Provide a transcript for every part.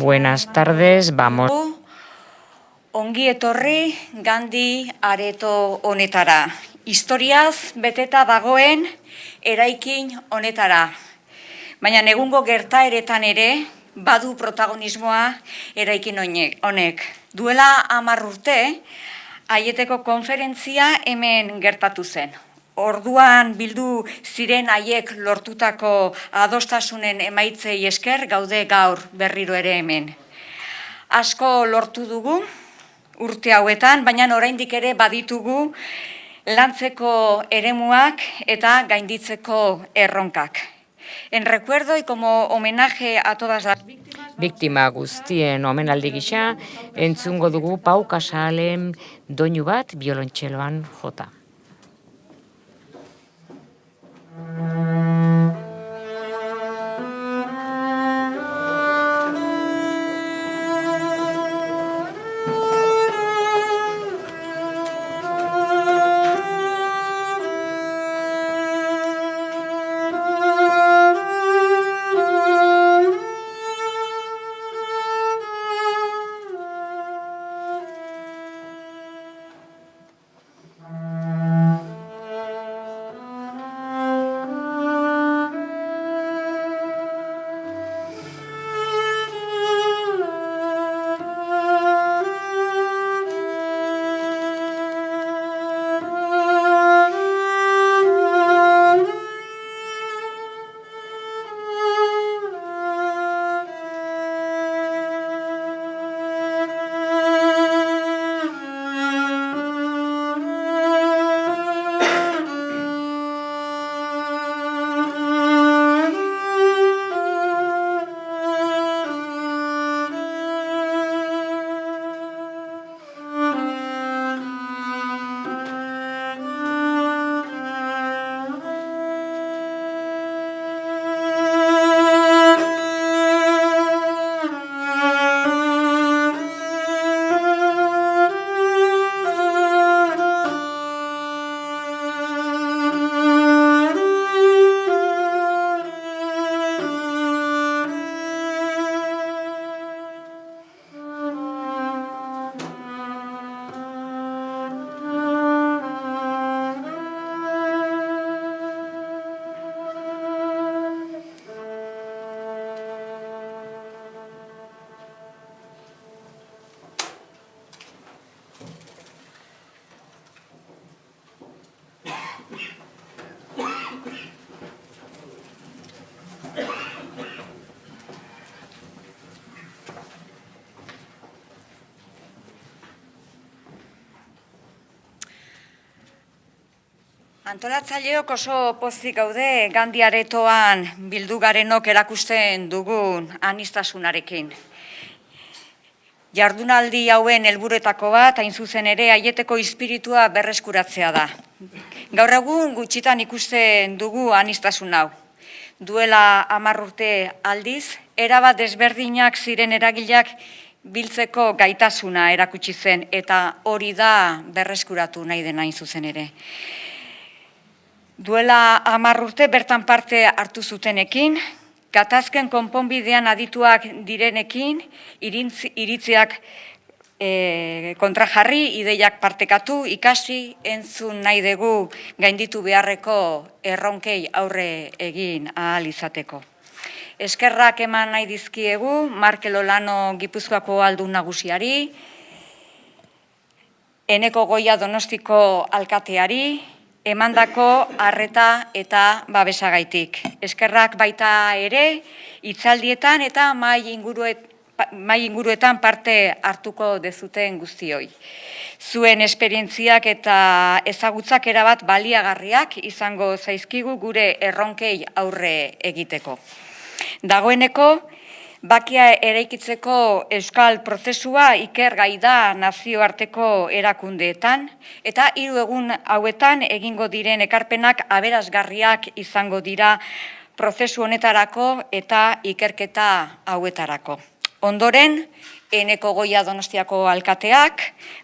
Buenas tardes, vamos. Ongi etorri Gandhi areto honetara. Historiaz beteta dagoen eraikin honetara. Baina egungo gertaeretan ere badu protagonismoa eraikin honek. Duela 10 urte, Aieteko konferentzia hemen gertatu zen. Orduan bildu ziren haiek lortutako adostasunen emaitzei esker gaude gaur berriro ere hemen. Asko lortu dugu urte hauetan, baina oraindik ere baditugu lantzeko eremuak eta gainditzeko erronkak. En recuerdo y como homenaje a todas las biktima guztien omenaldi gisa entzungo dugu Pau Casalen doinu bat biolontxeloan jota. Antolatzaileok oso pozik gaude Gandhi aretoan bildu garenok erakusten dugun aniztasunarekin. Jardunaldi hauen helburuetako bat, hain zuzen ere, Aieteko espiritua berreskuratzea da. Gaur egun gutxitan ikusten dugu aniztasun hau. Duela 10 urte aldiz, erabat desberdinak ziren eragileak biltzeko gaitasuna erakutsi zen, eta hori da berreskuratu nahi dena hain zuzen ere. Duela 10 urte bertan parte hartu zutenekin, gatazken konponbidean adituak direnekin, iritziak kontrajarri, ideiak partekatu, ikasi, entzun nahi dugu gainditu beharreko erronkei aurre egin ahal izateko. Eskerrak eman nahi dizkiegu Markel Olano Gipuzkoako aldun nagusiari, Eneko Goia Donostiko alkateari, emandako arreta eta babesagaitik. Eskerrak baita ere, hitzaldietan eta mahai inguruetan parte hartuko dezuten guztioi. Zuen esperientziak eta ezagutzak erabat baliagarriak izango zaizkigu gure erronkei aurre egiteko. Dagoeneko, bakia eraikitzeko euskal prozesua ikergai da nazioarteko erakundeetan, eta 3 egun hauetan egingo diren ekarpenak aberasgarriak izango dira prozesu honetarako eta ikerketa hauetarako. Ondoren, Eneko Goia Donostiako alkateak,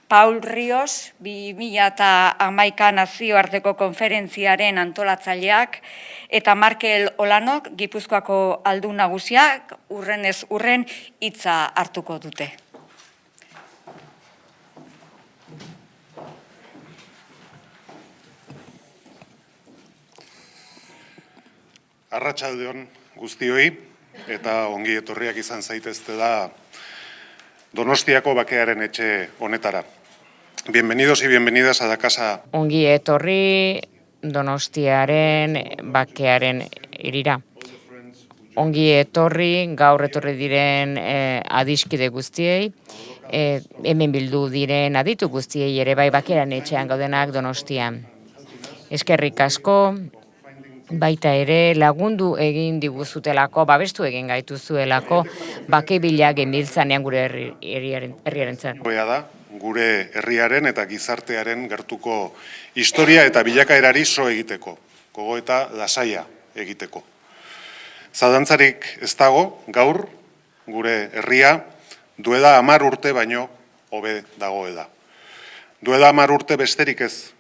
Paul Rios 2011 nazioarteko konferentziaren antolatzaileak eta Markel Olanok Gipuzkoako aldun nagusiak urrenez urren hitza hartuko dute. Arratsalde on guztioi eta ongi etorriak izan zaitezte da Donostiako bakearen etxe honetara. Bienvenidos y bienvenidas a la casa. Ongi etorri Donostiaren bakearen irira. Ongi etorri, gaur etorri diren adiskide guztiei, hemen bildu diren aditu guztiei ere bai bakearen etxean gaudenak Donostian. Eskerrik asko, baita ere lagundu egin diguzutelako, babestu egin gaituzuelako, bake bila genbiltzanean gure herriarentzat. Da, gure herriaren eta gizartearen gertuko historia eta bilakaerari so egiteko, gogo eta lasaia egiteko. Zalantzarik ez dago, gaur, gure herria, duela 10 urte baino hobe dagoela. Duela 10 urte besterik ez,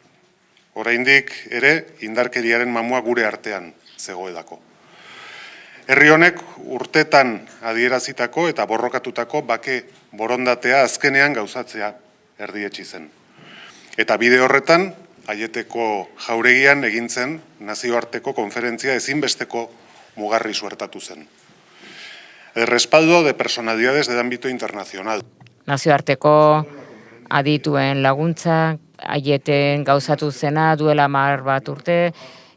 oraindik ere indarkeriaren mamua gure artean zegoelako. Herri honek urtetan adierazitako eta borrokatutako bake borondatea azkenean gauzatzea erdietsi zen. Eta bide horretan, Aieteko jauregian egin zen nazioarteko konferentzia ezinbesteko mugarri suertatu zen. El respaldo de personalidades del ámbito internacional. Nazioarteko adituen laguntza, Aieten gauzatu zena duela 10 urte,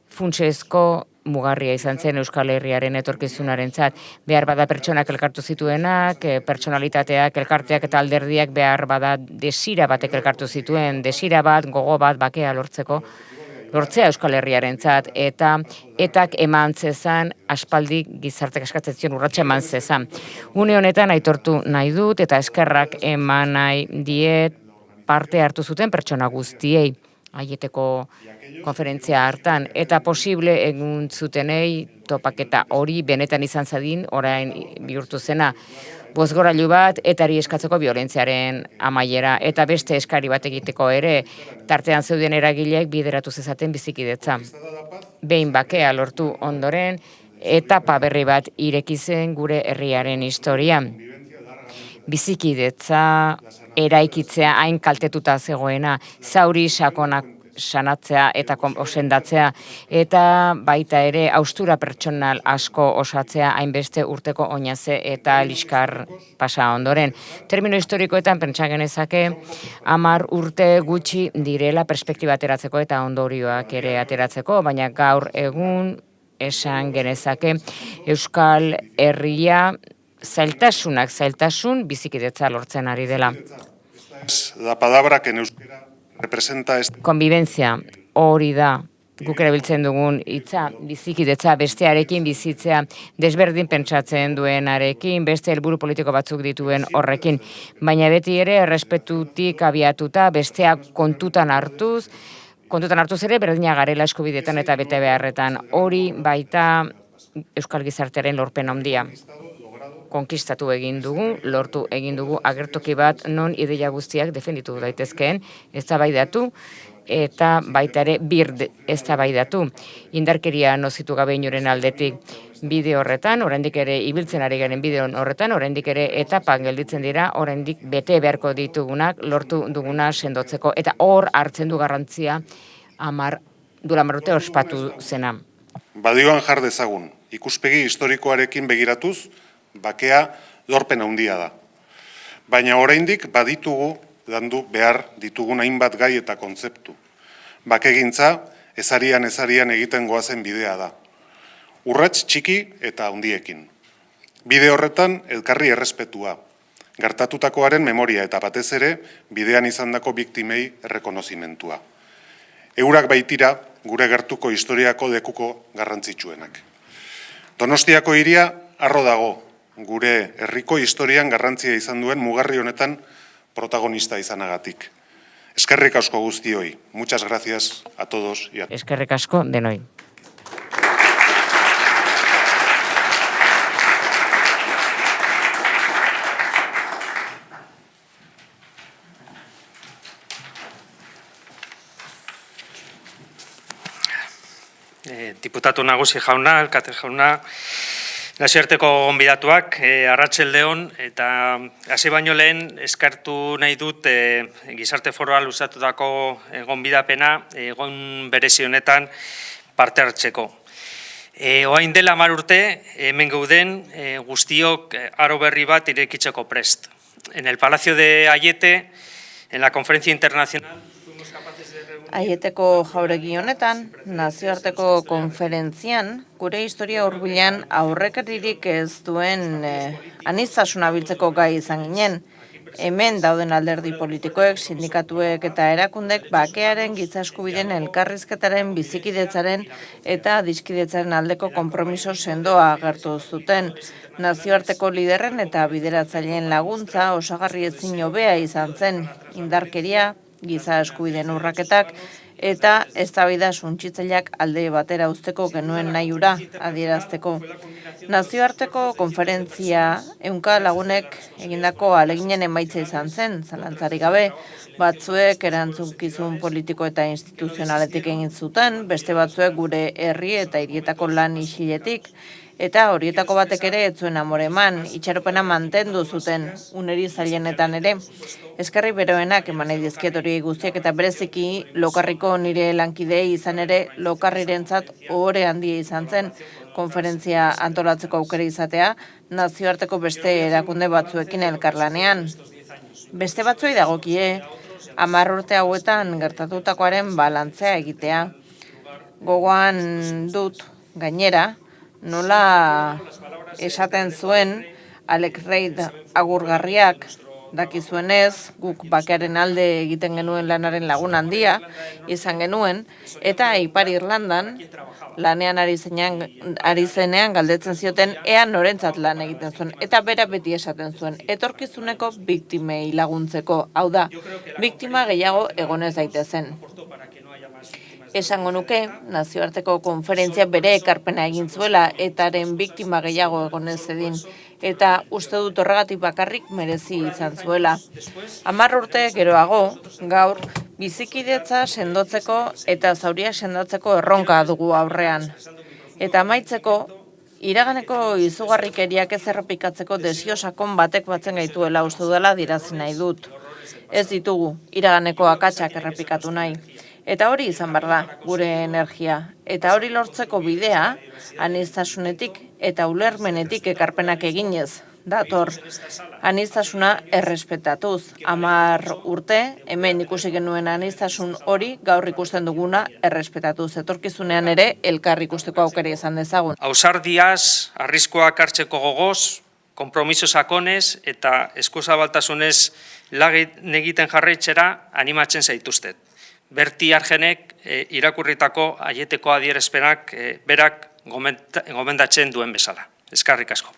funtsezko mugarria izan zen Euskal Herriaren etorkizunarentzat. Behar bada pertsonak elkartu zituenak, pertsonalitateak, elkarteak eta alderdiak behar bada desira batek elkartu zituen, desira bat, gogo bat, bakea lortzea Euskal Herriarentzat, eta etak eman zezan, aspaldi gizartek eskatzen zion urratsa eman zezan. Une honetan aitortu nahi dut eta eskerrak eman nahi diet parte hartu zuten pertsona guztiei Aieteko konferentzia hartan, eta posible egun zutenei topaketa hori benetan izan zadin, orain bihurtu zena, bozgorailu bat etari eskatzeko biolentziaren amaiera, eta beste eskari bat egiteko ere, tartean zeuden eragileek bideratu zezaten bizikidetza. Behin bakea lortu ondoren, etapa berri bat ireki zen gure herriaren historian. Bizikidetza eraikitzea hain kaltetuta zegoena, zauri sakonak sanatzea eta osendatzea, eta baita ere haustura pertsonal asko osatzea hainbeste urteko oinaze eta liskar pasa ondoren. Termino historikoetan pentsa genezake 10 urte gutxi direla perspektiba ateratzeko eta ondorioak ere ateratzeko, baina gaur egun esan genezake Euskal Herria zailtasun bizikidetza lortzen ari dela. La palabra que en euskera representa Convivencia, hori da guk erabiltzen dugun hitza, bizikidetza, bestearekin bizitzea, desberdin pentsatzen duenarekin, beste helburu politiko batzuk dituen horrekin, baina beti ere errespetutik abiatuta, besteak kontutan hartuz ere berdina garela eskubidetan eta bete beharretan. Hori baita Euskal Gizartearen lorpen handia. Konkistatu egin dugu, lortu egin dugu agertoki bat non ideia guztiak defenditu daitezkeen, eztabaidatu eta baita ere eztabaidatu. Indarkeria nozitu gabe inoren aldetik bide horretan, oraindik ere ibiltzen ari garen bide horretan, oraindik ere etapak gelditzen dira, oraindik bete beharko ditugunak lortu duguna sendotzeko eta hor hartzen du garrantzia duela 10 urte ospatu zena. Badioan jar dezagun, ikuspegi historikoarekin begiratuz, bakea lorpen handia da. Baina oraindik baditugu landu behar ditugun hainbat gai eta kontzeptu. Bakegintza ezarian egiten goazen bidea da. Urrats txiki eta handiekin. Bide horretan elkarri errespetua. Gertatutakoaren memoria eta batez ere bidean izandako biktimei errekonozimentua. Eurak baitira gure gertuko historiako lekuko garrantzitsuenak. Donostiako hiria harro dago, gure herriko historian garrantzia izan duen mugarri honetan protagonista izanagatik. Eskerrik asko guztioi. Muchas gracias a todos y a todas. Eskerrik asko denoi. Diputatu nagusi jauna, alkate jauna, nazioarteko gonbidatuak, arratsaldeon, eta hasi baino lehen eskartu nahi dut Gizarte Foroa luzatutako gonbidapena egon berezi honetan parte hartzeko. Orain dela 10 urte, hemen gauden guztiok aro berri bat irekitzeko prest. En el Palacio de Aiete, en la conferencia internacional, Aieteko jauregi honetan, nazioarteko konferentzian, gure historia hurbilean aurrekaririk ez duen aniztasuna biltzeko gai izan ginen. Hemen dauden alderdi politikoek, sindikatuek eta erakundek bakearen giza eskubideen elkarrizketaren, bizikidetzaren eta adiskidetzaren aldeko konpromiso sendoa agertu zuten. Nazioarteko liderren eta bideratzaileen laguntza osagarri ezin hobea izan zen, indarkeria, giza eskubideen urraketak eta eztabaida suntsitzaileak alde batera uzteko genuen nahi hura adierazteko. Nazioarteko konferentzia ehunka lagunek egindako ahaleginen emaitza izan zen, zalantzarik gabe, batzuek erantzukizun politiko eta instituzionaletik egin zuten, beste batzuek gure herri eta hirietako lan isiletik, eta horietako batek ere ez zuen amore eman, itxaropena mantendu zuten uneri zailenetan ere. Eskerri beroenak eman nahi dizkiet hori guztiak eta bereziki Lokarriko nire lankidei izan ere Lokarrirentzat ohore handia izan zen konferentzia antolatzeko aukera izatea nazioarteko beste erakunde batzuekin elkarlanean. Beste batzuei dagokie 10 urte hauetan gertatutakoaren balantzea egitea. Gogoan dut gainera nola esaten zuen Alex Reid agurgarriak, dakizuenez, guk bakearen alde egiten genuen lanaren lagun handia izan genuen, eta Ipar Irlandan lanean ari zenean galdetzen zioten ea norentzat lan egiten zuen, eta bera beti esaten zuen, etorkizuneko biktimei laguntzeko, hau da, biktima gehiago egonez daitezen. Esango nuke, nazioarteko konferentzia bere ekarpena egin zuela etaren biktima gehiago egonez edin, eta uste dut horregatik bakarrik merezi izan zuela. 10 urte geroago, gaur, bizikidetza sendotzeko eta zauria sendatzeko erronka dugu aurrean. Eta amaitzeko, iraganeko izugarrikeriak ez errepikatzeko desio sakon batek batzen gaituela uste dela dirazi nahi dut. Ez ditugu, iraganeko akatsak errepikatu nahi. Eta hori izan behar da, gure energia. Eta hori lortzeko bidea, aniztasunetik eta ulermenetik ekarpenak eginez, dator. Aniztasuna errespetatuz. 10 urte, hemen ikusi genuen aniztasun hori gaur ikusten duguna errespetatuz. Etorkizunean ere elkar ikusteko aukera izan dezagun. Ausardiaz, arriskoak hartzeko gogoz, konpromiso sakonez eta eskuzabaltasunez lan egiten jarraitzera animatzen zaituztet. Berti Argenek irakurritako Aieteko adierazpenak berak gomendatzen duen bezala. Eskerrik asko.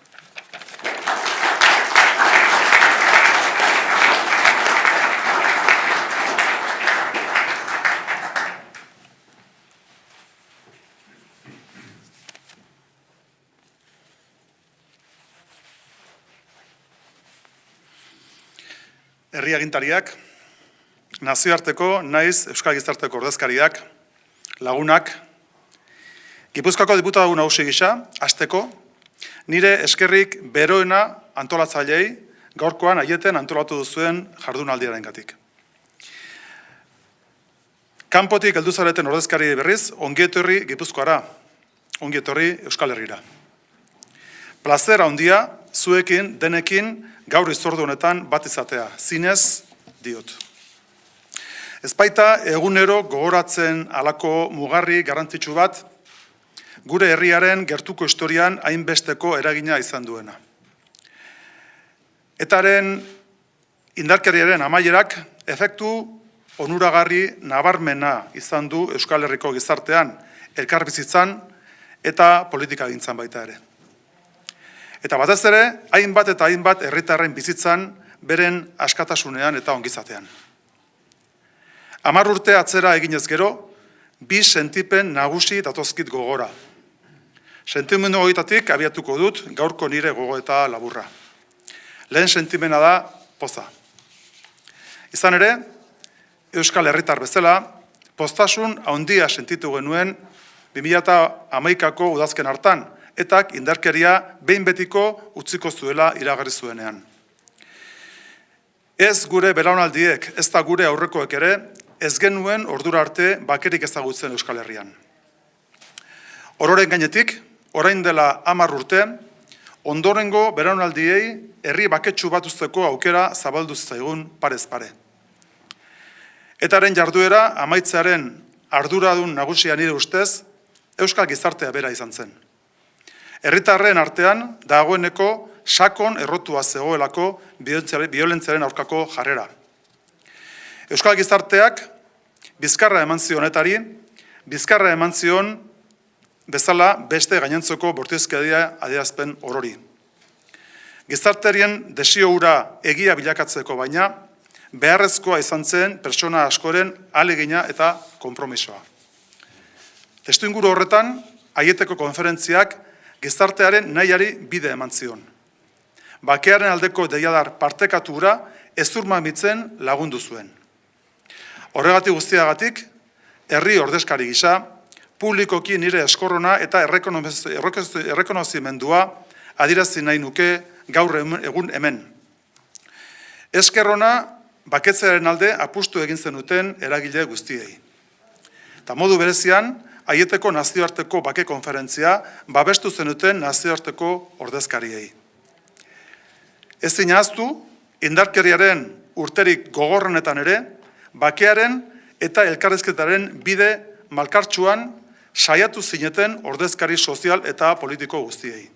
Herri agintariak, nazioarteko naiz Euskal Gizarteko ordezkariak, lagunak, Gipuzkoako diputatu nagusi gisa, hasteko, nire eskerrik beroena antolatzaileei gaurkoan Aieten antolatu duzuen jardunaldiarengatik. Kanpotik heldu zareten ordezkari berriz, ongi etorri Gipuzkoara, ongi etorri Euskal Herrira. Plazer handia zuekin, denekin, gaur hitzordu honetan bat izatea, zinez diot. Ez baita egunero gogoratzen halako mugarri garrantzitsu bat, gure herriaren gertuko historian hainbesteko eragina izan duena. Etaren indarkeriaren amaierak efektu onuragarri nabarmena izan du Euskal Herriko gizartean, elkarbizitzan eta politikagintzan baita ere. Eta batez ere, hainbat eta hainbat herritarren bizitzan beren askatasunean eta ongizatean. 10 urte atzera eginez gero, 2 sentipen nagusi datozkit gogora. Sentimendu horietatik abiatuko dut gaurko nire gogoeta laburra. Lehen sentimena da poza. Izan ere, Euskal Herritar bezala, postasun handia sentitu genuen 2011ko udazken hartan, eta indarkeria behin betiko utziko zuela iragarri zuenean. Ez gure belaunaldiek, ez da gure aurrekoek ere, ez genuen ordura arte bakerik ezagutzen Euskal Herrian. Ororen gainetik, orain dela 10 urte, ondorengo belaunaldiei herri baketsu bat uzteko aukera zabaldu zaigun parez pare. Etaren jarduera amaitzearen arduradun nagusia nire ustez, Euskal Gizartea bera izan zen. Herritarren artean dagoeneko sakon errotua zegoelako biolentziaren aurkako jarrera. Euskal Gizarteak bizkarra eman zionetari, bizkarra eman zion bezala beste gainontzeko bortizkeria adierazpen orori. Gizarterien desio hura egia bilakatzeko baina, beharrezkoa izan zen pertsona askoren ahalegina eta konpromisoa. Testuinguru horretan, Aieteko konferentziak gizartearen nahiari bide eman zion. Bakearen aldeko deiadar partekatura ezurmamitzen lagundu zuen. Horregatik guztiagatik, herri ordezkari gisa, publikoki nire eskorrona eta errekonozimendua adierazi nahi nuke gaur egun hemen. Eskerrona baketzearen alde apustu egin zenuten eragile guztiei. Eta modu berezian, Aieteko nazioarteko bake konferentzia babestu zenuten nazioarteko ordezkariei. Ezin ahaztu, indarkeriaren urterik gogorrenetan ere, bakearen eta elkarrizketaren bide malkartsuan saiatu zineten ordezkari sozial eta politiko guztiei.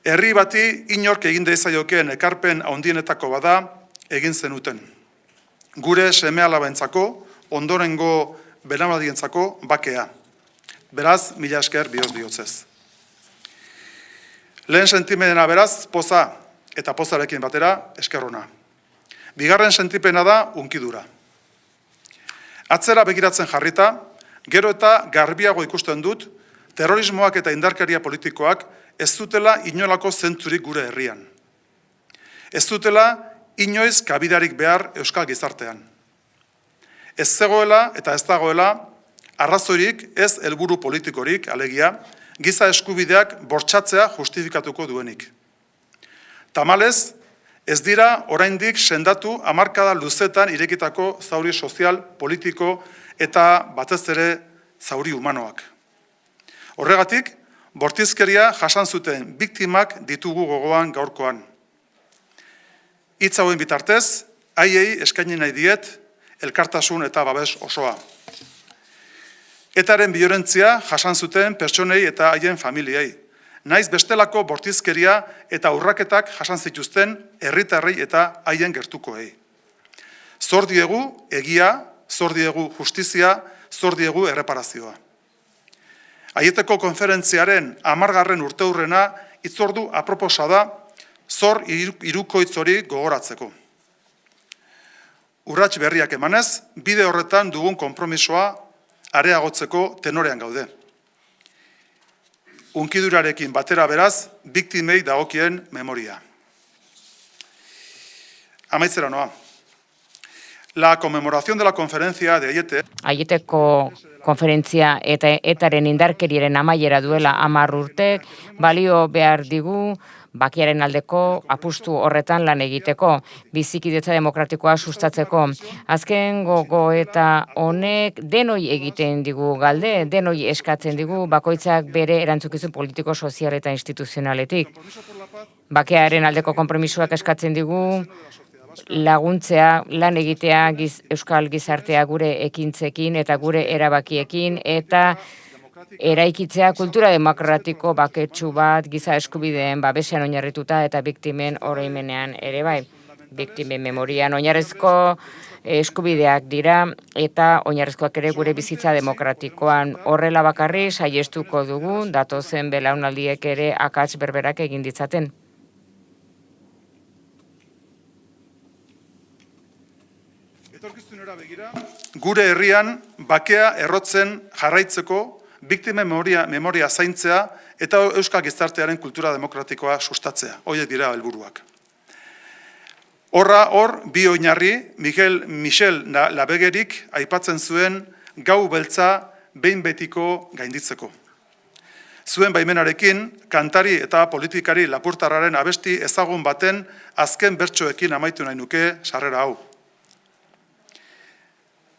Herri bati inork egin dezaiokeen ekarpen handienetako bada egin zenuten. Gure seme-alabentzako, ondorengo belaunaldientzako bakea. Beraz, mila esker bihotz-bihotzez. Lehen sentimena beraz, poza eta pozarekin batera eskerrona. Bigarren sentipena da unkidura. Atzera begiratzen jarrita, gero eta garbiago ikusten dut, terrorismoak eta indarkeria politikoak ez dutela inolako zentzurik gure herrian. Ez dutela inoiz kabidarik behar Euskal Gizartean. Ez zegoela eta ez dagoela arrazoirik ez helburu politikorik, alegia, giza eskubideak bortxatzea justifikatuko duenik. Tamalez, ez dira oraindik sendatu hamarkada luzetan irekitako zauri sozial, politiko eta batez ere zauri humanoak. Horregatik, bortizkeria jasan zuten biktimak ditugu gogoan gaurkoan. Hitz hauen bitartez, haiei eskaini nahi diet, elkartasun eta babes osoa. Etaren biolentzia jasan zuten pertsonei eta haien familiei. Naiz bestelako bortizkeria eta urraketak jasan zituzten herritarrei eta haien gertukoei. Zor diegu egia, zor diegu justizia, zor diegu erreparazioa. Aieteko konferentziaren 10. urteurrena hitzordu aproposa da zor hirukoitz hori gogoratzeko. Urrats berriak emanez, bide horretan dugun konpromisoa areagotzeko tenorean gaude. Unkidurarekin batera beraz, biktimei dagokien memoria. Amaitzera noa. La conmemoración de la conferencia de Aiete. Aieteko konferentzia eta etaren indarkeriaren amaiera duela 10 urtek, balio behar digu bakearen aldeko apustu horretan lan egiteko, bizikidetza demokratikoa sustatzeko. Azken gogoeta honek denoi egiten digu galde, denoi eskatzen digu bakoitzak bere erantzukizun politiko, sozial eta instituzionaletik. Bakearen aldeko konpromisoak eskatzen digu laguntzea, lan egitea euskal gizartea gure ekintzekin eta gure erabakiekin eta eraikitzea kultura demokratiko baketsu bat giza eskubideen babesean oinarrituta eta biktimen oroimenean ere bai. Biktimen memorian oinarrizko eskubideak dira eta oinarrizkoak ere gure bizitza demokratikoan. Horrela bakarri saiestuko dugu datozen belaunaldiek ere akats berberak egin ditzaten. Etorkizunera begira, gure herrian bakea errotzen jarraitzeko biktimen memoria zaintzea eta euskal gizartearen kultura demokratikoa sustatzea. Horiek dira helburuak. Hor, bi oinarri, Michel Labegerik aipatzen zuen gau beltza behin betiko gainditzeko. Zuen baimenarekin, kantari eta politikari lapurtarraren abesti ezagun baten azken bertsoekin amaitu nahi nuke sarrera hau.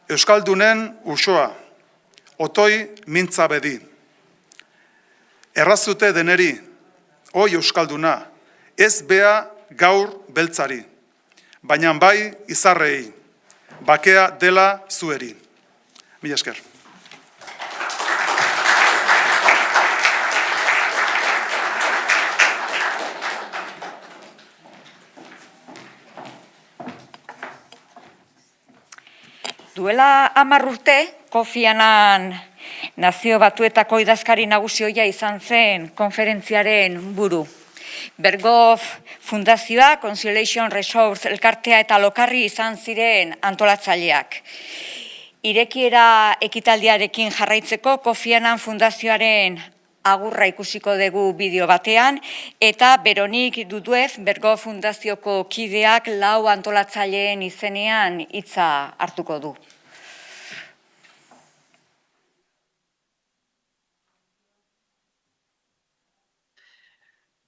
Euskaldunen usoa, otoi mintza bedi. Errazute deneri, oi euskalduna, ez bea gaur beltzari, baina bai izarrei, bakea dela zueri. Mila esker. Duela 10 urte, Kofi Annan Nazio Batuetako idazkari nagusi ohia izan zen konferentziaren buru. Berghof Fundazioa, Consolation Resource elkartea eta lokarri izan ziren antolatzaileak. Irekiera ekitaldiarekin jarraitzeko Kofi Annan Fundazioaren agurra ikusiko dugu bideo batean, eta Beronik Duduez, Berghof Fundazioko kideak 4 antolatzaileen izenean hitza hartuko du.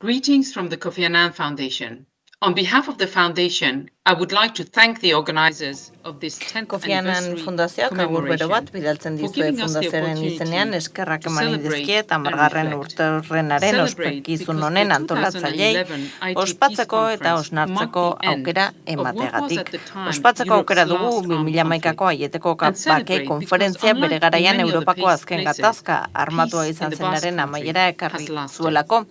Greetings from the Kofi Annan Foundation. On behalf of the Foundation, I would like to thank the organizers of this 10th Kofi Annan anniversary Fundazioak agur bero bat bidaltzen dizue fundazioaren izenean eskerrak eman dizkiet 10. urteurrenaren ospekizun honen antolatzaileei ospatzeko eta osnartzeko aukera emateagatik. Ospatzeko aukera dugu 2011ko Aieteko bake konferentzia bere garaian Europako azken gatazka armatua izan zenaren amaiera ekarri zuelako.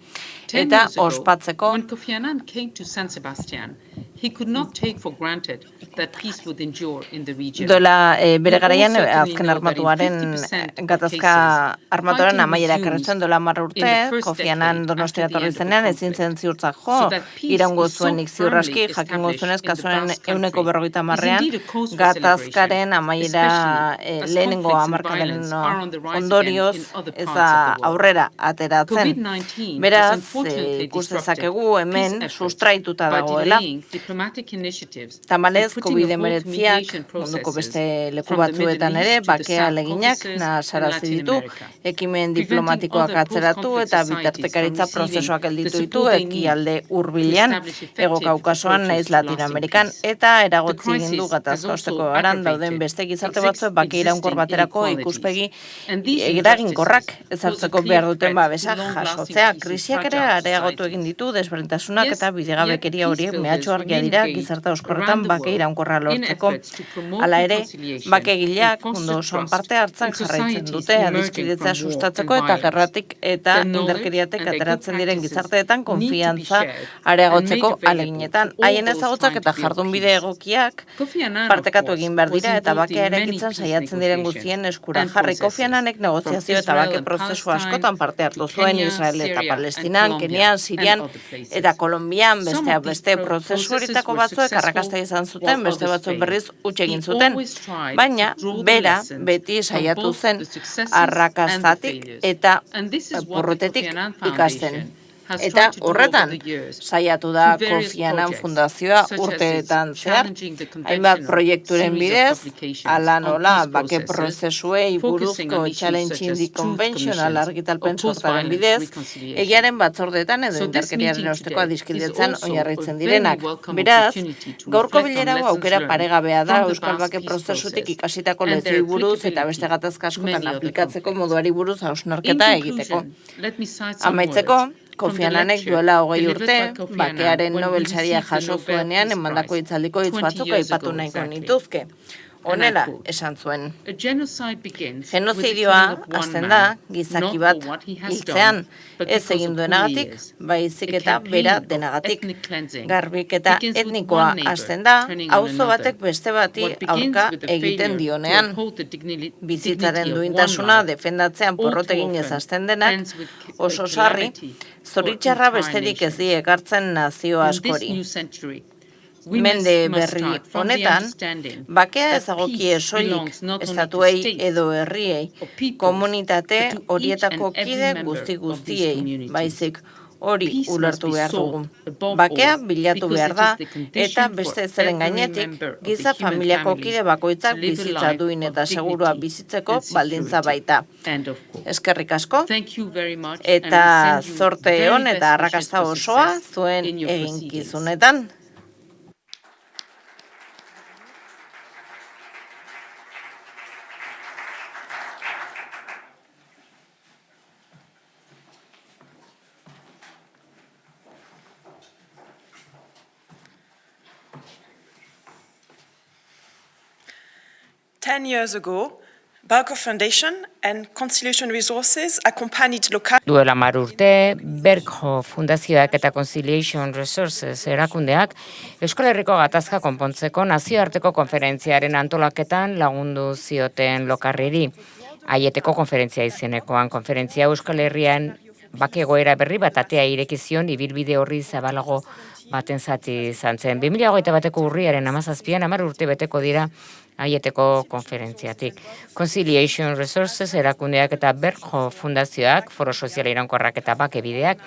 Eta ospatzeko when Kofi Annan came to San Sebastian, he could not take for granted that peace would endure in the region. Dola bere garaian azken armatuaren gatazka armatuaren amaiera ekarritzen dola 10 urte, Kofi Annan Donostia etorri zenean ezin zen ziurtzak jo, iraungo zuenik ziurraski, jakingo zuenez kasuaren 150ean gatazkaren amaiera lehenengo hamarkadaren ondorioz ez da aurrera ateratzen. Beraz, ikus dezakegu hemen sustraituta dagoela. Tamalez, COVID-19ak munduko beste leku batzuetan ere, bakea aleginak nasarazi ditu, ekimen diplomatikoak atzeratu eta bitartekaritza prozesuak gelditu ditu ekialde hurbilean, Hego Kaukasoan naiz Latinoamerikan, eta eragotzi egin du gatazka osteko aran dauden beste gizarte batzuek bake iraunkor baterako ikuspegi eraginkorrak ezartzeko behar duten babesa jasotzea. Krisiak ere areagotu egin ditu desberdintasunak eta bidegabekeria horiek mehatxu argia dira gizarte oskorretan bake iraunkorra lortzeko. Hala ere, bakegileak mundu osoan parte hartzen jarraitzen dute adiskidetzea sustatzeko eta gerratik eta indarkeriatik ateratzen diren gizarteetan konfiantza areagotzeko aleginetan. Haien ezagutzak eta jardunbide egokiak partekatu egin behar dira eta bakea eraikitzen saiatzen diren guztien eskura jarri. Kofi Annanek negoziazio eta bake prozesu askotan parte hartu zuen Israel eta Palestinan, Kenian, Sirian eta Kolonbian, besteak beste prozesu horietako batzuek arrakasta izan zuten, beste batzuk berriz huts egin zuten, baina bera beti saiatu zen arrakastatik eta porrotetik ikasten. Eta horretan saiatu da Kofi Annan Fundazioa urteetan zehar, hainbat proiekturen bidez, ala nola bake prozesuei buruzko Challenging the Conventional argitalpen sortaren bidez, egiaren batzordeetan edo indarkeriaren osteko adiskidetzan oinarritzen direnak. Beraz, gaurko bilera hau aukera paregabea da Euskal Bake prozesutik ikasitako lezioi buruz eta beste gatazka askotan aplikatzeko moduari buruz hausnarketa egiteko. Amaitzeko, Kofi Annanek duela 20 urte, bakearen Nobel saria jaso zuenean emandako hitzaldiko hitz batzuk aipatu nahiko nituzke. Honela esan zuen. Genozidioa hasten da gizaki bat hiltzean, ez egin duenagatik, baizik eta bera denagatik. Garbiketa etnikoa hasten da, auzo batek beste bati aurka egiten dionean. Bizitzaren duintasuna defendatzean porrot eginez hasten denak, oso sarri, zoritxarra besterik ez die ekartzen nazio askori. Mende berri honetan, bakea ezagokie soilik estatuei edo herriei, komunitate horietako kide guztiei, baizik hori ulertu behar dugu. Bakea bilatu behar da, eta beste zeren gainetik, giza familiako kide bakoitzak bizitza duin eta segurua bizitzeko baldintza baita. Eskerrik asko, eta zorte on eta arrakasta osoa zuen eginkizunetan. Ten years ago, Balco Foundation and Conciliation Resources accompanied local... Duela 10 urte, Berko Fundazioak eta Conciliation Resources erakundeak Euskal Herriko gatazka konpontzeko nazioarteko konferentziaren antolaketan lagundu zioten lokarriri. Aieteko konferentzia izenekoan, konferentzia Euskal Herrian bake egoera berri bat atea irekizion ibilbide horri zabalago baten zati izan zen. 2021ko urriaren 17an 10 urte beteko dira Aieteko konferentziatik. Conciliation Resources erakundeak eta Berko Fundazioak, Foro Soziala Iraunkorrak eta Bake Bideak,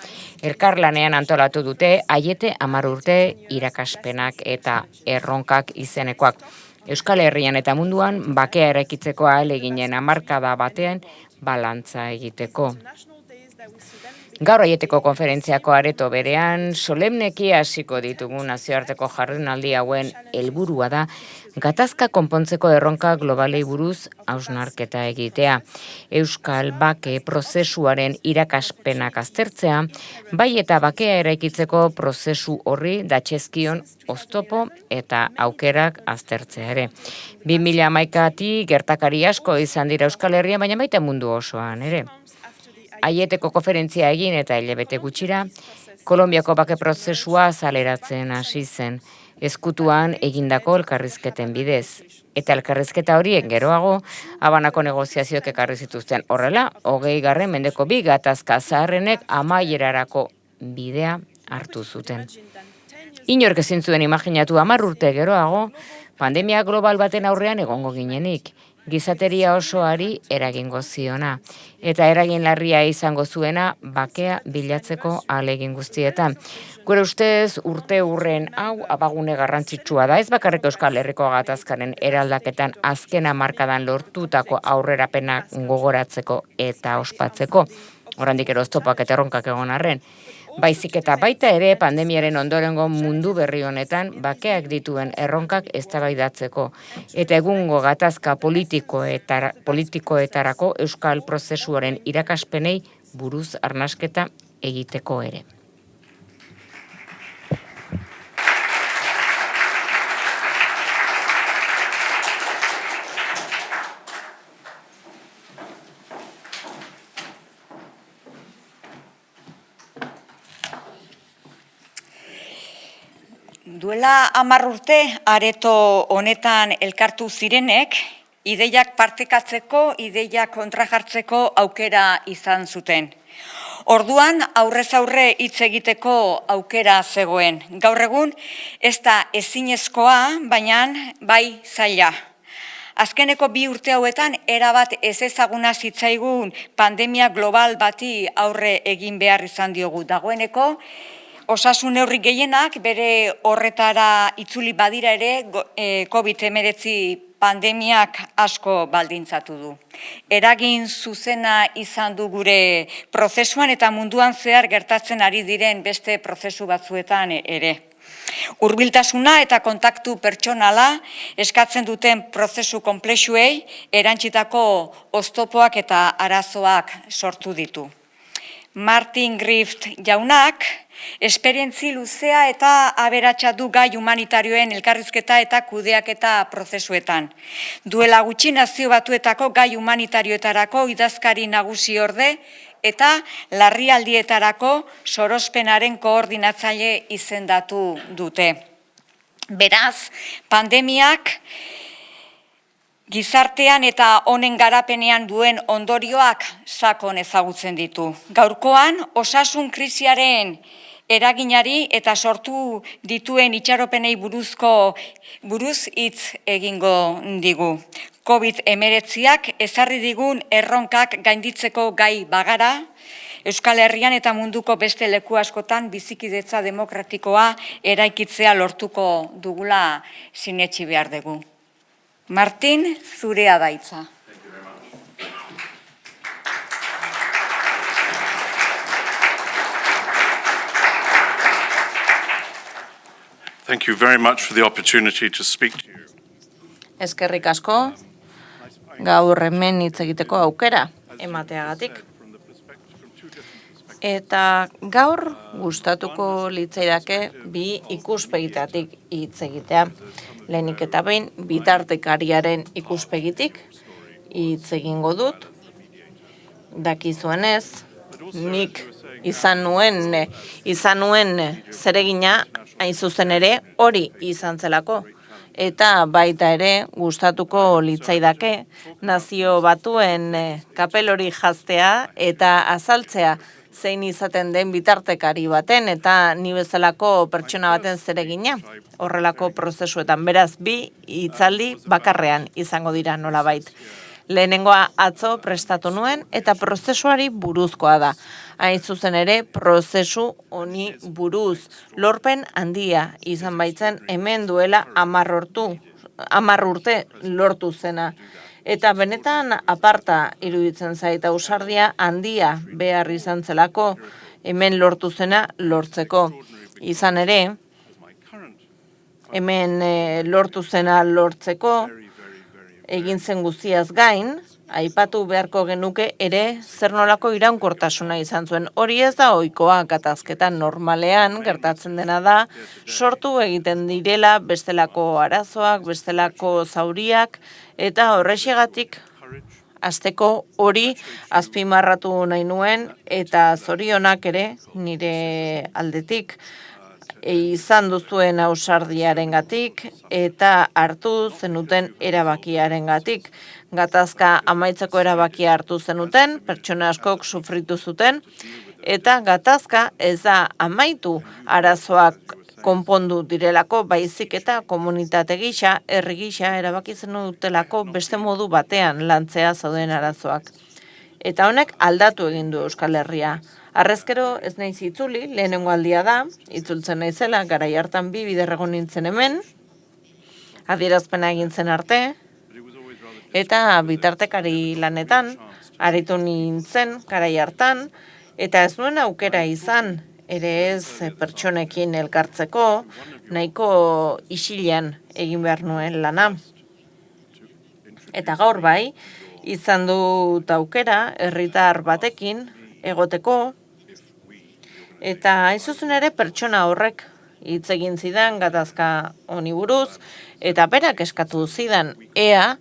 elkarlanean antolatu dute Aiete 10 urte irakaspenak eta erronkak izenekoak. Euskal Herrian eta munduan bakea eraikitzeko ahaleginen hamarkada batean balantza egiteko. Gaur Aieteko konferentziako areto berean, solemneki hasiko ditugu nazioarteko jardunaldi hauen helburua da gatazka konpontzeko erronka globalei buruz hausnarketa egitea. Euskal bake prozesuaren irakaspenak aztertzea, bai eta bakea eraikitzeko prozesu horri datxezkion oztopo eta aukerak aztertzea ere. 2011 gertakari asko izan dira Euskal Herrian, baina baita mundu osoan ere. Aieteko konferentzia egin eta hilabete gutxira, Kolonbiako bake prozesua azaleratzen hasi zen, ezkutuan egindako elkarrizketen bidez. Eta elkarrizketa horiek geroago, Habanako negoziazioek ekarri zituzten horrela, 20. mendeko bi gatazka zaharrenek amaierarako bidea hartu zuten. Inork ezin zuen imaginatu 10 urte geroago, pandemia global baten aurrean egongo ginenik. Gizateria osoari eragingo ziona, eta eragin larria izango zuena bakea bilatzeko ahalegin guztietan. Gure ustez urte hurren hau abagune garrantzitsua da, ez bakarrik Euskal Herriko gatazkaren eraldaketan azken hamarkadan lortutako aurrerapenak gogoratzeko eta ospatzeko. Oraindik ere oztopak eta erronkak egon arren. Baizik eta baita ere pandemiaren ondorengo mundu berri honetan bakeak dituen erronkak eztabaidatzeko eta egungo gatazka politikoetarako euskal prozesuaren irakaspenei buruz arnasketa egiteko ere. Duela 10 urte areto honetan elkartu zirenek, ideiak partekatzeko, ideiak kontrajartzeko aukera izan zuten. Orduan aurrez aurre hitz egiteko aukera zegoen. Gaur egun ez da ezinezkoa, baina bai zaila. Azkeneko 2 urte hauetan erabat ez ezaguna zitzaigun pandemia global bati aurre egin behar izan diogu. Dagoeneko osasun neurri gehienak bere horretara itzuli badira ere COVID-19 pandemiak asko baldintzatu du. Eragin zuzena izan du gure prozesuan eta munduan zehar gertatzen ari diren beste prozesu batzuetan ere. Hurbiltasuna eta kontaktu pertsonala eskatzen duten prozesu konplexuei erantzitako oztopoak eta arazoak sortu ditu. Martin Grift jaunak esperientzi luzea eta aberatsa du gai humanitarioen elkarrizketa eta kudeaketa prozesuetan. Duela gutxi Nazio Batuetako gai humanitarioetarako idazkari nagusi orde eta larrialdietarako sorospenaren koordinatzaile izendatu dute. Beraz, pandemiak gizartean eta honen garapenean duen ondorioak sakon ezagutzen ditu. Gaurkoan, osasun krisiaren eraginari eta sortu dituen itxaropenei buruz hitz egingo digu. COVID-19ak ezarri digun erronkak gainditzeko gai bagara, Euskal Herrian eta munduko beste leku askotan bizikidetza demokratikoa eraikitzea lortuko dugula sinetsi behar dugu. Martin, zurea da hitza. Thank you very much for the opportunity to speak to you. Eskerrik asko, gaur hemen hitz egiteko aukera emateagatik. Eta gaur gustatuko litzaidake 2 ikuspegitatik hitz egitea. Lehenik eta behin bitartekariaren ikuspegitik hitz egingo dut. Dakizuenez, nik izan nuen zeregina hain zuzen ere hori izan zelako. Eta baita ere gustatuko litzaidake Nazio Batuen kapel hori jaztea eta azaltzea zein izaten den bitartekari baten eta ni bezalako pertsona baten zeregina horrelako prozesuetan. Beraz, 2 hitzaldi bakarrean izango dira nolabait. Lehenengoa atzo prestatu nuen eta prozesuari buruzkoa da. Hain zuzen ere, prozesu honi buruz lorpen handia izan baitzen hemen duela 10 urte lortu zena. Eta benetan aparta iruditzen zait ausardia handia behar izan zelako hemen lortu zena lortzeko. Izan ere, hemen lortu zena lortzeko egin zen guztiaz gain, aipatu beharko genuke ere zer nolako iraunkortasuna izan zuen. Hori ez da ohikoa gatazketan normalean gertatzen dena da, sortu egiten direla bestelako arazoak, bestelako zauriak, eta horrexegatik hasteko hori azpimarratu nahi nuen eta zorionak ere nire aldetik izan duzuen ausardiarengatik eta hartu zenuten erabakiarengatik. Gatazka amaitzeko erabakia hartu zenuten, pertsona askok sufritu zuten, eta gatazka ez da amaitu arazoak konpondu direlako, baizik eta komunitate gisa, herri gisa erabaki zenutelako beste modu batean lantzea zauden arazoak. Eta honek aldatu egin du Euskal Herria. Harrezkero ez naiz itzuli, lehenengo aldia da, itzultzen naizela, garai hartan 2 bider egon nintzen hemen, adierazpena egin zen arte, eta bitartekari lanetan, aritu nintzen garai hartan, eta ez nuen aukera izan, ere ez pertsonekin elkartzeko, nahiko isilean egin behar nuen lana. Eta gaur bai, izan dut aukera herritar batekin egoteko, eta hain zuzen ere pertsona horrek hitz egin zidan gatazka honi buruz, eta berak eskatu zidan ea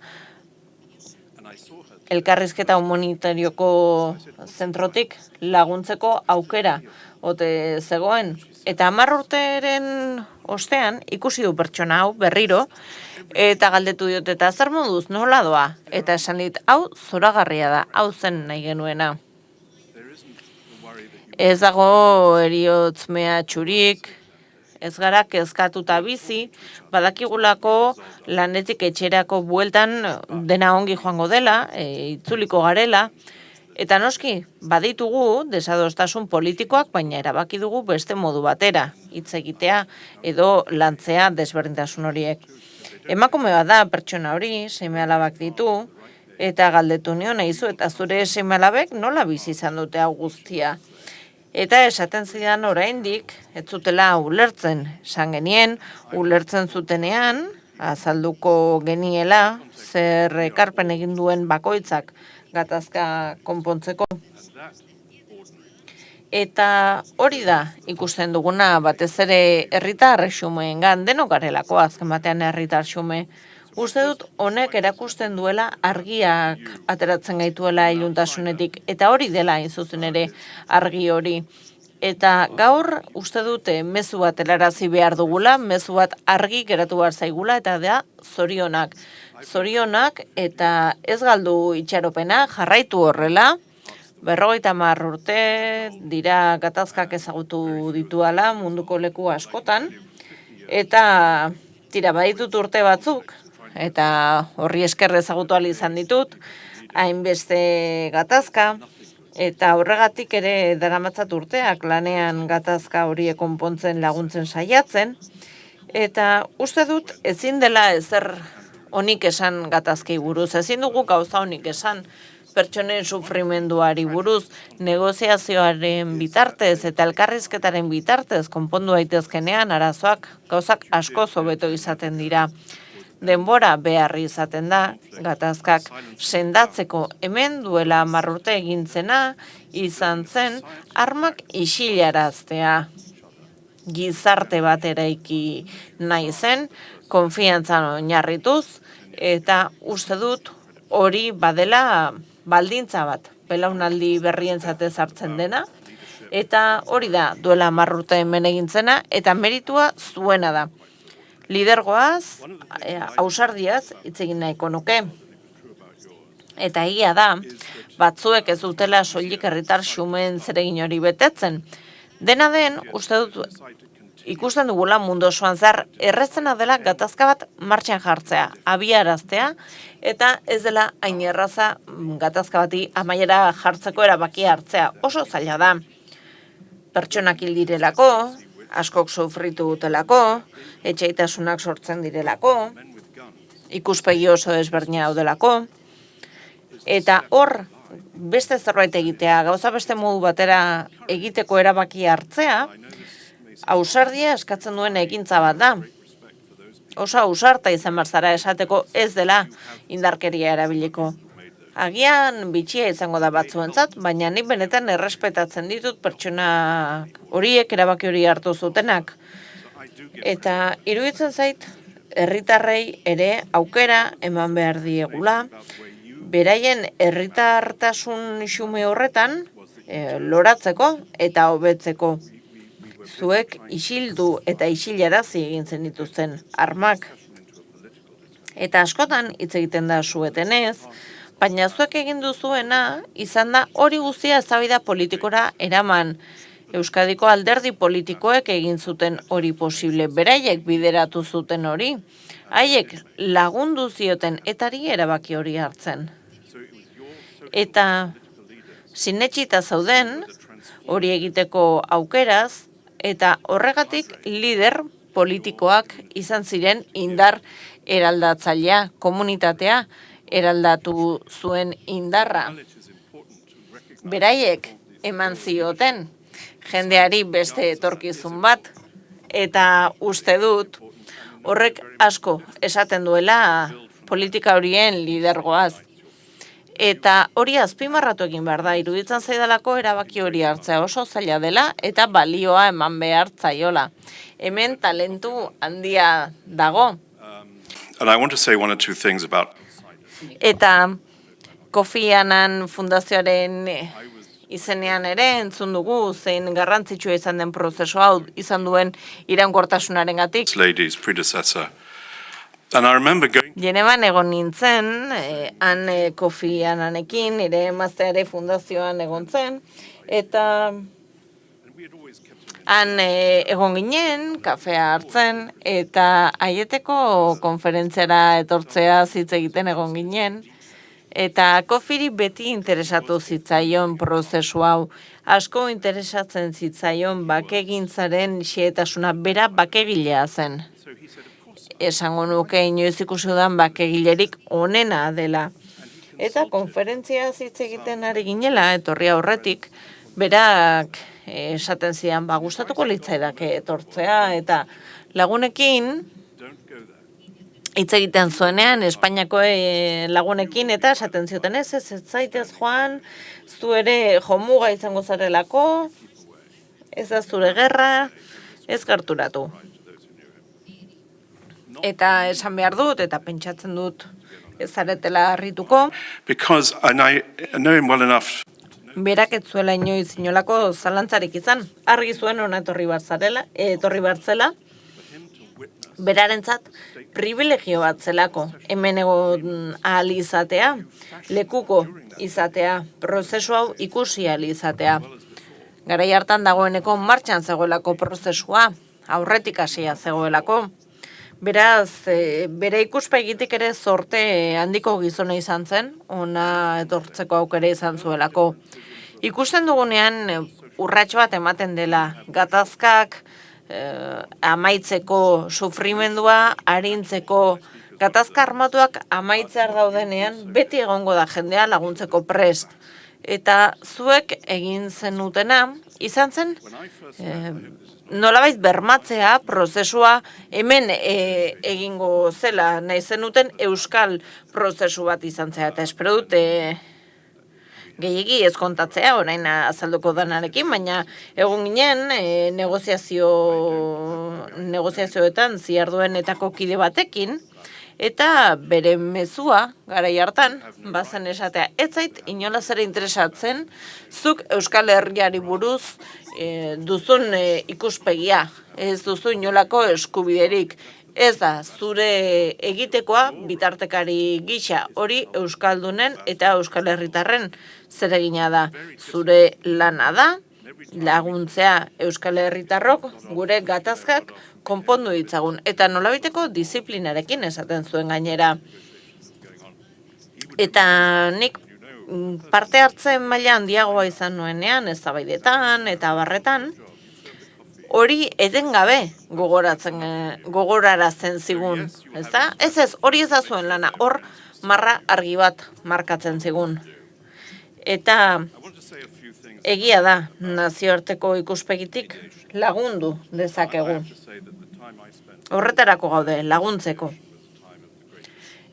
elkarrizketa humanitarioko zentrotik laguntzeko aukera ote zegoen. Eta 10 urteren ostean ikusi du pertsona hau berriro, eta galdetu diot, eta zer moduz, nola doa? Eta esan dit, hau zoragarria da, hau zen nahi genuena. Ez dago eriotz mehatxurik, ez gara kezkatuta bizi, badakigulako lanetik etxerako bueltan dena ongi joango dela, itzuliko garela, eta noski, baditugu desadostasun politikoak, baina erabaki dugu beste modu batera, hitz egitea edo lantzea desberdintasun horiek. Emakume bat da pertsona hori, seme-alabak ditu, eta galdetu nion eizu, eta zure seme-alabek nola bizi izan dute hau guztia. Eta esaten zidan oraindik, ez zutela ulertzen, esan genien, ulertzen zutenean, azalduko geniela, zer ekarpen egin duen bakoitzak gatazka konpontzeko. Eta hori da ikusten duguna batez ere herritar xumeengan, denok garelako azken batean herritar xume. Uste dut honek erakusten duela argiak ateratzen gaituela iluntasunetik, eta hori dela hain zuzen ere argi hori. Eta gaur uste dute mezu bat helarazi behar dugula, mezu bat argi geratu behar zaigula, eta da zorionak. Zorionak eta ez galdu itxaropena, jarraitu horrela, 50 urte dira gatazkak ezagutu dituala munduko leku askotan, eta tira baditut urte batzuk, eta horri esker ezagutu ahal izan ditut, hainbeste gatazka, eta horregatik ere daramatzat urteak lanean gatazka horiek konpontzen laguntzen saiatzen, eta uste dut ezin dela ezer onik esan gatazkei buruz, ezin dugu gauza onik esan pertsonen sufrimenduari buruz, negoziazioaren bitartez eta elkarrizketaren bitartez konpondu daitezkenean arazoak gauzak asko hobeto izaten dira. Denbora beharri izaten da, gatazkak sendatzeko hemen duela 10 urte egin zena izan zen armak isilaraztea. Gizarte bat eraiki nahi zen, konfiantzan oinarrituz, eta uste dut hori badela baldintza bat, belaunaldi berrientzat ezartzen dena, eta hori da duela 10 urte hemen egin zena, eta meritua zuena da. Lidergoaz, ausardiaz, hitz egin nahiko nuke. Eta egia da, batzuek ez dutela soilik herritar xumeen zeregin hori betetzen. Dena den, uste dut, ikusten dugula mundu osoan zehar errezena dela gatazka bat martxan jartzea, abiaraztea, eta ez dela hain erraza gatazka bati amaiera jartzeko erabakia hartzea. Oso zaila da. Pertsonak hil direlako, askok sufritu dutelako, etxeitasunak sortzen direlako, ikuspegi oso desberdina daudelako, eta hor beste zerbait egitea, gauza beste modu batera egiteko erabaki hartzea, ausardia eskatzen duen ekintza bat da. Oso ausarta izan barzara esateko ez dela indarkeria erabiliko. Agian bitxia izango da batzuentzat, baina nik benetan errespetatzen ditut pertsona horiek erabaki hori hartu zutenak. Eta iruditzen zait, herritarrei ere aukera eman behar diegula, beraien herritartasun xume horretan loratzeko eta hobetzeko. Zuek isildu eta isilarazi egin zen dituzten armak. Eta askotan hitz egiten da suetenez, baina zuek egin duzuena izan da hori guztia eztabaida politikora eraman. Euskadiko alderdi politikoek egin zuten hori posible, beraiek bideratu zuten hori. Haiek lagundu zioten etari erabaki hori hartzen. Eta sinetsita zauden hori egiteko aukeraz, eta horregatik lider politikoak izan ziren indar eraldatzailea, komunitatea eraldatu zuen indarra. Beraiek eman zioten jendeari beste etorkizun bat, eta uste dut horrek asko esaten duela politika horien lidergoaz. Eta hori azpimarratu egin behar da, iruditzen zaidalako erabaki hori hartzea oso zaila dela eta balioa eman behar zaiola. Hemen talentu handia dago. And I want to say one or two things about Eta Kofi Annan fundazioaren izenean ere entzun dugu zein garrantzitsua izan den prozesu hau izan duen iraunkortasunarengatik. This lady's predecessor. And I remember going Genevan egon nintzen, han Kofi Annanekin, nire emazteare fundazioan egon zen, eta han egon ginen, kafea hartzen, eta aieteko konferentziara etortzea hitz egiten egon ginen, eta Kofiri beti interesatu zitzaion prozesu hau. Asko interesatzen zitzaion bakegintzaren xehetasuna, bera bakegilea zen. Esango nuke inoiz ikusi dudan bakegilerik onena dela. Eta konferentzia hitz egiten ari ginela, etorri aurretik, berak esaten zidan, gustatuko litzaidake etortzea, eta lagunekin hitz egiten zuenean, Espainiako lagunekin, eta esaten zioten ez zaitez joan, zu ere jomuga izango zarelako, ez da zure gerra, ez gerturatu. Eta esan behar dut, eta pentsatzen dut ez zaretela harrituko. because I know him well enough. Berak ez zuela inoiz inolako zalantzarik izan. Argi zuen hona etorri behar zela. Berarentzat privilegio bat zelako. Hemen egon ahal izatea, lekuko izatea, prozesu hau ikusi ahal izatea. Garai hartan dagoeneko martxan zegoelako prozesua, aurretik hasia zegoelako. Beraz, bere ikuspegitik ere zorte handiko gizona izan zen, ona etortzeko aukera izan zuelako. Ikusten dugunean urrats bat ematen dela, gatazkak amaitzeko sufrimendua, arintzeko gatazka armatuak amaitzear daudenean, beti egongo da jendea laguntzeko prest. Eta zuek egin zenutena, izan zen, nolabait bermatzea prozesua hemen egingo zela, nahi zenuten euskal prozesu bat izan zea, eta espero dute gehiegi ez kontatzea, orain azalduko danarekin, baina egon ginen negoziazioetan ziarduenetako kide batekin, eta bere mezua, garai hartan, bazen esatea, ez zait inolaz ere interesatzen, zuk Euskal Herriari buruz duzun ikuspegia, ez duzu inolako eskubiderik, ez da zure egitekoa bitartekari gisa, hori Euskaldunen eta Euskal Herritarren zeregina da. Zure lana da, laguntzea Euskal Herritarrok gure gatazkak konpondu ditzagun, eta nolabiteko disiplinarekin esaten zuen gainera. Eta nik parte hartzen maila handiagoa izan nuenean, eztabaidetan eta barretan, hori etengabe gogorarazten zigun, ezta? Ez, hori ez da zuen lana, hor marra argi bat markatzen zigun. Eta egia da, nazioarteko ikuspegitik lagundu dezakegu. Horretarako gaude, laguntzeko.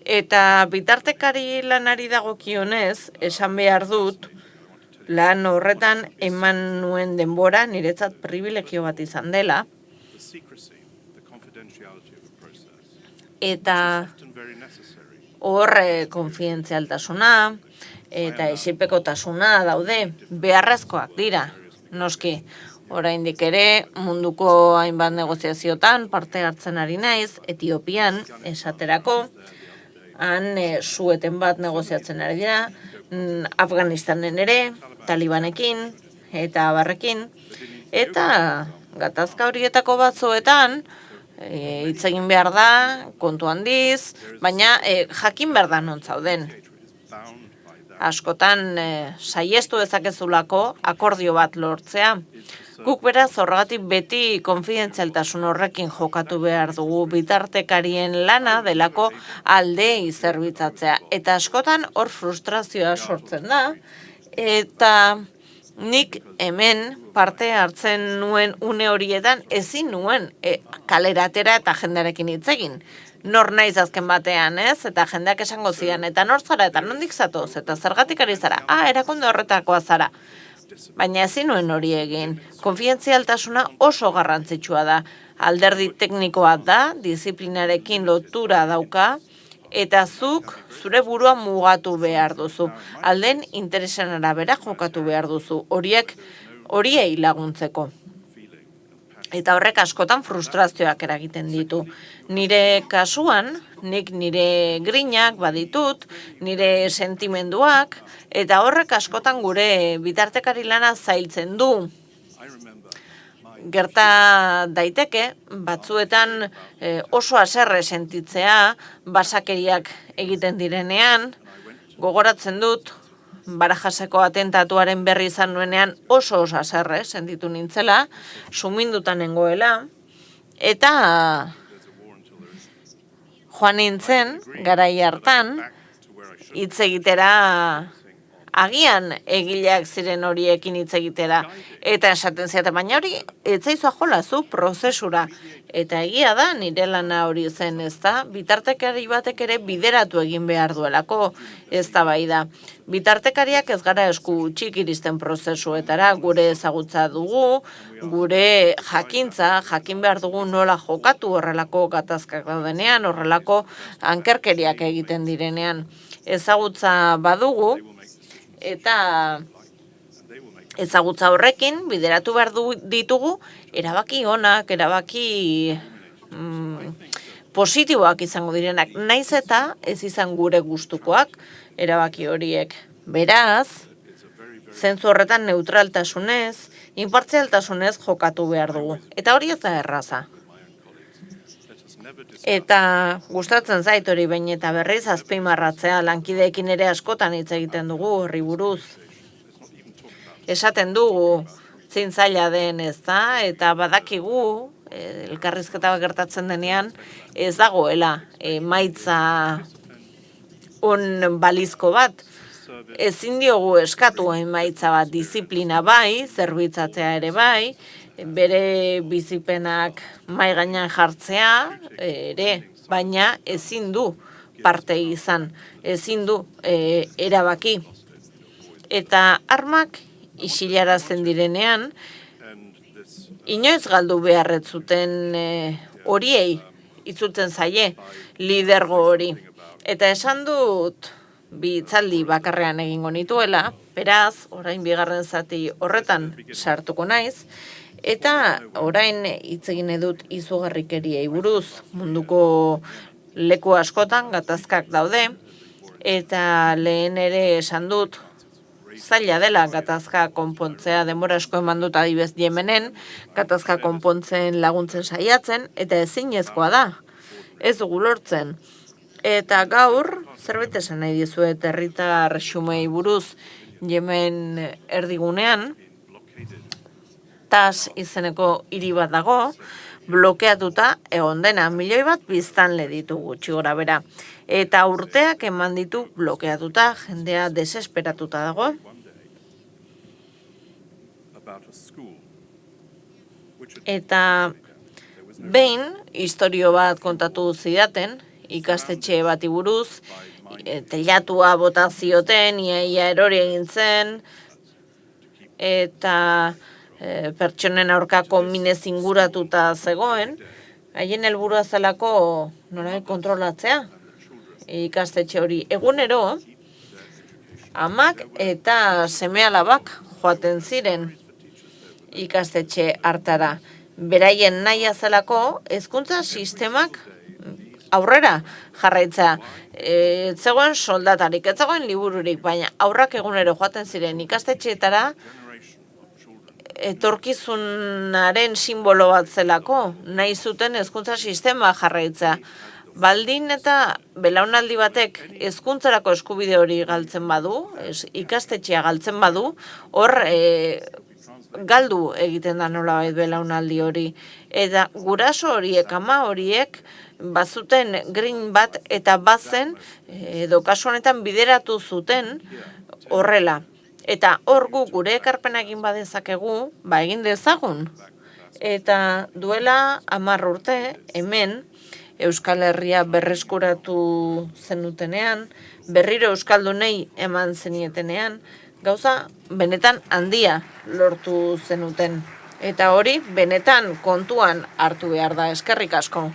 Eta bitartekari lanari dagokionez, esan behar dut, lan horretan eman nuen denbora niretzat privilegio bat izan dela. Eta hor konfidentzialtasuna eta esipekotasuna daude, beharrezkoak dira, noski. Oraindik ere munduko hainbat negoziaziotan parte hartzen ari naiz, Etiopian esaterako, han sueten bat negoziatzen ari dira, Afganistanen ere, Talibanekin eta abarrekin, eta gatazka horietako batzuetan hitz egin behar da, kontu handiz, baina jakin behar da non zauden. Askotan saiestu dezakezulako akordio bat lortzea. Guk beraz horregatik beti konfidentzialtasun horrekin jokatu behar dugu, bitartekarien lana delako aldei zerbitzatzea. Eta askotan hor frustrazioa sortzen da, eta nik hemen parte hartzen nuen une horietan ezin nuen kaleratera eta jendearekin hitz egin. Nor naiz azken batean, ez? Eta jendeak esango zidan, eta nor zara, eta nondik zatoz, eta zergatik ari zara, erakunde horretakoa zara. Baina ezin nuen hori egin. Konfidentzialtasuna oso garrantzitsua da. Alderdi teknikoa da, disiplinarekin lotura dauka, eta zuk zure burua mugatu behar duzu. Alden interesen arabera jokatu behar duzu, horiei laguntzeko. Eta horrek askotan frustrazioak eragiten ditu. Nire kasuan, nik nire grinak baditut, nire sentimenduak, eta horrek askotan gure bitartekari lana zailtzen du. Gerta daiteke, batzuetan oso haserre sentitzea, basakeriak egiten direnean, gogoratzen dut, Barajaseko atentatuaren berri izan nuenean oso haserre sentitu nintzela, sumindutan nengoela, eta joan nintzen, garai hartan, hitz egitera, agian egileak ziren horiekin hitz egitera, eta esaten ziate, baina hori etzaizua jolazu prozesura, eta egia da nire lana hori zen, ez da, bitartekari batek ere bideratu egin behar duelako, ez da bai da. Bitartekariak ez gara esku txik iristen prozesuetara, gure ezagutza dugu, gure jakintza, jakin behar dugu nola jokatu horrelako gatazkak daudenean, horrelako ankerkeriak egiten direnean. Ezagutza badugu, eta ezagutza horrekin bideratu behar ditugu erabaki onak, erabaki positiboak izango direnak, naiz eta ez izan gure gustukoak erabaki horiek. Beraz, zentzu horretan neutraltasunez, inpartzialtasunez jokatu behar dugu. Eta hori ez da erraza. Eta gustatzen zait hori behin eta berriz azpimarratzea, lankideekin ere askotan hitz egiten dugu horri buruz. Esaten dugu zein zaila den, ez da, eta badakigu elkarrizketa gertatzen denean ez dagoela emaitza on balizko bat. Ezin diogu eskatu emaitza bat, disiplina bai, zerbitzatzea ere bai, bere bizipenak mahai gainean jartzea ere, baina ezin du parte izan, ezin du erabaki. Eta armak isilarazten direnean, inoiz galdu beharret zuten horiei, itzultzen zaie, lidergo hori. Eta esan dut, bi hitzaldi bakarrean egingo nituela, beraz, orain bigarren zati horretan sartuko naiz, eta orain hitz egin dut izugarrikeriei buruz, munduko leku askotan gatazkak daude, eta lehen ere esan dut, zaila dela gatazka konpontzea, denbora asko eman dut adibez Yemenen, gatazka konpontzen laguntzen saiatzen, eta ezinezkoa da, ez dugu lortzen. Eta gaur, zerbait esan nahi dizuet herritar xumei buruz Yemen erdigunean, Tas izeneko hiri bat dago, blokeatuta egon dena, 1 milioi bat biztanle ditu gutxi gora bera. Eta urteak eman ditu blokeatuta, jendea desesperatuta dago. Eta behin, istorio bat kontatu zidaten, ikastetxe bati buruz, telatua bota zioten, ia erori egin zen, eta pertsonen aurkako minez inguratuta zegoen, haien helburua zelako nola kontrolatzea ikastetxe hori. Egunero, amak eta seme-alabak joaten ziren ikastetxe hartara. Beraien nahi zelako hezkuntza sistemak aurrera jarraitza. Zegoen soldatarik, ez zegoen libururik, baina aurrak egunero joaten ziren ikastetxeetara, etorkizunaren simbolo bat zelako, nahi zuten hezkuntza sistema jarraitza. Baldin eta belaunaldi batek hezkuntzarako eskubide hori galtzen badu, ikastetxea galtzen badu, hor galdu egiten da nolabait belaunaldi hori. Eta guraso horiek, ama horiek, bazuten grin bat eta bazen, edo kasu honetan bideratu zuten horrela. Eta hor gure ekarpena egin badezakegu, egin dezagun. Eta duela 10 urte, hemen, Euskal Herria berreskuratu zenutenean, berriro euskaldunei eman zenietenean, gauza benetan handia lortu zenuten. Eta hori benetan kontuan hartu behar da, eskerrik asko.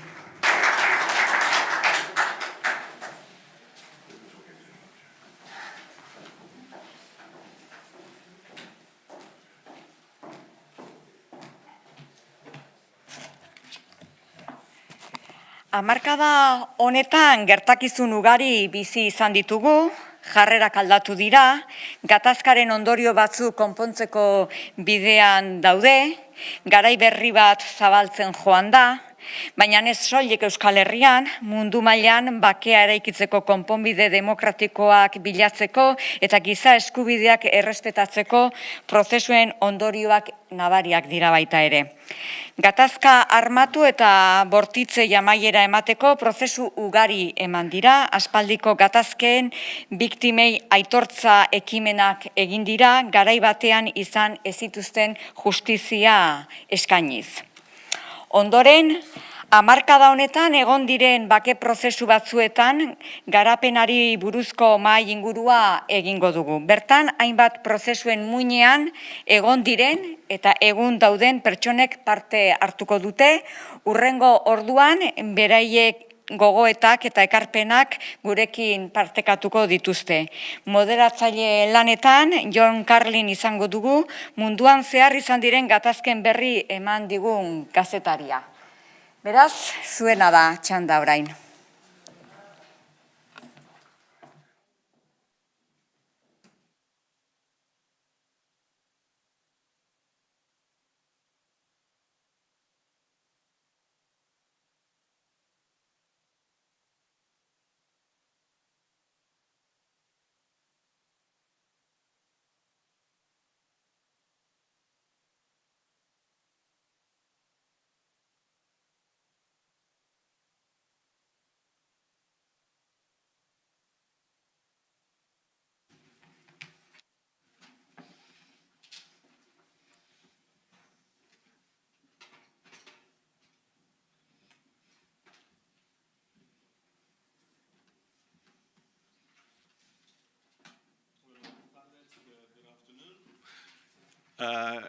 Hamarkada honetan gertakizun ugari bizi izan ditugu, jarrerak aldatu dira, gatazkaren ondorio batzu konpontzeko bidean daude, garai berri bat zabaltzen joan da, baina ez soilik Euskal Herrian, mundu mailan bakea eraikitzeko konponbide demokratikoak bilatzeko eta giza eskubideak errespetatzeko prozesuen ondorioak nabariak dira baita ere. Gatazka armatu eta bortitze amaiera emateko prozesu ugari eman dira, aspaldiko gatazkeen biktimei aitortza ekimenak egin dira, garai batean izan ez zituzten justizia eskainiz. Ondoren, hamarkada honetan egon diren bake prozesu batzuetan garapenari buruzko mahai ingurua egingo dugu. Bertan, hainbat prozesuen muinean egon diren eta egun dauden pertsonek parte hartuko dute, hurrengo orduan beraiek gogoetak eta ekarpenak gurekin partekatuko dituzte. Moderatzaile lanetan, John Carlin izango dugu, munduan zehar izan diren gatazken berri eman digun kazetaria. Beraz, zuena da txanda orain.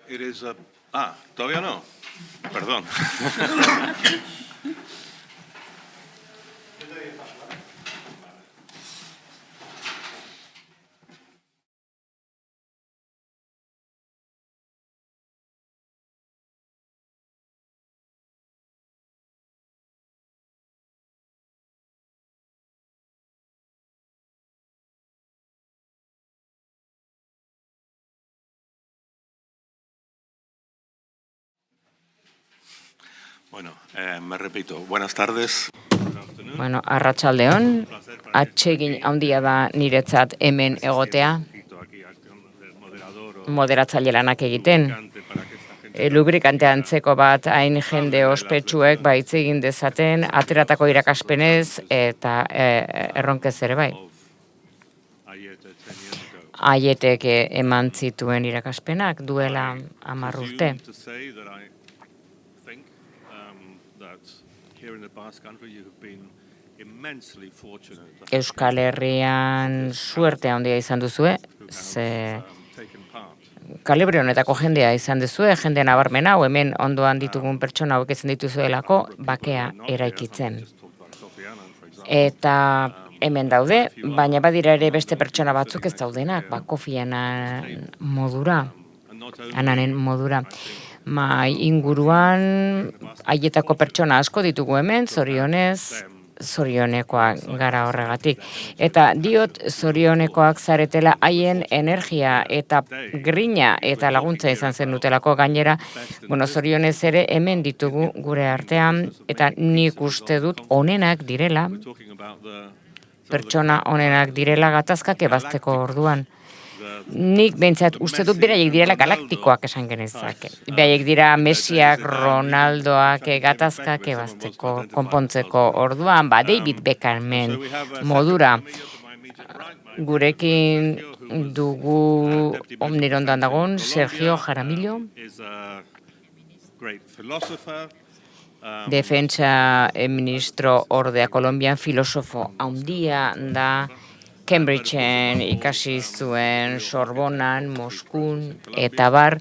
It is a... todavía no. Perdón. Bueno, me repito, buenas tardes. Bueno, arratsaldeon, atsegin handia da niretzat hemen egotea, moderatzaile lanak egiten. Lubrikante antzeko bat hain jende ospetsuek hitz egin dezaten, ateratako irakaspenez eta erronkez ere bai. Aietek eman zituen irakaspenak duela 10 urte. Euskal Herrian suerte handia izan duzue, ze kalibre honetako jendea izan duzue, jende nabarmena, hemen ondoan ditugun pertsona hauek izan dituzuelako bakea eraikitzen. Eta hemen daude, baina badira ere beste pertsona batzuk ez daudenak, Kofi Annanen modura. Inguruan haietako pertsona asko ditugu hemen, zorionekoak gara horregatik. Eta diot zorionekoak zaretela haien energia eta grina eta laguntza izan zen dutelako gainera, zorionez ere hemen ditugu gure artean, eta nik uste dut onenak direla, pertsona onenak direla gatazkak ebazteko orduan. Nik behintzat uste dut beraiek direla galaktikoak esan genezake. Beraiek dira Messiak, Ronaldoak gatazkak ebazteko, konpontzeko orduan, David Beckhamen modura. Gurekin dugu nire ondoan dagoen Sergio Jaramillo, defentsa ministro ordea Kolonbian, filosofo handia da, Cambridgeen ikasi zuen, Sorbonan, Moskun, eta bar,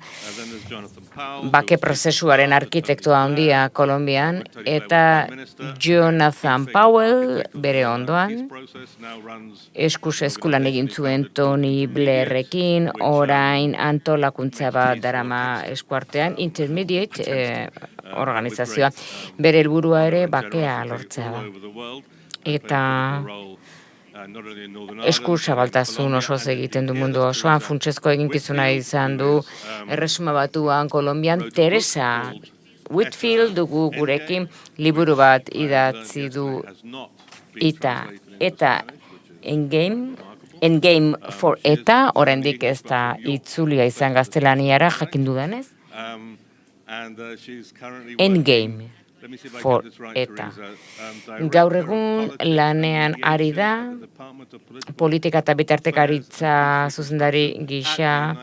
bake prozesuaren arkitektoa handia Kolonbian, eta Jonathan Powell bere ondoan, eskuz eskulan egin zuen Tony Blairrekin, orain antolakuntza bat darama eskuartean, Intermediate organizazioa, bere helburua ere bakea lortzea da. Eta eskurzabaltasun osoz egiten du mundu osoan, funtsezko eginkizuna izan du Erresuma Batuan, Kolonbian, Teresa Whitfield dugu gurekin liburu bat idatzi du eta Endgame for ETA, oraindik ez da itzulia izan gaztelaniara, jakin dudanez. Endgame for ETA. Gaur egun lanean ari da, politika eta bitartekaritza zuzendari gisa,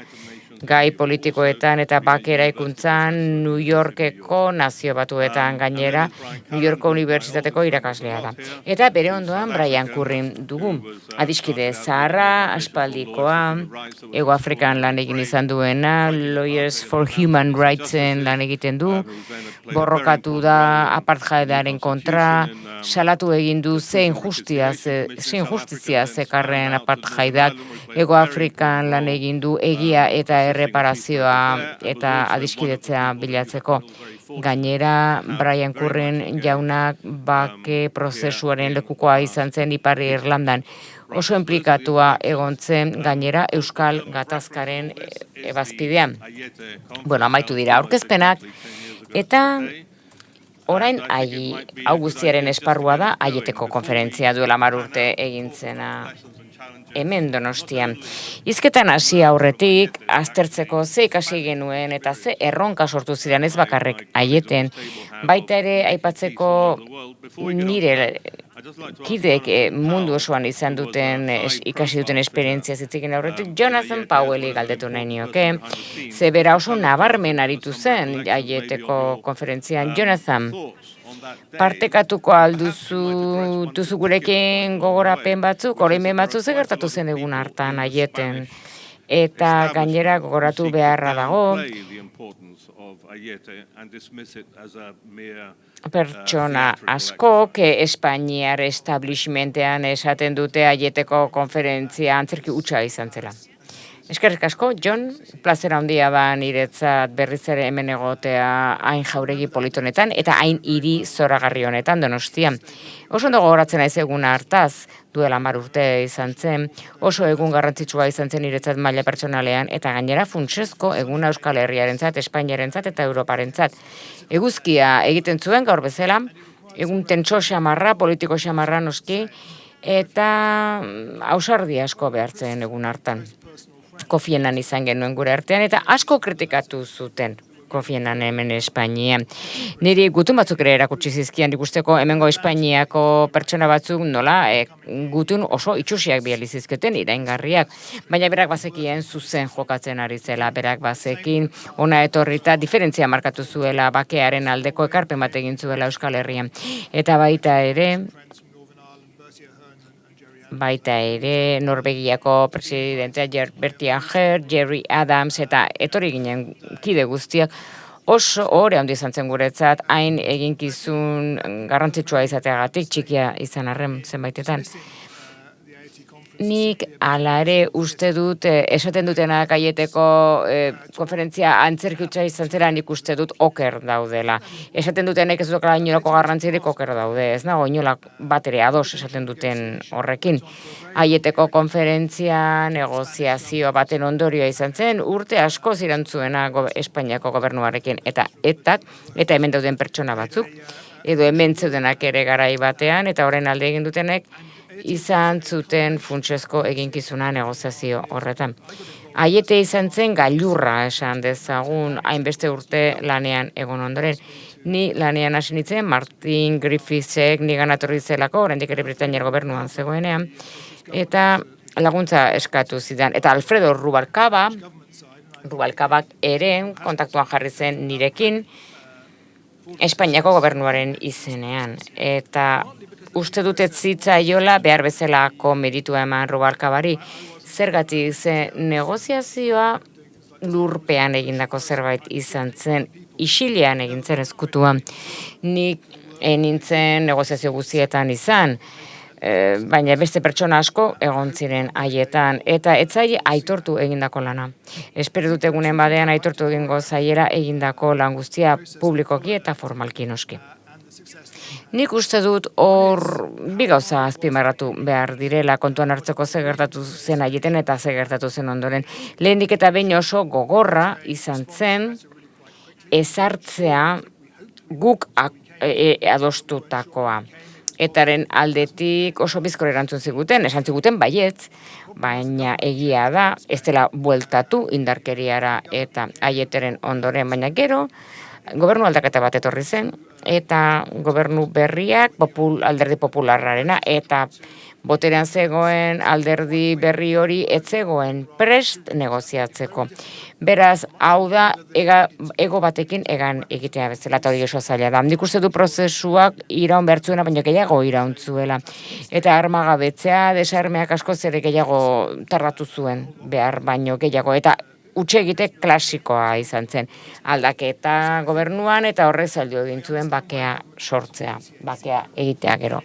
gai politikoetan eta bake eraikuntzan New Yorkeko Nazio Batuetan gainera, New Yorko Unibertsitateko irakaslea da. Eta bere ondoan Brian Currin dugu. Adiskide zaharra, aspaldikoa, Hego Afrikan lan egin izan duena, Lawyers for Human Rightsen lan egiten du, borrokatu da apartheidaren kontra, salatu egin du zein justizia zekarren apartheidak, Hego Afrikan lan egin du egia eta erreparazioa eta adiskidetzea bilatzeko. Gainera, Brian Currin jaunak bake prozesuaren lekukoa izan zen Ipar Irlandan. Oso enplikatua egon zen gainera Euskal Gatazkaren ebazpidean. Amaitu dira aurkezpenak, eta orain hau guztiaren esparrua da Aieteko konferentzia duela 10 urte egin zena hemen Donostian. Hizketan hasi aurretik, aztertzeko ze ikasi genuen eta ze erronka sortu ziren ez bakarrik Aieten, baita ere aipatzeko nire kideek mundu osoan izan duten, ikasi duten esperientzia zitzikin aurretik, Jonathan Powelli galdetu nahi nioke, ze bera oso nabarmen aritu zen Aieteko konferentzian. Jonathan, partekatuko alduzu gurekin gogorapen batzuk, oroimen batzuk ze gertatu zen egun hartan Aieten. Eta gainera gogoratu beharra dago, pertsona askok Espainiar establishmentean esaten dute Aieteko konferentzia antzerki hutsa izan zela. Eskerrik asko, Jon, plazera handia da niretzat berriz ere hemen egotea hain jauregi politonetan eta hain hiri zoragarri honetan Donostian. Oso ondo gogoratzen naiz egun hartaz, duela 10 urte izan zen, oso egun garrantzitsua izan zen niretzat maila pertsonalean eta gainera funtsezko eguna Euskal Herriarentzat, Espainiarentzat eta Europarentzat. Eguzkia egiten zuen gaur bezala, egun tentso xamarra, politiko xamarra noski, eta ausardi asko behartzen egun hartan. Kofi Annan izan genuen gure artean, eta asko kritikatu zuten Kofi Annan hemen Espainian. Niri gutun batzuk ere erakutsi zizkian ikusteko hemengo Espainiako pertsona batzuk nola gutun oso itxusiak bihali zizketen iraingarriak. Baina berak bazekien zuzen jokatzen ari zela, berak bazekin ona etorrita diferentzia markatu zuela bakearen aldeko ekarpen bat egin zuela Euskal Herrian. Eta baita ere Norvegiako presidentea Bertie Ahern, Jerry Adams eta etorri ginen kide guztiak oso ohore handi izan zen guretzat, hain eginkizun garrantzitsua izateagatik, txikia izan arren zenbaitetan. Nik hala ere uste dut, esaten dutenak Aieteko konferentzia antzerki hutsa izan zela, nik uste dut oker daudela. Esaten dutenek ez dukala inolako garrantzirik oker daude, ez nago inolak bat ere ados esaten duten horrekin. Aieteko konferentzia negoziazio baten ondorioa izan zen, urte asko zirantzuena Espainiako gobernuarekin eta hemen dauden pertsona batzuk, edo hemen zeudenak ere garai batean, eta horren alde egin dutenek, izan zuten funtsezko eginkizuna negoziazio horretan. Aiete izan zen gailurra esan dezagun hainbeste urte lanean egon ondoren. Ni lanean hasi nintzen, Martin Griffithsek nigan atorri zelako, oraindik ere Britainiar gobernuan zegoenean, eta laguntza eskatu zidan. Eta Alfredo Rubalcabak ere kontaktuan jarri zen nirekin, Espainiako gobernuaren izenean. Eta uste dut ez zitzaiola behar bezalako meritua eman Rubalcabari. Zergatik ze negoziazioa lurpean egindako zerbait izan zen, isilean egin zen ezkutua. Nik nintzen negoziazio guztietan izan, baina beste pertsona asko egon ziren haietan, eta ez zaie aitortu egindako lana. Espero dut egunen badean aitortu egingo zaiera egindako lan guztia publikoki eta formalki noski. Nik uste dut hor bi gauza azpimarratu behar direla kontuan hartzeko ze gertatu zen haieten eta ze gertatu zen ondoren. Lehenik eta behin oso gogorra izan zen ezartzea guk adostutakoa. Etaren aldetik oso bizkor erantzun ziguten, esan ziguten baietz, baina egia da, ez dela bueltatu indarkeriara eta aieteren ondoren, baina gero, gobernu aldaketa bat etorri zen, eta gobernu berriak alderdi popularrarena, eta boterean zegoen alderdi berri hori ez zegoen prest negoziatzeko. Beraz, hau da, ego batekin egan egitea bezala, eta hori oso zaila da. Nik uste du prozesuak iraun behartzuena, baina gehiago irauntzuela. Eta armagabetzea, desarmeak asko ere gehiago tardatu zuen behar baino gehiago. Eta utxe egite klasikoa izan zen. Aldaketa gobernuan eta horrez aldio egin zuen bakea sortzea, bakea egitea gero.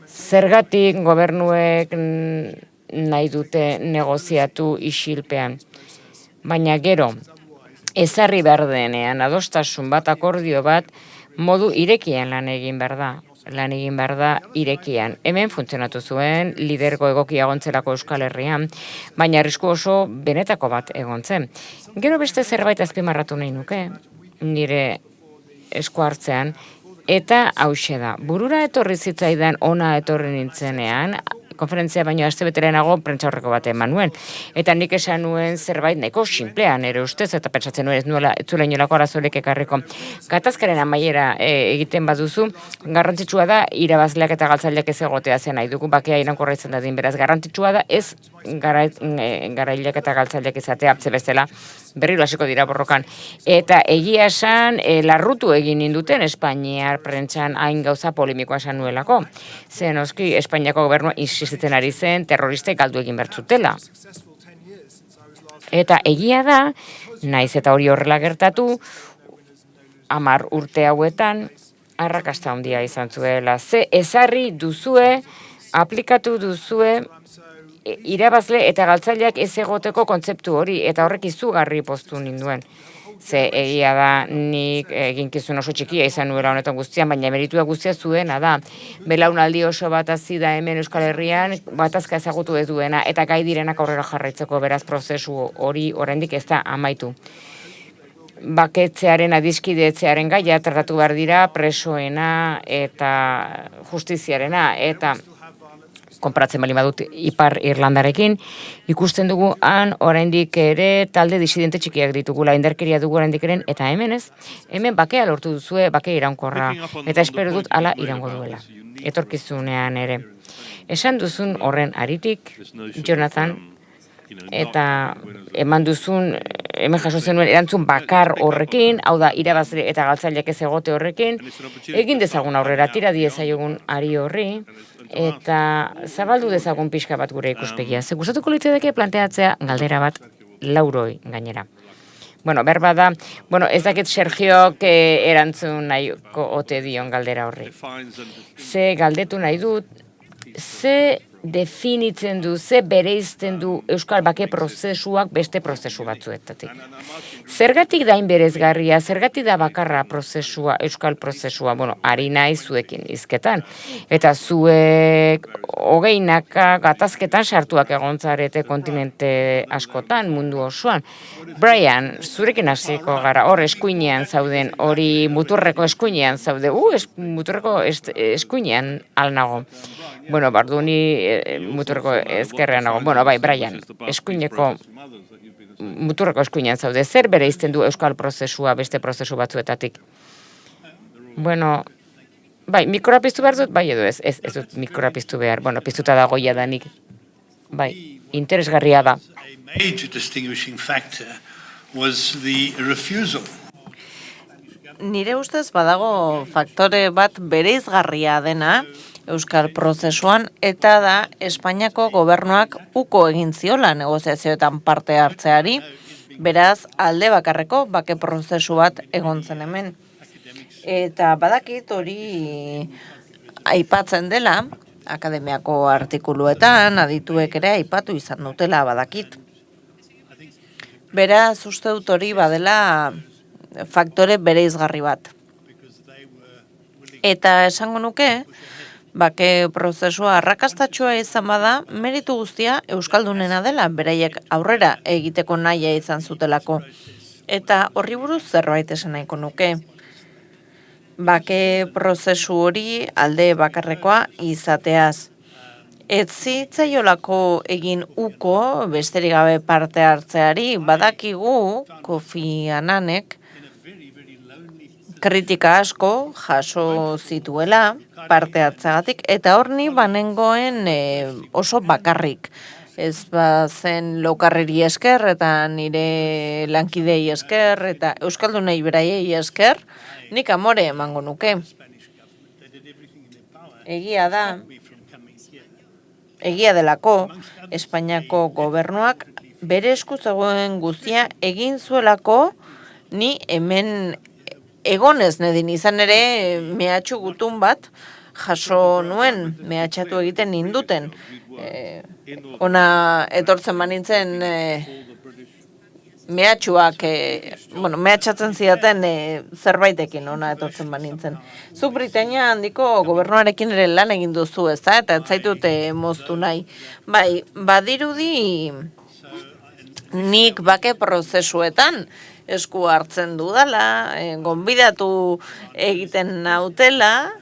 Zergatik gobernuek nahi dute negoziatu isilpean. Baina gero, ezarri behar denean, adostasun bat, akordio bat, modu irekian lan egin behar da. Lan egin behar da irekian. Hemen funtzionatu zuen, lidergo egokia egontzelako Euskal Herrian, baina arrisku oso benetako bat egon zen. Gero beste zerbait azpimarratu nahi nuke, nire esku hartzean, eta hauxe da. Burura etorri zitzaidan ona etorri nintzenean, konferentzia baino astebetelenago prentsaurreko bat eman nuen. Eta nik esan nuen zerbait nahiko sinplean ere ustez, eta pentsatzen nuen ez zuela inolako arazorik ekarriko. Gatazkaren amaiera egiten baduzu, garrantzitsua da irabazleak eta galtzaileak ez egotea zen nahi dugu, bakea iraunkorra izan dadin, beraz garrantzitsua da ez garaileak eta galtzaileak izatea, ze bestela berriro hasiko dira borrokan. Eta egia esan, larrutu egin ninduten Espainiar prentsan hain gauza polemikoa esan nuelako. Zen oski, Espainiako gobernua insistitzen ari zen terroristek galdu egin bertzutela. Eta egia da, naiz eta hori horrela gertatu, 10 urte hauetan, arrakasta handia izan zuela. Ze ezarri duzue, aplikatu duzue, irabazle eta galtzaileak ez egoteko kontzeptu hori, eta horrek izugarri poztu ninduen. Ze egia da nik eginkizun oso txikia izan nuela honetan guztian, baina meritua guztia zuena da. Belaunaldi oso bat hasi da hemen Euskal Herrian, batazka ezagutu ez duena, eta gai direnak aurrera jarraitzeko beraz prozesu hori oraindik ez da amaitu. Baketzearen, adiskidetzearen gaia tratatu behar dira presoena eta justiziarena, eta konparatzen bali badut Ipar Irlandarekin, ikusten dugu han oraindik ere talde disidente txikiak ditugula, indarkeria dugu oraindik ere, eta hemen ez, hemen bakea lortu duzue, bakea iraunkorra, eta espero dut hala iraungo duela, etorkizunean ere. Esan duzun horren aritik, Jonathan, eta eman duzun, hemen jaso zenuen erantzun bakar horrekin, hau da, irabazle eta galtzaileak ez egote horrekin, egin dezagun aurrera, tira diezaiogun ari horri, eta zabaldu dezagun pixka bat gure ikuspegia. Ze gustatuko litzaidake planteatzea galdera bat lauroi gainera. Bueno, berba da, ez dakit Sergiok erantzun nahiko ote dion galdera horri. Ze galdetu nahi dut, ze definitzen du, ze bereizten du Euskal Bake prozesuak beste prozesu batzuetatik. Zergatik da inberezgarria, zergatik da bakarra prozesua, Euskal prozesua, ari nahi zuekin hizketan. Eta zuek hogeinaka gatazketan sartuak egontzarete kontinente askotan, mundu osoan. Brian, zurekin hasiko gara, hor eskuinean zauden, hori muturreko eskuinean zaude, muturreko eskuinean alnago. Barduni muturreko ezkerrean nago. Bai, Brian, eskuineko muturreko eskuinean zaude. Zer bereizten du Euskal prozesua beste prozesu batzuetatik? Bai, mikroa piztu behar dut? Bai edo ez dut mikroa piztu behar. Piztuta dago jadanik. Bai, interesgarria da. A major distinguishing factor was the refusal nire ustez badago faktore bat bereizgarria dena Euskal prozesuan, eta da Espainiako gobernuak uko egin ziola negoziazioetan parte hartzeari, beraz alde bakarreko bake prozesu bat egon zen hemen. Eta badakit hori aipatzen dela, akademiako artikuluetan, adituek ere aipatu izan dutela badakit. Beraz, uste dut hori badela faktore bereizgarri bat. Eta esango nuke, bake prozesua arrakastatxoa izan bada, meritu guztia Euskaldunena dela, beraiek aurrera egiteko nahia izan zutelako. Eta horri buruz zerbait esan nahiko nuke. Bake prozesu hori alde bakarrekoa izateaz. Ez zitzaiolako egin uko besterik gabe parte hartzeari, badakigu Kofi Annanek kritika asko jaso zituela parte hartzeagatik, eta hor ni banengoen oso bakarrik. Ez zen lokarreri esker, eta nire lankidei esker, eta Euskaldunei beraiei esker, nik amore emango nuke. Egia da, egia delako, Espainiako gobernuak bere esku zegoen guztia egin zuelako, ni hemen egonez nedin izan ere mehatxu gutun bat jaso nuen, mehatxatu egiten ninduten. Ona etortzen banintzen mehatxuak, mehatxatzen zidaten zerbaitekin ona etortzen banintzen. Zu Britainia handiko gobernuarekin ere lan egin duzu, ez da? Eta ez zaitut moztu nahi. Bai, badirudi nik bake prozesuetan esku hartzen dudala, gonbidatu egiten nautela,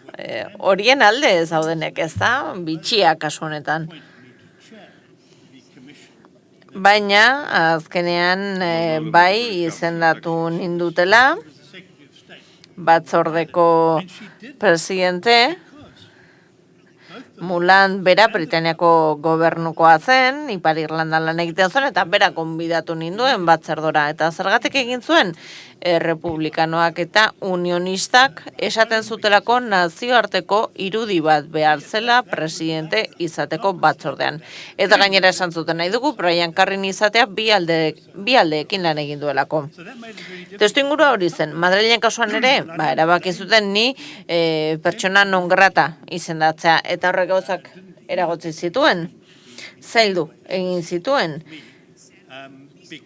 horien alde zaudenek, ez da? Bitxiak kasu honetan. Baina, azkenean, bai izendatu nindutela, batzordeko presidente, Mulan bera Britaniako gobernukoa zen, Ipar Irlandan lan egiten zuen, eta bera konbidatu ninduen batzordora. Eta zergatik egin zuen, republikanoak eta unionistak esaten zutelako nazioarteko irudi bat behar zela presidente izateko batzordean. Eta gainera esan zuten nahi dugu, Brian Carrin izatea bi aldeekin lan egin duelako. Testuingurua hori zen, Madrilen kasuan ere, erabaki zuten ni pertsona non grata izendatzea, eta horrek gauzak eragotzi zituen, zaildu egin zituen,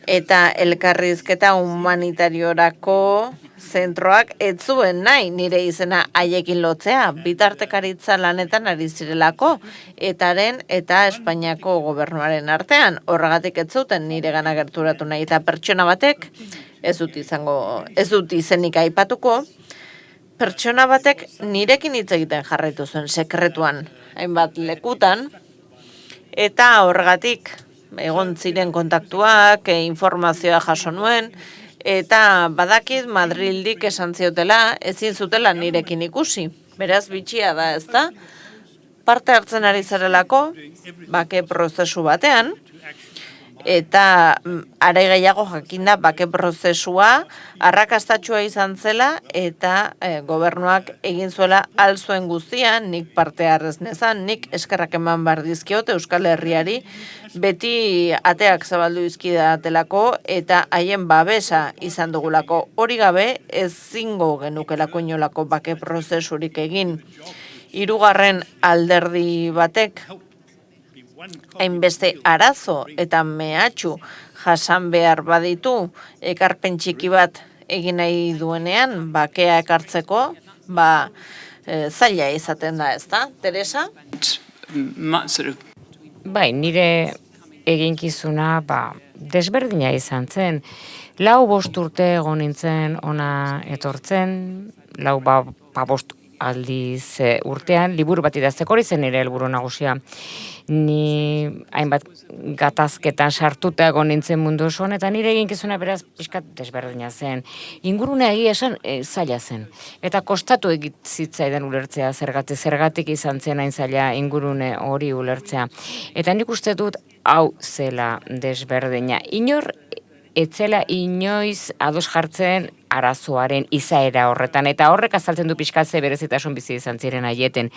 eta elkarrizketa humanitariorako zentroak ez zuen nahi nire izena haiekin lotzea, bitartekaritza lanetan ari zirelako, etaren eta Espainiako gobernuaren artean, horregatik ez zuten nire gana gerturatu nahi, eta pertsona batek, ez dut izenik aipatuko, pertsona batek nirekin hitz egiten jarraitu zuen sekretuan, hainbat lekutan, eta horregatik egon ziren kontaktuak, informazioa jaso nuen, eta badakit Madrildik esan ziotela, ezin zutela nirekin ikusi. Beraz, bitxia da, ez da? Parte hartzen ari zarelako, bake prozesu batean, eta are gehiago jakinda bake prozesua arrakastatxua izan zela, eta gobernuak egin zuela alzuen guztia, nik parte harrez nezan, nik eskerrak eman behar dizkiot Euskal Herriari, beti ateak zabaldu izkidatelako, eta haien babesa izan dugulako. Hori gabe ezingo genukelako inolako bake prozesurik egin. Hirugarren alderdi batek hainbeste arazo eta mehatxu jasan behar baditu, ekarpen txiki bat egin nahi duenean, bakea ekartzeko, zaila izaten da, ez da, Teresa? Bai, nire eginkizuna desberdina izan zen. 4-5 urte egon nintzen ona etortzen, 4-5 aldiz urtean, liburu bat idazteko hori zen nire helburu nagusia. Ni hainbat gatazketan sartuta egon nintzen mundu osoan, eta nire eginkizuna beraz pixkat desberdina zen. Ingurunea egia esan zaila zen. Eta kostatu zitzaidan ulertzea zergatik izan zen hain zaila ingurune hori ulertzea. Eta nik uste dut hau zela desberdina. Inor etzela inoiz ados jartzen arazoaren izaera horretan, eta horrek azaltzen du pixkatze berezitasun bizi izan ziren haieten.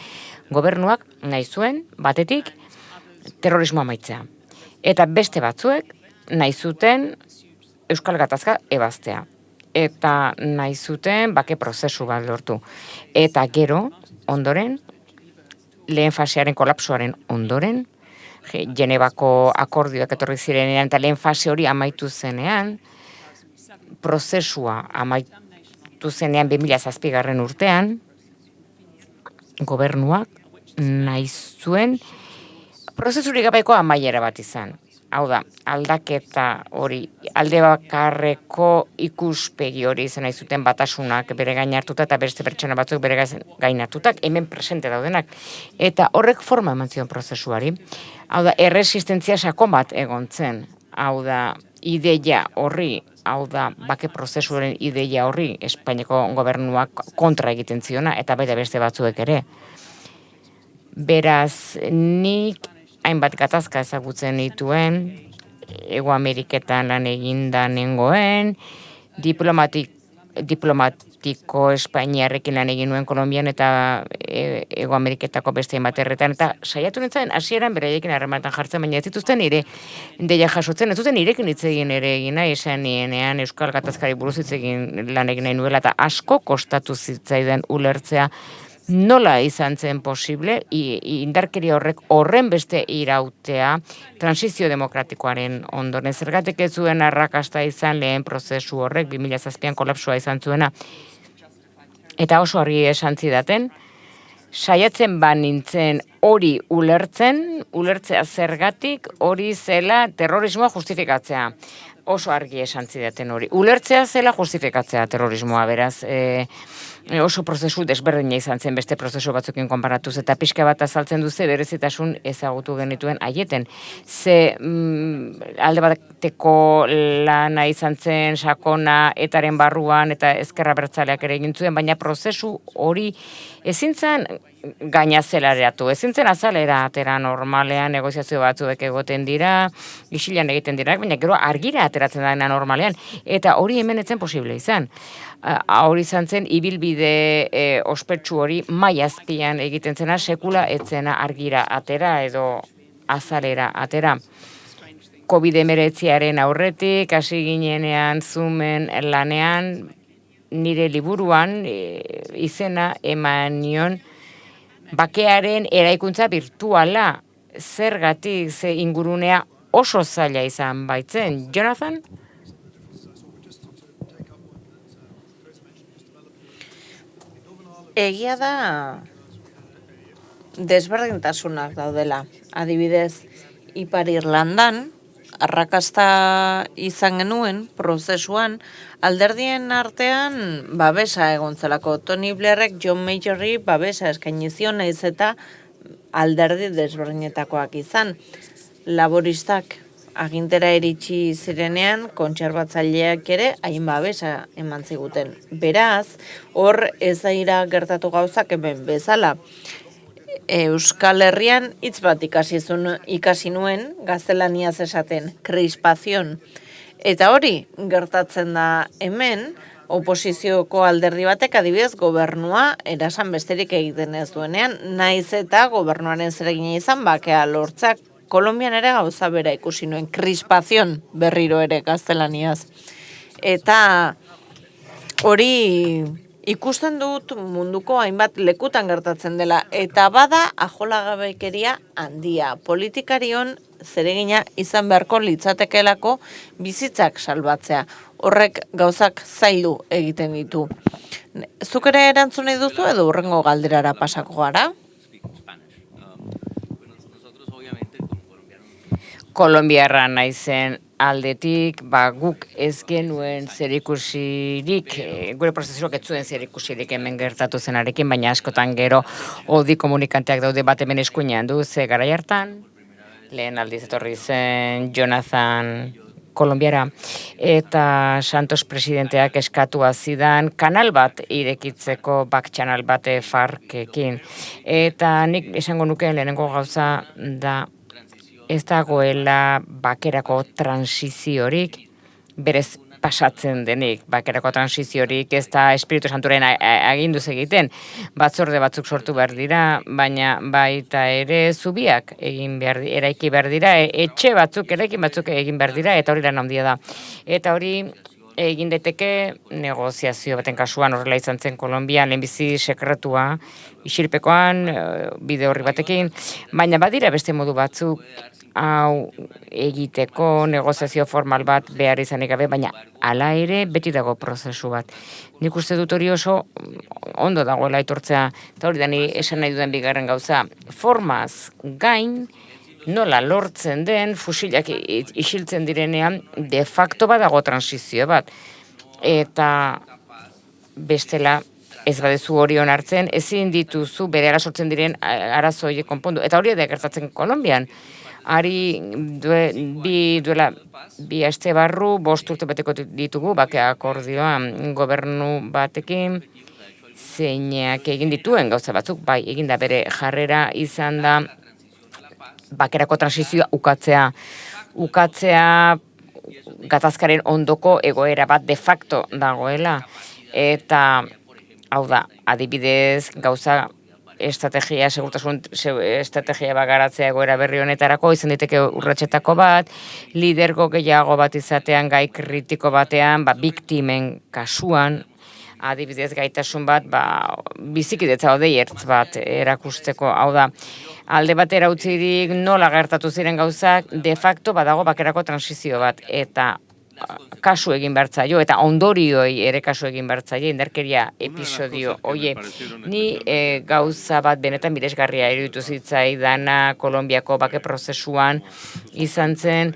Gobernuak nahi zuen, batetik, terrorismo amaitzea. Eta beste batzuek nahi zuten Euskal Gatazka ebaztea. Eta nahi zuten bake prozesu bat lortu. Eta gero, ondoren, lehen fasearen kolapsoaren ondoren, Genebako akordioak etorri zirenean, eta lehen fase hori amaitu zenean, prozesua amaitu zenean 2007 urtean, gobernuak nahi zuen prozesurik gabeko amaiera bat izan. Hau da, aldaketa hori, alde bakarreko ikuspegi hori izan nahi zuten batasunak bere gain hartuta eta beste pertsona batzuk bere gain hartutak, hemen presente daudenak. Eta horrek forma eman zion prozesuari. Hau da, erresistentzia sakon bat egon zen. Hau da, ideia horri, hau da, bake prozesuaren ideia horri, Espainiako gobernuak kontra egiten ziona, eta baita beste batzuek ere. Beraz, nik hainbat gatazka ezagutzen dituen, Hego Ameriketan lan eginda nengoen, diplomatiko Espainiarrekin lan egin nuen Kolonbian eta Hego Ameriketako beste hainbat herretan, eta saiatu nintzen hasieran beraiekin harremanetan jartzen, baina ez zituzten nire deia jasotzen, ez zuten nirekin hitz egin ere egina, esan nienean Euskal Gatazkari buruz hitz egin lan egin nahi nuela, eta asko kostatu zitzaidan ulertzea nola izan zen posible, indarkeria horren beste irautea transizio demokratikoaren ondoren. Zergatik ez zuen arrakasta izan lehen prozesu horrek, 2007an kolapsua izan zuena. Eta oso argi esan zidaten, saiatzen nintzen hori ulertzea zergatik hori zela terrorismoa justifikatzea. Oso argi esan zidaten hori. Ulertzea zela justifikatzea terrorismoa, beraz, oso prozesu desberdina izan zen beste prozesu batzukin konparatuz, eta pixka bat azaltzen duze berezitasun ezagutu genituen haieten. Ze alde bateko lana izan zen sakona etaren barruan eta ezker abertzaleak ere egin zuen, baina prozesu hori ezin zen gainazelaratu, ezin zen azalera atera normalean, negoziazio batzuek egoten dira, isilan egiten dira, baina gero argira ateratzen dena normalean, eta hori hemen etzen posible izan. Hori izan zen, ibilbide ospetsu hori mai azpian egiten zena, sekula etzena argira atera edo azalera atera. COVID-19 aurretik, hasi ginenean Zoomen lanean, nire liburuan izena eman nion bakearen eraikuntza virtuala, zergatik ze ingurunea oso zaila izan baitzen. Jonathan? Egia da desberdintasunak daudela. Adibidez, Ipar Irlandan, arrakasta izan genuen prozesuan, alderdien artean babesa egon zelako. Tony Blairrek John Majorri babesa eskaini zion, naiz eta alderdi desberdinetakoak izan. Laboristak agintera iritsi zirenean, kontserbatzaileak ere hain babesa eman ziguten. Beraz, hor ez daira gertatu gauzak hemen bezala. Euskal Herrian hitz bat ikasi nuen, gaztelaniaz esaten, crispación. Eta hori gertatzen da hemen, oposizioko alderdi batek adibidez gobernua erasan besterik egiten ez duenean, naiz eta gobernuaren zeregina izan bakea lortzak. Kolonbian ere gauza bera ikusi nuen, crispación berriro ere gaztelaniaz. Eta hori ikusten dut munduko hainbat lekutan gertatzen dela, eta bada ajolagabekeria handia. Politikarion zeregina izan beharko litzatekelako bizitzak salbatzea. Horrek gauzak zaildu egiten ditu. Zuk ere erantzun nahi duzu edo hurrengo galderara pasako gara? Kolonbiarra naizen aldetik, guk ez genuen zerikusirik, gure prozesuak ez zuen zerikusirik hemen gertatu zenarekin, baina askotan gero odi komunikanteak daude bat hemen eskuinean du, ze garai hartan, lehen aldiz etorri zen Jonathan Kolonbiara, eta Santos presidenteak eskatua zidan kanal bat irekitzeko, back channel bat FARC-ekin. Eta nik esango nukeen lehenengo gauza da ez dagoela bakerako transiziorik, berez pasatzen denik, bakerako transiziorik ez da Espiritu Santuren aginduz egiten, batzorde batzuk sortu behar dira, baina baita ere zubiak eraiki behar dira, etxe batzuk, eraikin batzuk egin behar dira, eta hori lan handia da. Eta hori egin daiteke negoziazio baten kasuan horrela izan zen Kolonbian, lehenbizi sekretua, isilpekoan, bide horri batekin, baina badira beste modu batzuk, hau egiteko negoziazio formal bat behar izanik gabe, baina hala ere beti dago prozesu bat. Nik uste dut hori oso ondo dagoela aitortzea, eta hori da ni esan nahi duden bigarren gauza, formaz gain nola lortzen den fusilak isiltzen direnean de facto badago transizio bat. Eta bestela ez badezu hori onartzen, ezin dituzu bere sortzen diren arazo horiek konpondu. Eta hori da gertatzen Kolonbian. Ari duela bi aste barru, 5 urte beteko ditugu, bake akordioa gobernu batekin, zeinak egin dituen gauza batzuk, bai, egin da bere jarrera izan da, bakerako transizioa ukatzea gatazkaren ondoko egoera bat de facto dagoela. Eta, hau da, adibidez, gauza estrategia, segurtasun estrategia bagaratzea egoera berri honetarako, izan diteke urratsetako bat, lidergo gehiago bat izatean, gai kritiko batean, biktimen kasuan, adibidez gaitasun bat, bizikidetza odeiertz bat erakusteko, hau da, alde batera utzirik nola gertatu ziren gauzak, de facto badago bakerako transizio bat, eta kasu egin bertzaio, eta ondorioi ere kasu egin bertzaio, indarkeria episodio, oie, ni gauza bat benetan miresgarria iruditu zitzaidana Kolonbiako bake prozesuan izan zen,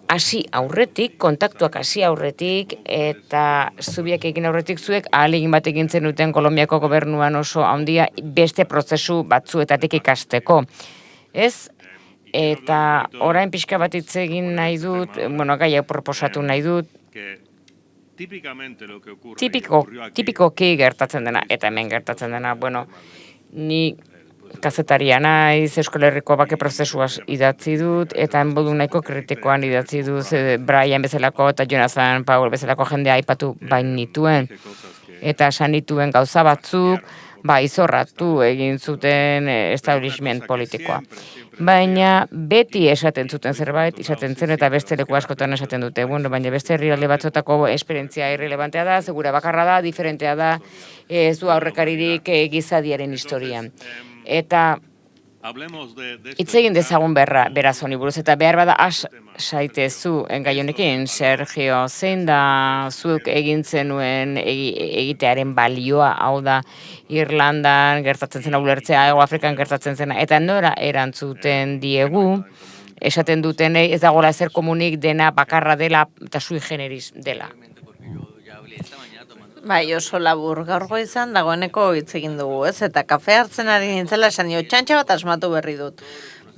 hasi aurretik, kontaktuak hasi aurretik, eta zubiak egin aurretik zuek, ahalegin bat egin zenuten Kolonbiako gobernuan oso handia beste prozesu batzuetatik ikasteko. Ez? Eta orain pixka bat hitz egin nahi dut, gai hau proposatu nahi dut, tipikoki gertatzen dena, eta hemen gertatzen dena, ni kazetaria naiz, Euskal Herriko bake prozesua idatzi dut, eta enbodu nahiko kritikoan idatzi dut, Brian bezalako eta Jonathan Powell bezalako jendea aipatu bain nituen, eta esan nituen gauza batzuk, izorratu egin zuten establishment politikoa. Baina beti esaten zuten zerbait, izaten zen eta beste leku askotan esaten dute. Baina beste herrialde batzotako esperientzia irrelevantea da, segura bakarra da, diferentea da, ez du aurrekaririk gizadiaren historian. Eta hitz egin dezagun beraz honi buruz, eta behar bada saitezu gai honekin, Sergio, zein da zuk egin zenuen egitearen balioa, hau da Irlandan gertatzen zena ulertzea, Hego Afrikan gertatzen zena, eta nora erantzuten diegu, esaten dutenei ez dagoela ezer komunik dena bakarra dela eta sui generis dela. Bai, oso labur gaurgo izan dagoeneko hitz egin dugu, ez? Eta kafe hartzen ari nintzela esan dio, txantxa bat asmatu berri dut.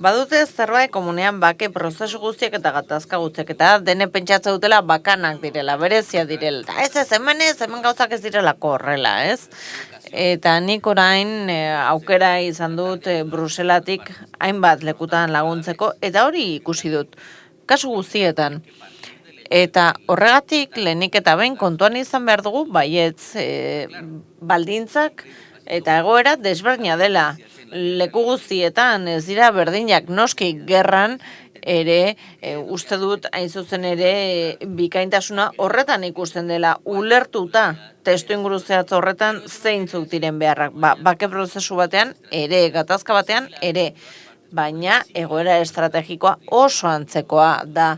Badute zerbait komunean bake prozesu guztiak eta gatazka guztiak, eta dene pentsatze dutela bakanak direla, berezia direla. Hemen gauzak ez direlako horrela, ez? Eta nik orain aukera izan dut Bruselatik hainbat lekutan laguntzeko, eta hori ikusi dut, kasu guztietan. Eta horregatik lehenik eta behin kontuan izan behar dugu, baietz baldintzak eta egoera desberdina dela. Leku guztietan ez dira berdinak, noski gerran ere uste dut hain zuzen ere bikaintasuna horretan ikusten dela, ulertuta testu inguru zehatz horretan zeintzuk diren beharrak. Bake prozesu batean ere, gatazka batean ere, baina egoera estrategikoa oso antzekoa da.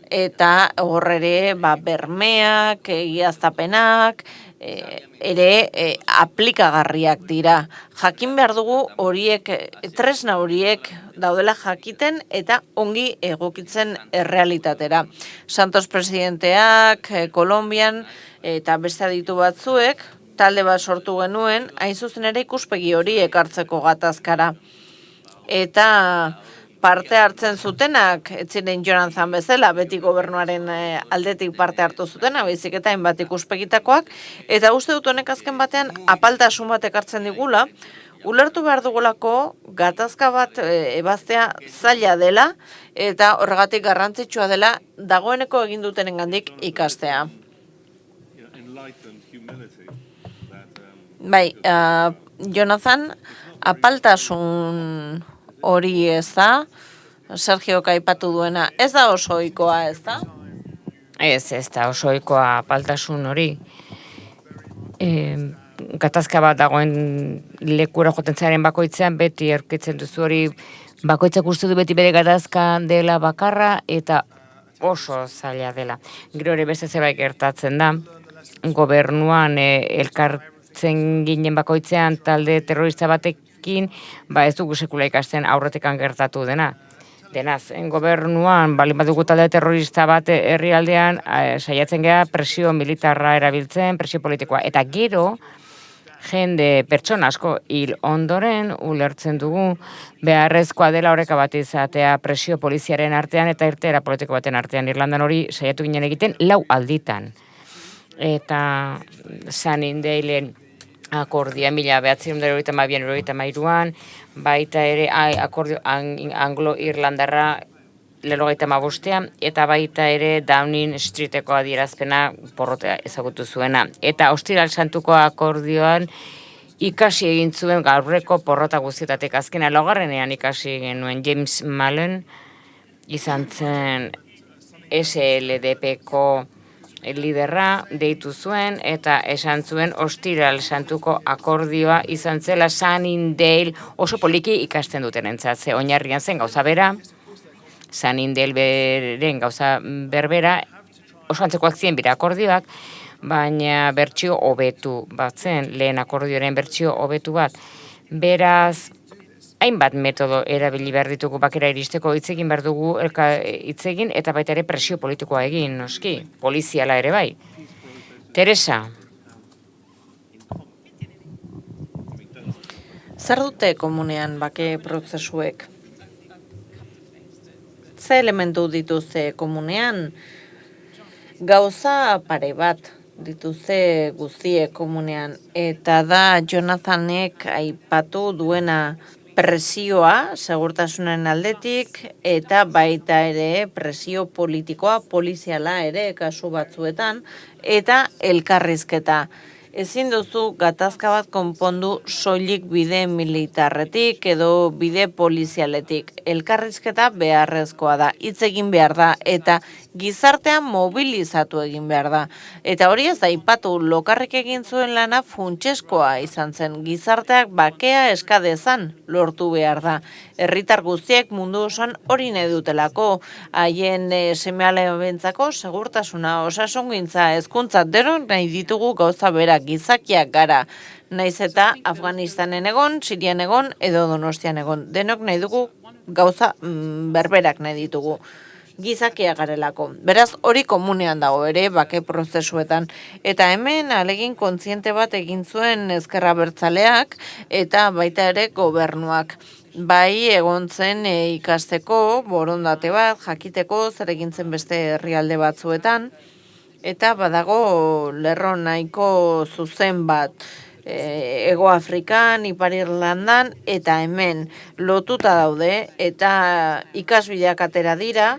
Eta horre bermeak, egiaztapenak, ere aplikagarriak dira. Jakin behar dugu horiek, tresna horiek daudela jakiten eta ongi egokitzen errealitatera. Santos presidenteak, Kolonbian eta beste aditu batzuek, talde bat sortu genuen, hain zuzen ere ikuspegi hori ekartzeko gatazkara. Eta parte hartzen zutenak, ez ziren Jonathan bezala, beti gobernuaren aldetik parte hartu zutena, baizik eta hainbat ikuspegitakoak, eta uste dut honek azken batean apaltasun bat ekartzen digula, Ulertu behar dugulako gatazka bat ebaztea zaila dela eta horregatik garrantzitsua dela dagoeneko egin dutenengandik ikastea. Bai, Jonathan, apaltasun hori ez da, Sergio aipatu duena, ez da oso ohikoa, ez da? Ez da oso ohikoa apaltasun hori. Gatazka bat dagoen lekura joten zaren bakoitzean beti aurkitzen duzu hori, bakoitzak uste du beti bere gatazka dela bakarra eta oso zaila dela. Gero ere beste zerbait gertatzen da, gobernuan elkartzen ginen bakoitzean talde terrorista batekin, ez dugu sekula ikasten aurretekan gertatu dena. Denaz, gobernuan, baldin badugu talde terrorista bat herrialdean, saiatzen gea presio militarra erabiltzen, presio politikoa. Eta gero, jende pertsona asko hil ondoren ulertzen dugu beharrezkoa dela oreka bat izatea presio poliziaren artean eta irteera politiko baten artean. Irlandan hori saiatu ginen egiten 4 alditan. Eta Sunningdalen akordioa 1992an, baita ere akordio anglo-irlandarra 85ean, eta baita ere Downing Streeteko adierazpena porrotea ezagutu zuena. Eta Ostiral Santuko akordioan ikasi egin zuen gaurreko porrota guztietatik. Azkena laugarrenean ikasi genuen James Mallon izan zen SLDPko liderra deitu zuen eta esan zuen Ostiral Santuko akordioa izan zela Sunningdale oso poliki ikasten dutenentzat. Ze oinarrian zen gauza bera, Sunningdale beren gauza berbera, oso antzekoak ziren bira akordioak, baina bertsio hobetu bat zen, lehen akordioaren bertsio hobetu bat. Beraz, hainbat metodo erabili behar ditugu bakera iristeko, hitz egin behar dugu hitz egin eta baita ere presio politikoa egin, noski, poliziala ere bai. Teresa. Zer dute komunean bake prozesuek? Ze elementu dituzte komunean? Gauza pare bat dituzte guztiek komunean, eta da Jonathanek aipatu duena presioa segurtasunen aldetik eta baita ere presio politikoa, poliziala ere kasu batzuetan eta elkarrizketa. Ezin duzu gatazka bat konpondu soilik bide militarretik edo bide polizialetik. Elkarrizketa beharrezkoa da, hitz egin behar da eta gizartean mobilizatu egin behar da. Eta hori ez da aipatu, Lokarrek egin zuen lana funtseskoa izan zen. Gizarteak bakea eskadezan lortu behar da. Herritar guztiek mundu osoan hori nahi dutelako, haien seme-alabentzako segurtasuna, osasungintza, hezkuntza, denok nahi ditugu gauza berak, gizakiak gara. Naiz eta Afganistanen egon, Sirian egon edo Donostian egon. Denok nahi dugu gauza berberak nahi ditugu. Gizakia garelako. Beraz, hori komunean dago ere, bake prozesuetan. Eta hemen, alegin kontziente bat egin zuen ezker abertzaleak eta baita ere gobernuak. Bai, egon zen ikasteko, borondate bat, jakiteko, zer egin zen beste herrialde batzuetan. Eta badago lerro nahiko zuzen bat. Ego Afrikan, Ipar Irlandan eta hemen lotuta daude eta ikasbideak atera dira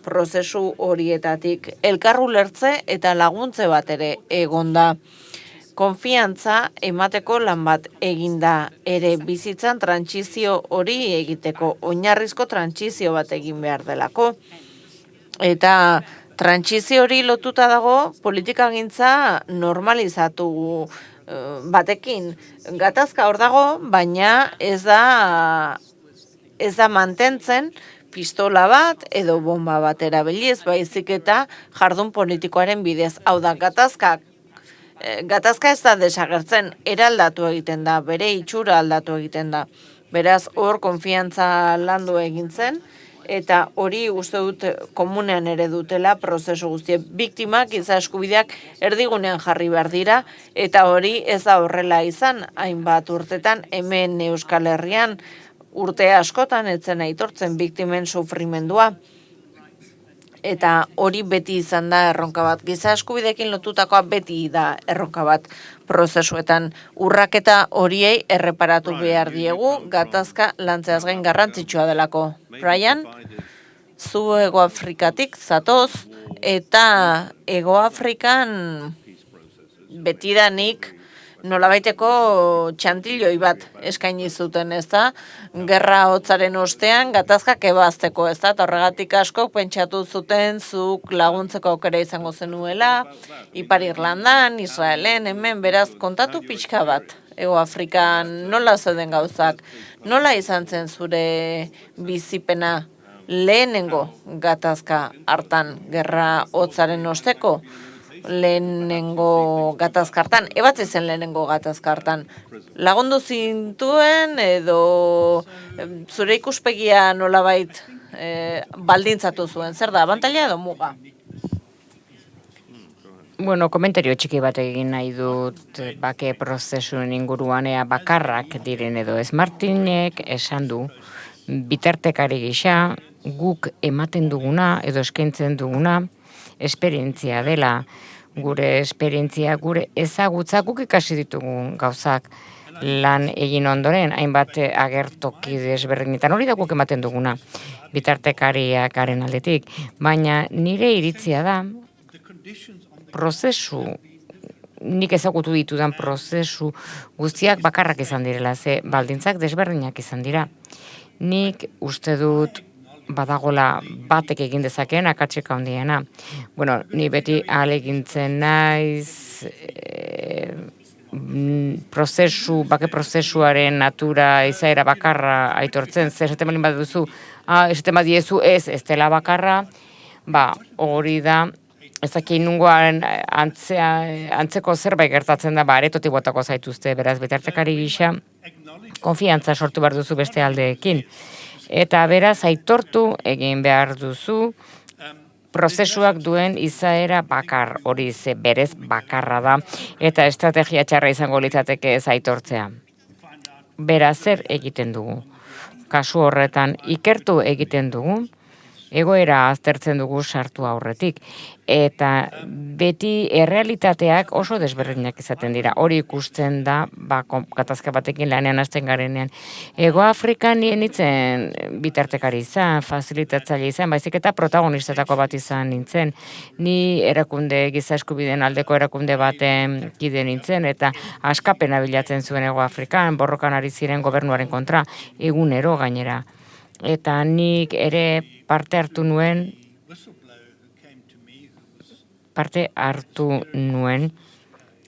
prozesu horietatik elkar ulertze eta laguntze bat ere egonda. Konfiantza emateko lan bat eginda ere bizitzan trantsizio hori egiteko, oinarrizko trantsizio bat egin behar delako. Eta trantsizio hori lotuta dago politikagintza normalizatu batekin. Gatazka hor dago, baina ez da mantentzen pistola bat edo bomba bat erabiliz, baizik eta jardun politikoaren bidez. Hau da, gatazka ez da desagertzen, eraldatu egiten da, bere itxura aldatu egiten da. Beraz, hor konfiantza landu egin zen, eta hori uste dut komunean ere dutela prozesu guztiek. Biktimak, giza eskubideak erdigunean jarri behar dira, eta hori ez da horrela izan, hainbat urtetan, hemen Euskal Herrian, urte askotan etzen aitortzen biktimen sufrimendua. Eta hori beti izan da erronka bat. Giza eskubideekin lotutakoa beti da erronka bat prozesuetan. Urraketa horiei erreparatu behar diegu, gatazka lantzeaz gain garrantzitsua delako. Brian, zu Hegoafrikatik zatoz, eta Hegoafrikan betidanik nolabaiteko txantilloi bat eskaini zuten, ez da? Gerra hotzaren ostean gatazkak ebazteko, ez da? Eta horregatik askok pentsatu zuten zuk laguntzeko aukera izango zenuela, Ipar Irlandan, Israelen, hemen, beraz, kontatu pixka bat. Hegoafrikan nola zeuden gauzak, nola izan zen zure bizipena lehenengo gatazka hartan, gerra hotzaren osteko? Lehenengo gatazka hartan, ebatzi zen lehenengo gatazka hartan. Lagundu zintuen edo zure ikuspegia nolabait baldintzatu zuen, zer da, abantaila edo muga? Bueno, komentario txiki bat egin nahi dut bake prozesuen inguruan ea bakarrak diren edo ez. Martinek esan du, bitartekari gisa guk ematen duguna edo eskaintzen duguna esperientzia dela. Gure esperientzia, gure ezagutza guk ikasi ditugun gauzak lan egin ondoren, hainbat agertoki desberdinetan hori da guk ematen duguna bitartekariak garen aldetik. Baina nire iritzia da, prozesu, nik ezagutu ditudan prozesu guztiak bakarrak izan direla, ze baldintzak desberdinak izan dira. Nik uste dut badagola batek egin dezakeen akatseka handiena. Bueno, ni beti ahalegintzen naiz bake prozesuaren natura izaera bakarra aitortzen, zer esaten balin baduzu, esaten badiezu ez dela bakarra, hori da, ezakin nungoaren antzeko zerbait gertatzen da, aretotik botako zaituzte, beraz, bitartekari gisa, konfiantza sortu behar duzu beste aldeekin. Eta beraz, aitortu egin behar duzu prozesuak duen izaera bakar, hori ze berez bakarra da, eta estrategia txarra izango litzateke ez aitortzea. Beraz, zer egiten dugu? Kasu horretan, ikertu egiten dugu, egoera aztertzen dugu sartu aurretik. Eta beti errealitateak oso desberdinak izaten dira. Hori ikusten da, gatazka batekin lanean hasten garenean. Hegoafrikan nitzen bitartekari izan, facilitatzaile izan, baizik eta protagonistetako bat izan nintzen. Ni erakunde, giza eskubideen aldeko erakunde baten kide nintzen, eta askapena bilatzen zuen Hegoafrikan, borrokan ari ziren gobernuaren kontra, egunero gainera. Eta nik ere parte hartu nuen,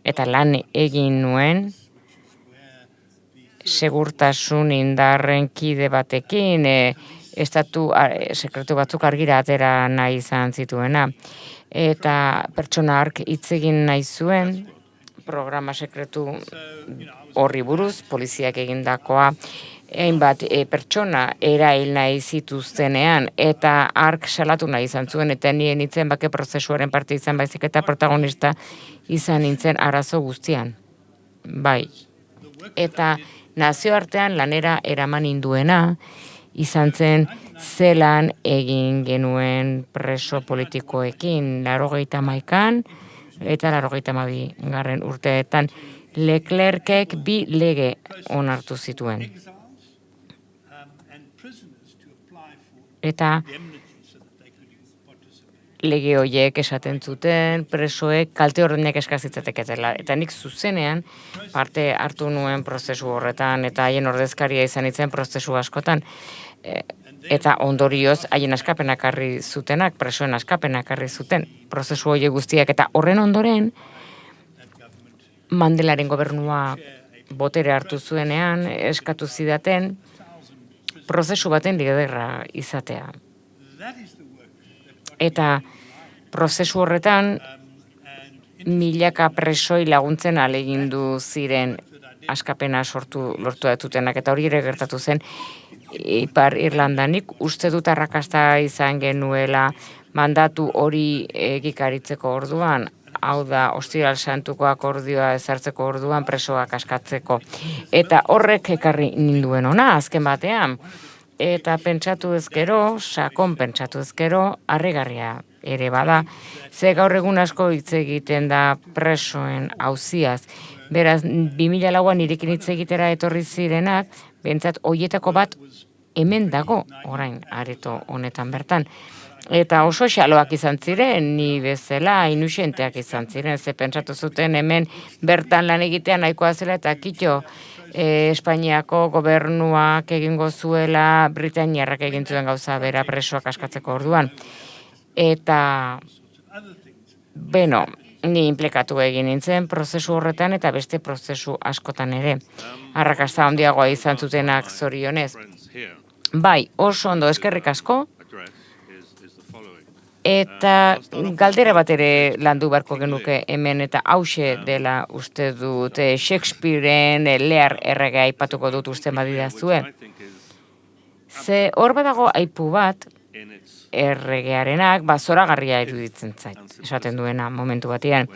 eta lan egin nuen, segurtasun indarren kide batekin, estatu sekretu batzuk argira atera nahi izan zituena. Eta pertsona hark hitz egin nahi zuen, programa sekretu horri buruz, poliziak egindakoa, hainbat pertsona erail nahi zituztenean eta hark salatu nahi izan zuen, eta nien nintzen bake prozesuaren parte izan baizik eta protagonista izan nintzen arazo guztian. Bai. Eta nazioartean lanera eraman induena izan zen zelan egin genuen preso politikoekin 81 eta 82 urteetan Leclercek 2 lege onartu zituen. Eta lege horiek esaten zuten, presoek kalte ordenak eskazitzateketela. Eta nik zuzenean parte hartu nuen prozesu horretan, eta haien ordezkaria izan itzen prozesu askotan. Eta ondorioz haien askapenak harri zutenak, presoen askapenak harri zuten, prozesu horiek guztiak. Eta horren ondoren, Mandelaren gobernua botere hartu zuenean, eskatu zidaten, prozesu baten liderra izatea. Eta prozesu horretan milaka presoi laguntzen ahalegindu ziren askapena lortu datutenak, eta hori ere gertatu zen Ipar Irlandanik uste dut arrakasta izan genuela mandatu hori egikaritzeko orduan, hau da, Ostiral Santuko akordioa ezartzeko orduan presoak askatzeko. Eta horrek ekarri ninduen ona, azken batean, eta pentsatu ezkero, sakon pentsatu ezkero, harrigarria ere bada. Ze gaur egun asko hitz egiten da presoen auziaz. Beraz, 2004an nirekin hitz egitera etorri zirenak, behintzat hoietako bat hemen dago, orain, areto honetan bertan. Eta oso xaloak izan ziren, ni bezala, inusenteak izan ziren, ze pentsatu zuten hemen bertan lan egitea nahikoa zela, eta kitxo, Espainiako gobernuak egingo zuela, Britainiarrak egin zuen gauza bera presoak askatzeko orduan. Eta, beno, ni inplikatu egin nintzen prozesu horretan eta beste prozesu askotan ere. Arrakasta handiagoa izan zutenak zorionez. Bai, oso ondo, eskerrik asko. Eta galdera bat ere landu beharko genuke hemen, eta hause dela uste dut Shakespearen Lear erregea aipatuko dut uste badidazue. Ze hor badago aipu bat erregearenak zoragarria iruditzen zait, esaten duena momentu batean.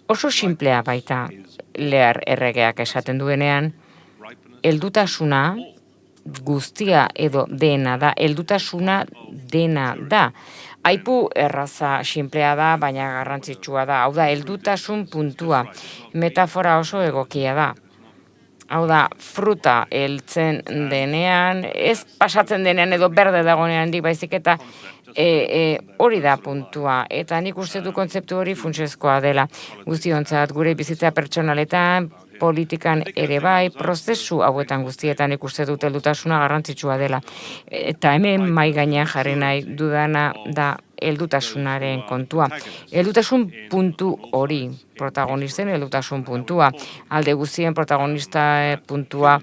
Oso simplea baita Lear erregeak esaten duenean, heldutasuna guztia edo dena da, heldutasuna dena da. Aipu erraza sinplea da, baina garrantzitsua da. Hau da, heldutasun puntua. Metafora oso egokia da. Hau da, fruta heltzen denean, ez pasatzen denean edo berde dagoenean baizik eta hori da puntua. Eta nik uste du kontzeptu hori funtsezkoa dela. Guztiontzat, gure bizitza pertsonaletan, politikan ere bai, prozesu hauetan guztietan ikuste dut heldutasuna garrantzitsua dela. Eta hemen mai gainean jarri nahi dudana da heldutasunaren kontua. Heldutasun puntu hori, protagonisten heldutasun puntua, alde guztien protagonista puntua,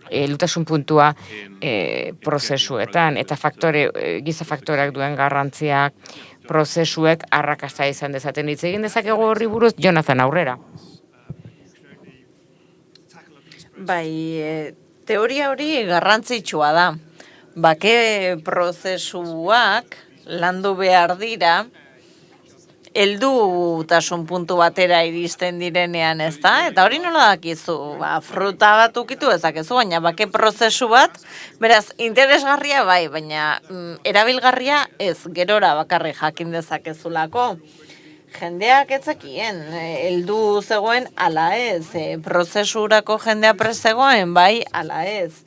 heldutasun puntua prozesuetan, eta giza faktoreak duen garrantziak, prozesuek arrakasta izan dezaten. Hitz egin dezakegu horri buruz, Jonathan, aurrera. Bai, teoria hori garrantzitsua da. Bake prozesuak landu behar dira, heldutasun puntu batera iristen direnean, ez da? Eta hori nola dakizu, fruta bat ukitu ezakezu, baina bake prozesu bat, beraz, interesgarria bai, baina erabilgarria ez, gerora bakarrik jakin dezakezulako. Jendeak etzakien, heldu zegoen ala ez, prozesurako jendea prest zegoen, bai, ala ez.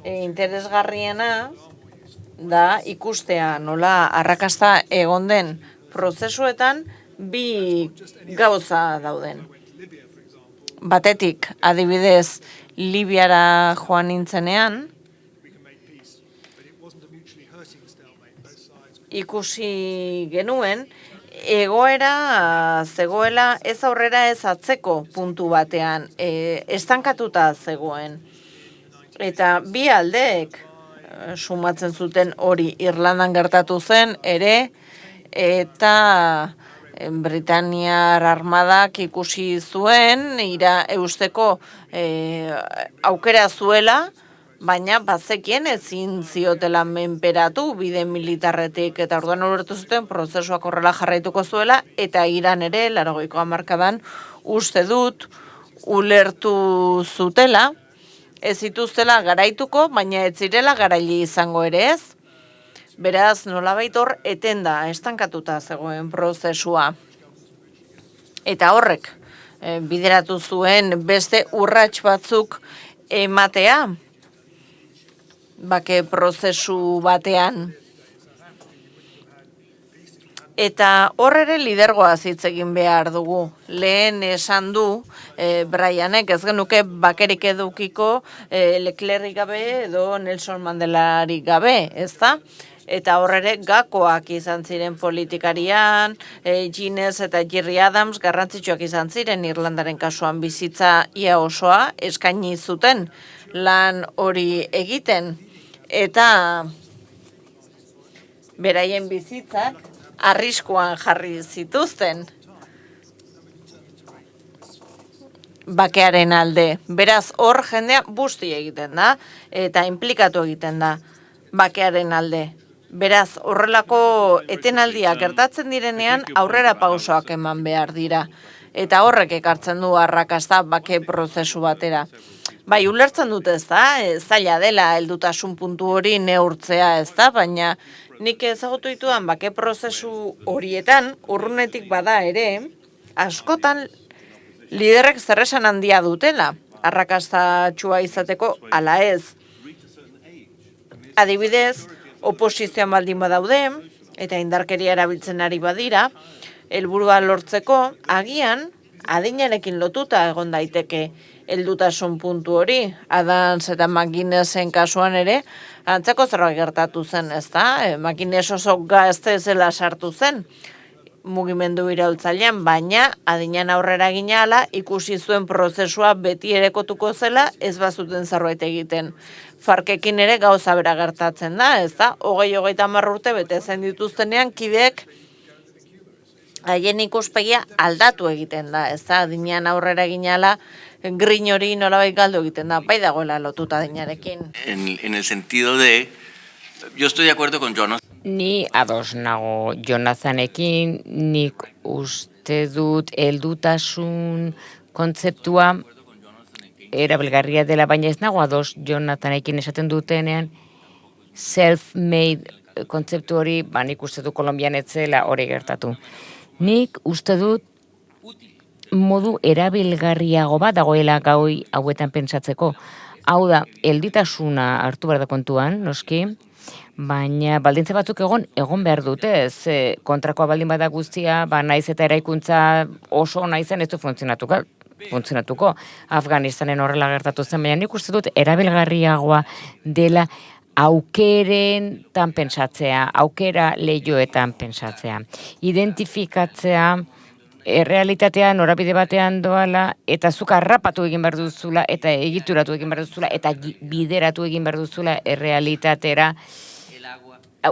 Interesgarriena da ikustea nola arrakasta egon den prozesuetan bi gauza dauden. Batetik, adibidez, Libiara joan nintzenean, ikusi genuen, egoera zegoela ez aurrera ez atzeko puntu batean, estankatuta zegoen. Eta bi aldeek sumatzen zuten hori Irlandan gertatu zen ere, eta Britaniar armadak ikusi zuen, eusteko aukera zuela, baina bazekien ezin ziotela menperatu bide militarretik, eta orduan ulertu zuten prozesuak horrela jarraituko zuela, eta Iran ere, 80ko hamarkadan, uste dut ulertu zutela, ez zituztela garaituko, baina ez zirela garaile izango ere ez. Beraz, nolabait hor etenda, estankatuta zegoen prozesua. Eta horrek bideratu zuen beste urrats batzuk ematea, bake prozesu batean. Eta hor ere lidergoaz hitz egin behar dugu. Lehen esan du, Brianek ez genuke bakerik edukiko Leclercik gabe edo Nelson Mandelarik gabe, ez da? Eta hor ere gakoak izan ziren politikarian, Guinness eta Gerry Adams garrantzitsuak izan ziren Irlandaren kasuan bizitza ia osoa eskaini zuten lan hori egiten. Eta beraien bizitzak arriskuan jarri zituzten bakearen alde. Beraz, hor jendea busti egiten da eta inplikatu egiten da bakearen alde. Beraz, horrelako etenaldiak gertatzen direnean aurrera pausoak eman behar dira. Eta horrek ekartzen du arrakasta bake prozesu batera. Bai, ulertzen dut ez da, zaila dela heldutasun puntu hori neurtzea ez da, baina nik ezagutu ditudan bake prozesu horietan, urrunetik bada ere, askotan liderrek zerresan handia dutela, arrakastatxua izateko ala ez. Adibidez, oposizioan baldin badaude, eta indarkeria erabiltzen ari badira, helburua lortzeko, agian, adinarekin lotuta egon daiteke heldutasun puntu hori. Adams eta McGuinnesen kasuan ere, antzeko zerbait gertatu zen, ezta? McGuinness oso gazte zela sartu zen mugimendu iraultzailean, baina adinean aurrera ginala ikusi zuen prozesua beti erekotuko zela ez bazuten zerbait egiten. Farkekin ere gauza bera gertatzen da, ezta? 20-30 urte bete zen dituztenean kideek haien ikuspegia aldatu egiten da, ezta? Adinean aurrera ginala grin hori nolabait galdu egiten da, bai dagoela lotuta adinarekin. En el sentido de, yo estoy de acuerdo con Jonathan. Ni ados nago Jonathanekin, nik uste dut heldutasun kontzeptua erabilgarria dela, baina ez nago ados Jonathanekin esaten dutenean self-made kontzeptu hori, nik uste dut Kolonbian etzela hori gertatu. Nik uste dut modu erabilgarriago bat dagoela gaui hauetan pentsatzeko. Hau da, helditasuna hartu behar da kontuan, noski, baina baldintza batzuk egon behar dute, kontrakoa baldin bada guztia, naiz eta eraikuntza oso naizen ez du funtzionatuko. Afganistanen horrela gertatu zen, baina nik uste dut erabilgarriagoa dela aukeretan pentsatzea, aukera lehioetan pentsatzea, identifikatzea, realitatea norabide batean doala, eta zuk harrapatu egin behar duzula, eta egituratu egin behar duzula, eta bideratu egin behar duzula errealitatera,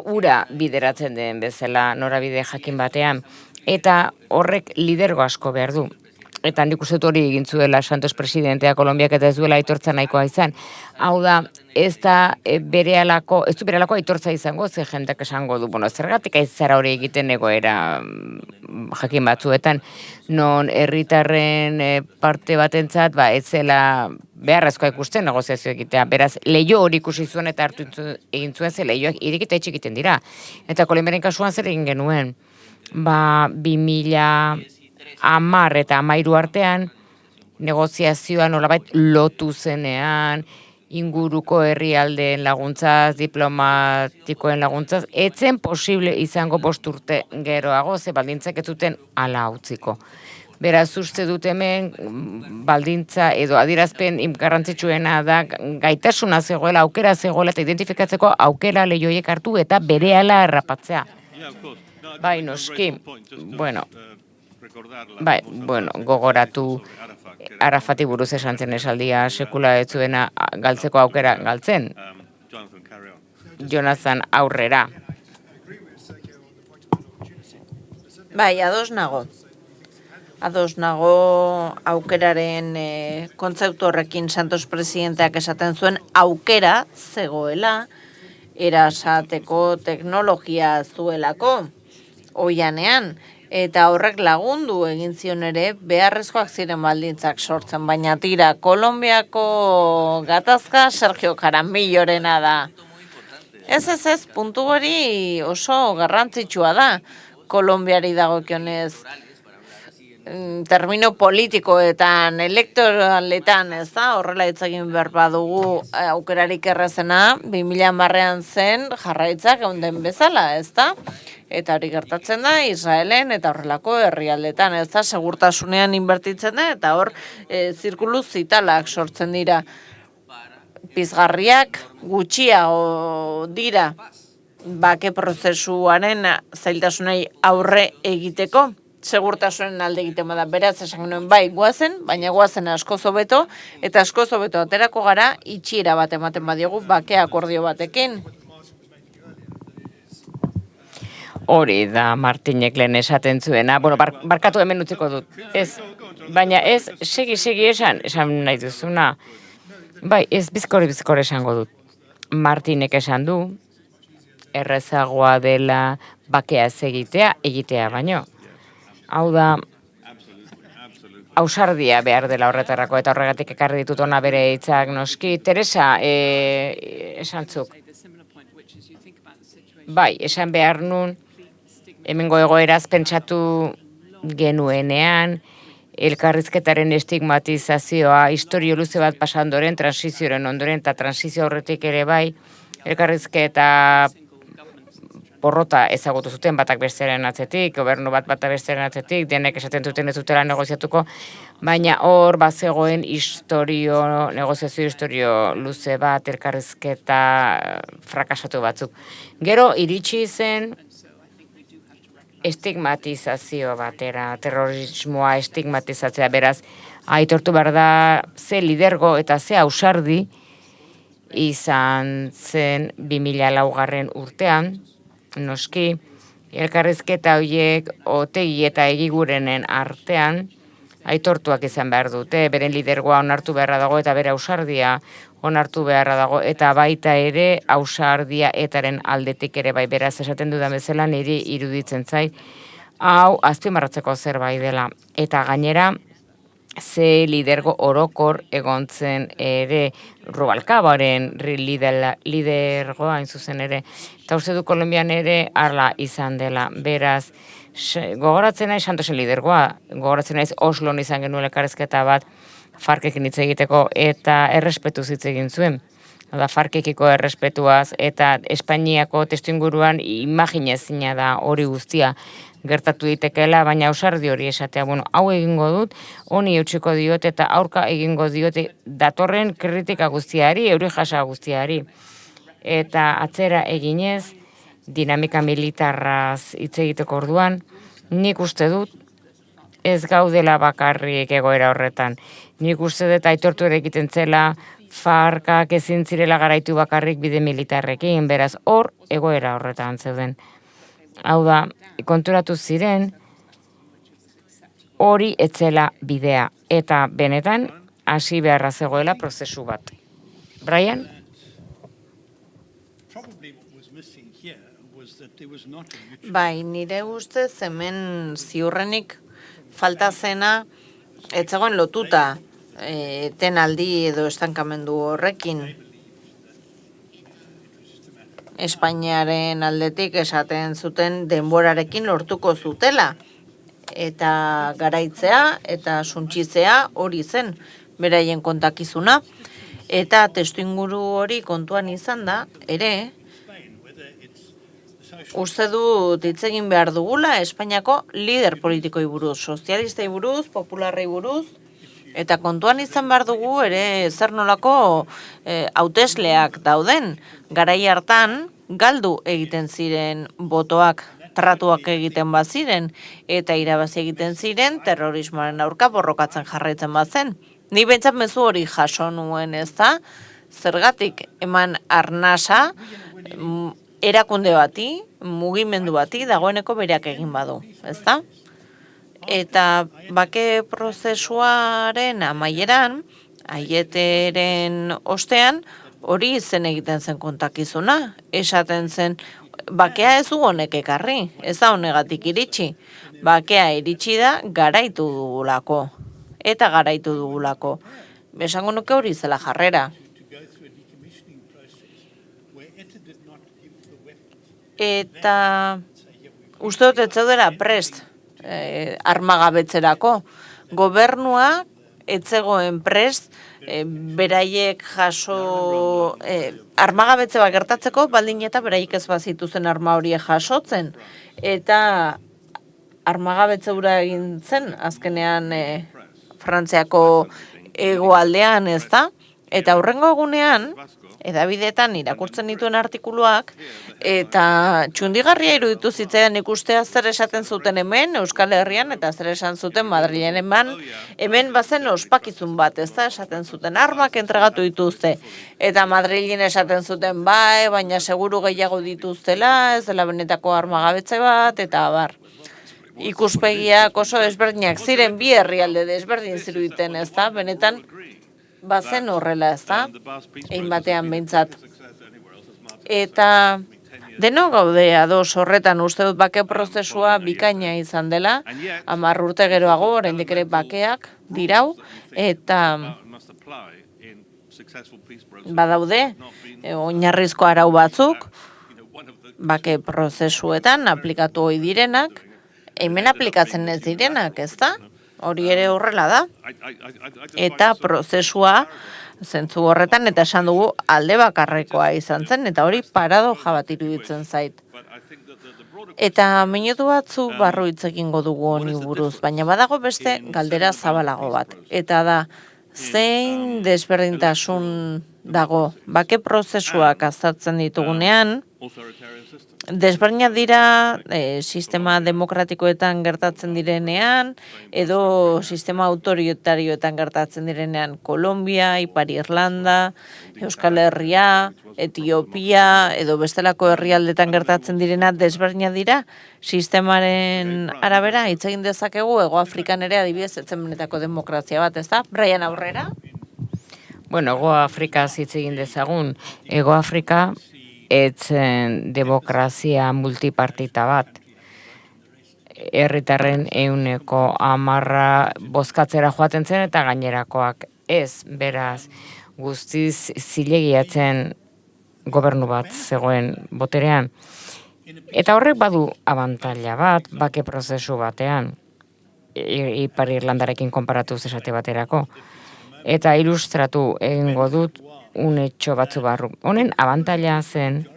ura bideratzen den bezala norabide jakin batean. Eta horrek lidergo asko behar du. Eta nik uste hori egin zuela Santos presidentea Kolonbiak eta ez duela aitortza nahikoa izan. Hau da, ez du berelako aitortza izango, ze jendeak esango du, zergatik ez zara hori egiten egoera jakin batzuetan, non herritarren parte batentzat, ez zela beharrezkoa ikusten negoziazio egitea. Beraz, leio hori ikusi zuen eta hartu egin zuen, ze leioak irik eta egiten dira. Eta Kolonbiaren kasuan zer egin genuen? 2010 eta 13 artean, negoziazioa nolabait lotu zenean, inguruko herrialdeen laguntzaz, diplomatikoen laguntzaz, etzen posible izango 5 urte geroago, ze baldintzak ez zuten hala utziko. Beraz, uste dut hemen baldintza edo adierazpen garrantzitsuena da gaitasuna zegoela, aukera zegoela eta identifikatzeko aukera lehioiek hartu eta berehala errapatzea. Bai, noski, gogoratu Arafati buruz esan zen esaldia sekula ez zuena galtzeko aukera galtzen. Jonathan aurrera. Bai, ados nago. Ados nago aukeraren kontzeptu horrekin Santos presidenteak esaten zuen aukera zegoela erasateko teknologia zuelako oianean. Eta horrek lagundu egin zion ere beharrezkoak ziren baldintzak sortzen, baina tira, Kolonbiako gatazka Sergio Jaramillorena da. Ez, puntu hori oso garrantzitsua da, Kolonbiari dagokionez termino politikoetan, elektoraletan, ez da, horrela hitz egin behar badugu aukerarik errazena, 2010an zen jarraitzak geunden bezala, ez da? Eta hori gertatzen da, Israelen eta horrelako herrialdetan, ez da, segurtasunean inbertitzen da, eta hor zirkulu zitalak sortzen dira. Pizgarriak gutxiago dira bake prozesuaren zailtasunei aurre egiteko, segurtasunen alde egiten bada, beraz esan genuen bai guazen, baina guazen askoz hobeto, eta askoz hobeto aterako gara itxiera bat ematen badiogu bake akordio batekin. Hori da Martinek lehen esaten zuena, barkatu hemen utziko dut, ez, baina ez, segi esan nahi duzuna, bai, ez bizkore esango dut. Martinek esan du, errezagoa dela bakea egitea baino. Hau da, ausardia behar dela horretarako, eta horregatik ekarri ditut ona bere hitzak noski. Teresa, esantzuk. Bai, esan behar nun, hemengo egoeraz pentsatu genuenean, elkarrizketaren estigmatizazioa, historio luze bat pasandoren, transizioaren ondoren, eta transizio horretik ere bai, elkarrizketa porrota ezagutu zuten batak bestearen atzetik, gobernu bat bestearen atzetik, denek esaten duten ez dutela negoziatuko, baina hor bazegoen negoziazio historio luze bat, elkarrizketa frakasatu batzuk. Gero iritsi zen estigmatizazio batera, terrorismoa estigmatizatzea, beraz, aitortu behar da ze lidergo eta ze ausardi izan zen 2004 urtean, noski, elkarrizketa horiek Otegi eta Egigurenen artean aitortuak izan behar dute, beren lidergoa onartu beharra dago eta bere ausardia onartu beharra dago, eta baita ere ausardia etaren aldetik ere bai, beraz esaten dudan bezala niri iruditzen zait, hau azpimarratzeko zerbait dela, eta gainera ze lidergo orokor egontzen ere Rubalcaboren lidergoa hain zuzen ere. Eta uste du Kolonbian ere arla izan dela. Beraz, gogoratzen naiz Santosen lidergoa, gogoratzen naiz Oslon izan genuen elkarrizketa bat Farkekin hitz egiteko eta errespetuz hitz egin zuen. Farkekiko errespetuaz eta Espainiako testuinguruan imaginezina da hori guztia gertatu ditekeela, baina ausardi hori esatea, hau egingo dut, honi eutxiko diot eta aurka egingo diot datorren kritika guztiari, euri jasa guztiari. Eta atzera eginez, dinamika militarraz hitz egiteko orduan, nik uste dut ez gaudela bakarrik egoera horretan. Nik uste dut aitortu ere egiten zela Farkak ezin zirela garaitu bakarrik bide militarrekin, beraz hor egoera horretan zeuden. Hau da, konturatu ziren, hori etzela bidea, eta benetan hasi beharra zegoela prozesu bat. Brian? Bai, nire ustez hemen ziurrenik falta zena ez zegoen lotuta etenaldi edo estankamendu horrekin. Espainiaren aldetik esaten zuten denborarekin lortuko zutela. Eta garaitzea eta suntsitzea hori zen beraien kontakizuna. Eta testuinguru hori kontuan izan da, ere, uste dut hitz egin behar dugula Espainiako lider politikoi buruz, sozialistei buruz, popularrei buruz, eta kontuan izan behar dugu ere zer nolako hautesleak dauden. Garai hartan galdu egiten ziren botoak, tratuak egiten baziren, eta irabazi egiten ziren terrorismoaren aurka borrokatzen jarraitzen bazen. Ni bentsat mezu hori jaso nuen, ez da? Zergatik eman arnasa erakunde bati, mugimendu bati, dagoeneko bereak egin badu, ez da? Eta bake prozesuaren amaieran, Aieteren ostean, hori zen egiten zen kontakizuna. Esaten zen, bakea ez du honek ekarri, ez da honegatik iritsi. Bakea iritsi da garaitu dugulako. Eta garaitu dugulako. Esango nuke hori zela jarrera. Eta uste dut ez zaudela prest armagabetzerako. Gobernua ez zegoen prest beraiek jaso armagabetze bat gertatzeko, baldin eta beraiek ez bazituzen arma horiek jasotzen. Eta armagabetze hura egin zen, azkenean Frantziako hegoaldean, ez da? Eta hurrengo egunean, edabideetan irakurtzen dituen artikuluak, eta txundigarria iruditu zitzaidan ikustea zer esaten zuten hemen, Euskal Herrian, eta zer esan zuten Madrilen hemen bazen ospakizun bat, ez da? Esaten zuten armak entregatu dituzte, eta Madrilen esaten zuten bai, baina seguru gehiago dituztela, ez dela benetako armagabetze bat, eta abar. Ikuspegiak oso desberdinak ziren, bi herrialde desberdin ziruditen, ez da? Benetan, bazen horrela, ez da? Egin batean behintzat. Eta Deno gaude ados horretan, uste dut bake prozesua bikaina izan dela, 10 urte geroago, oraindik ere bakeak dirau, eta badaude oinarrizko arau batzuk, bake prozesuetan aplikatu ohi direnak, hemen aplikatzen ez direnak, ezta? Hori ere horrela da. Eta prozesua zentzu horretan, eta esan dugu alde bakarrekoa izan zen, eta hori paradoja bat iruditzen zait. Eta minutu batzu barru hitz egingo dugu honi buruz, baina badago beste galdera zabalago bat. Eta da, zein desberdintasun dago bake prozesuak aztertzen ditugunean, desberdinak dira sistema demokratikoetan gertatzen direnean, edo sistema autoritarioetan gertatzen direnean Kolombia, Ipar Irlanda, Euskal Herria, Etiopia, edo bestelako herrialdetan gertatzen direna desberdinak dira, sistemaren arabera, hitz egin dezakegu, Hego Afrikan ere adibidez etzen benetako demokrazia bat, ez da? Brian, aurrera? Bueno, Hego Afrika hitz egin dezagun. Hego Afrika etzen demokrazia multipartita bat. Herritarren 10% bozkatzera joaten zen eta gainerakoak ez, beraz, guztiz zilegiatzen gobernu bat zegoen boterean. Eta horrek badu abantaila bat, bake prozesu batean, Ipar Irlandarekin konparatuz esate baterako. Eta ilustratu egingo dut unetxo batzu barru. Honen abantaila zen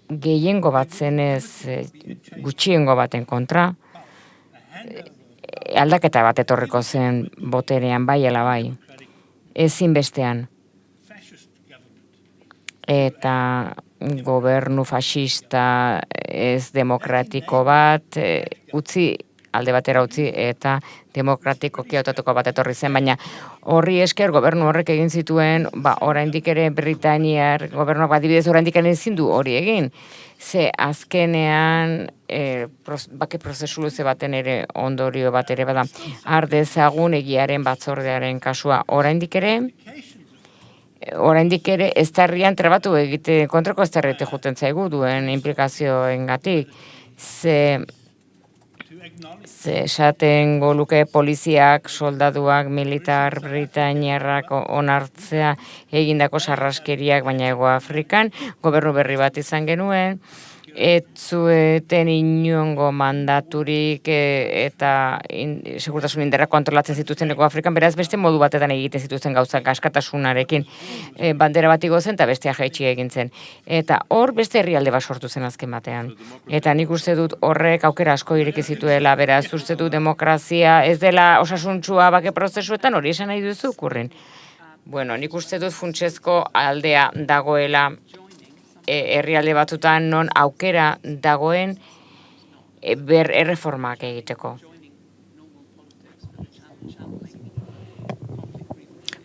gehiengo bat zenez gutxiengo baten kontra, aldaketa bat etorriko zen boterean bai ala bai, ezinbestean. Eta gobernu faxista ez demokratiko bat alde batera utzi eta demokratikoki hautatuko bat etorri zen, baina horri esker gobernu horrek egin zituen, oraindik ere Britainiar gobernuak adibidez oraindik ere ezin du hori egin. Ze azkenean bake prozesu luze baten ere ondorio bat ere bada. Har dezagun egiaren batzordearen kasua oraindik ere eztarrian trebatu egite, kontrako eztarriete juten zaigu duen implikazioengatik. Ze esaten luke poliziak, soldaduak, militar, britainiarrak onartzea egindako sarraskeriak, baina Hego Afrikan gobernu berri bat izan genuen, ez zueten inongo mandaturik eta segurtasun indarrak kontrolatzen zituzten Hego Afrikan, beraz beste modu batetan egiten zituzten gauzak askatasunarekin bandera bat igo zen eta bestea jaitsi egin zen. Eta hor beste herrialde bat sortu zen azken batean. Eta nik uste dut horrek aukera asko ireki zituela, beraz uste dut demokrazia ez dela osasuntsua bake prozesuetan, hori esan nahi duzu kurrin. Bueno, nik uste dut funtsezko aldea dagoela herrialde batzutan non aukera dagoen erreformak egiteko.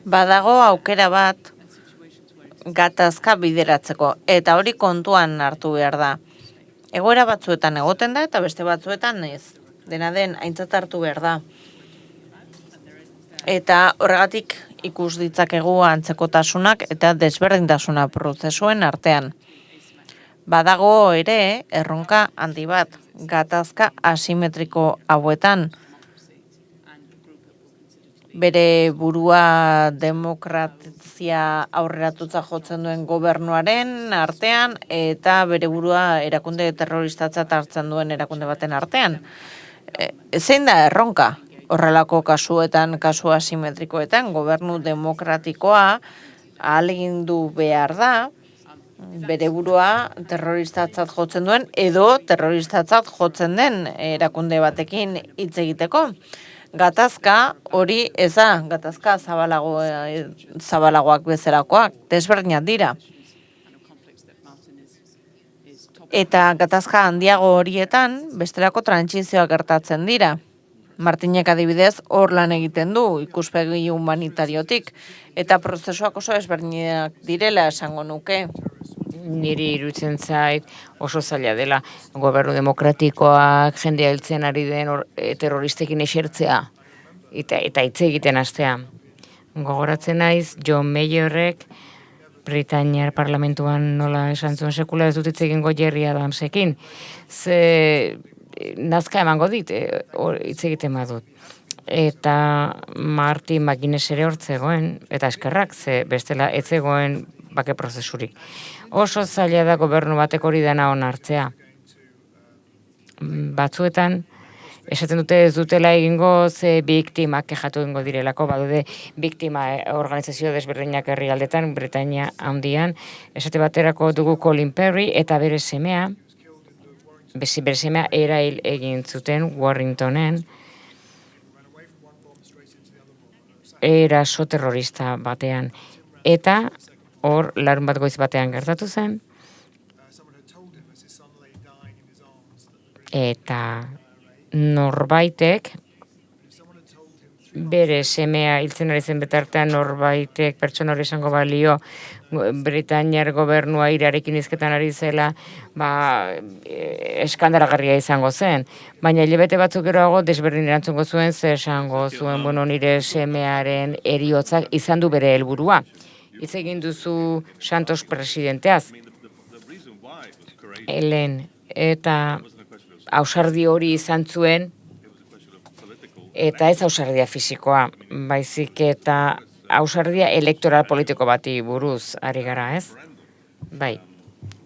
Badago aukera bat gatazka bideratzeko, eta hori kontuan hartu behar da. Egoera batzuetan egoten da, eta beste batzuetan ez. Dena den, aintzat hartu behar da. Eta horregatik ikus ditzakegu antzekotasunak eta desberdintasuna prozesuen artean. Badago ere erronka handi bat, gatazka asimetriko hauetan. Bere burua demokrazia aurreratutza jotzen duen gobernuaren artean eta bere burua erakunde terroristatzat hartzen duen erakunde baten artean. Zein da erronka? Horrelako kasuetan, kasu asimetrikoetan, gobernu demokratikoa ahalegindu behar da, bere burua terroristatzat jotzen duen edo terroristatzat jotzen den erakunde batekin hitz egiteko. Gatazka hori ez da, gatazka zabalagoak bezalakoak, desberdinak dira. Eta gatazka handiago horietan bestelako trantsizioak gertatzen dira. Martinek adibidez hor lan egiten du ikuspegi humanitariotik eta prozesuak oso ezberdinak direla esango nuke. Niri iruditzen zait oso zaila dela gobernu demokratikoak jendea hiltzen ari den terroristekin esertzea eta hitz egiten hastea. Gogoratzen naiz John Mayerrek Britainiar parlamentuan nola esan zuen sekula ez dut hitz egingo Jerry Adamsekin. Ze nazka emango dit, hitz egiten badut. Eta Martin McGuinness ere hortzegoen, eta eskerrak, ze bestela ez zegoen bake prozesurik. Oso zaila da gobernu batek hori dena onartzea. Batzuetan, esaten dute ez dutela egingo ze biktimak kexatu egingo direlako, badude biktima organizazio desberdinak herrialdetan, Britainia handian, esate baterako dugu Colin Perry eta bere semea erail egin zuten Warringtonen, eraso terrorista batean. Eta hor larun bat goiz batean gertatu zen, eta norbaitek, bere semea hiltzen ari zen betartean norbaitek pertsona hori esango balio Britainiar gobernua irarekin hizketan ari zela, eskandalagarria izango zen. Baina hilabete batzuk geroago desberdin erantzungo zuen, ze esango zuen, nire semearen heriotzak izan du bere helburua. Hitz egin duzu Santos presidenteaz. Helen, eta ausardi hori izan zuen, eta ez ausardia fisikoa, baizik eta ausardia elektoral politiko bati buruz ari gara, ez? Bai.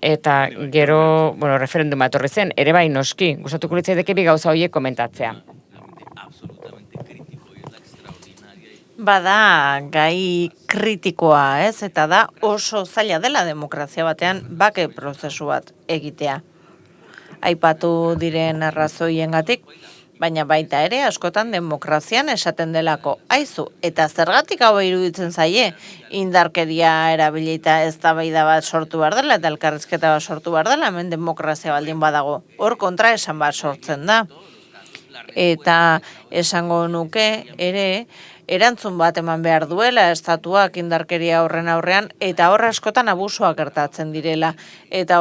Eta gero, referenduma etorri zen, ere bai noski, gustatuko litzaidake bi gauza horiek komentatzea. Bada gai kritikoa, ez? Eta da oso zaila dela demokrazia batean bake prozesu bat egitea. Aipatu diren arrazoiengatik, baina baita ere askotan demokrazian esaten delako aizu, eta zergatik hau iruditzen zaie, indarkeria erabilita eztabaida bat sortu behar dela, eta elkarrizketa bat sortu behar dela, hemen demokrazia baldin badago, hor kontra esan bat sortzen da. Eta esango nuke ere, erantzun bat eman behar duela estatuak indarkeria horren aurrean, eta hor askotan abusuak gertatzen direla, eta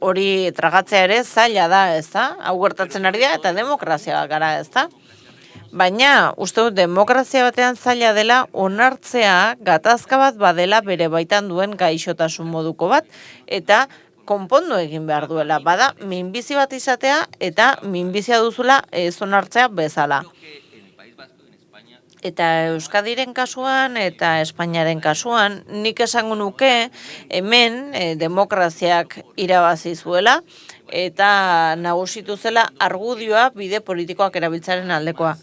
hori tragatzea ere zaila da, ez da? Hau gertatzen ari da eta demokrazia gara, ez da? Baina, uste dut, demokrazia batean zaila dela onartzea gatazka bat badela bere baitan duen gaixotasun moduko bat, eta konpondu egin behar duela. Bada, minbizi bat izatea eta minbizia duzula ez onartzea bezala. Eta Euskadiren kasuan eta Espainiaren kasuan, nik esango nuke hemen demokraziak irabazi zuela eta nagusitu zela argudioa bide politikoak erabiltzaren aldekoa.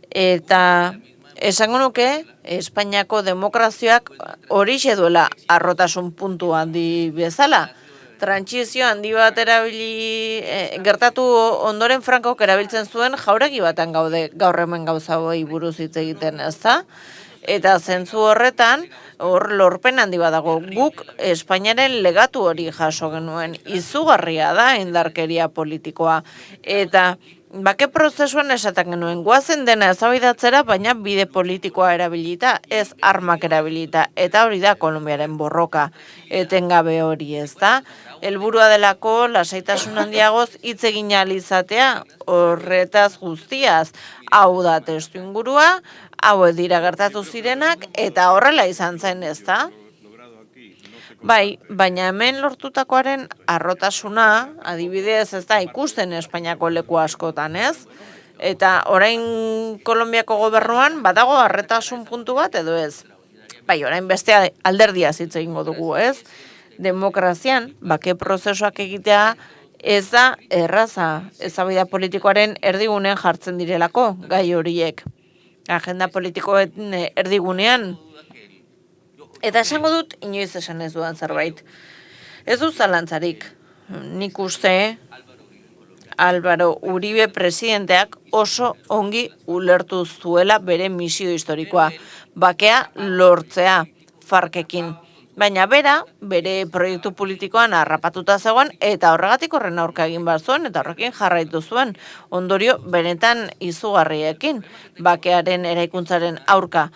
Eta esango nuke Espainiako demokraziak horixe duela arrotasun puntu handi bezala. Trantsizio handi bat gertatu ondoren Frankok erabiltzen zuen jauregi batean gaude gaur hemen gauza hori buruz hitz egiten, ezta? Eta zentzu horretan, hor lorpen handi badago. Guk Espainiaren legatu hori jaso genuen, izugarria da indarkeria politikoa. Eta bake prozesuan esaten genuen, guazen dena eztabaidatzera, baina bide politikoa erabilita, ez armak erabilita. Eta hori da Kolonbiaren borroka, etengabe hori, ez da? Helburua delako lasaitasun handiagoz hitz egin ahal izatea, horretaz guztiaz, hau da testu ingurua, hau dira gertatu zirenak, eta horrela izan zen, ez da? Bai, baina hemen lortutakoaren arrotasuna, adibidez, ez da, ikusten Espainiako leku askotan, ez? Eta orain Kolonbiako gobernuan badago arretasun puntu bat edo ez? Bai, orain beste alderdia hitz egingo dugu, ez? Demokrazian, bake prozesuak egitea ez da erraza, eztabaida politikoaren erdigunean jartzen direlako gai horiek. Agenda politikoen erdigunean. Eta esango dut, inoiz esan ez dudan zerbait. Ez du zalantzarik. Nik uste Álvaro Uribe presidenteak oso ongi ulertu zuela bere misio historikoa. Bakea lortzea Farkekin. Baina bere proiektu politikoan harrapatuta zegoen eta horregatik horren aurka egin behar zuen eta horrekin jarraitu zuen ondorio benetan izugarriekin bakearen eraikuntzaren aurka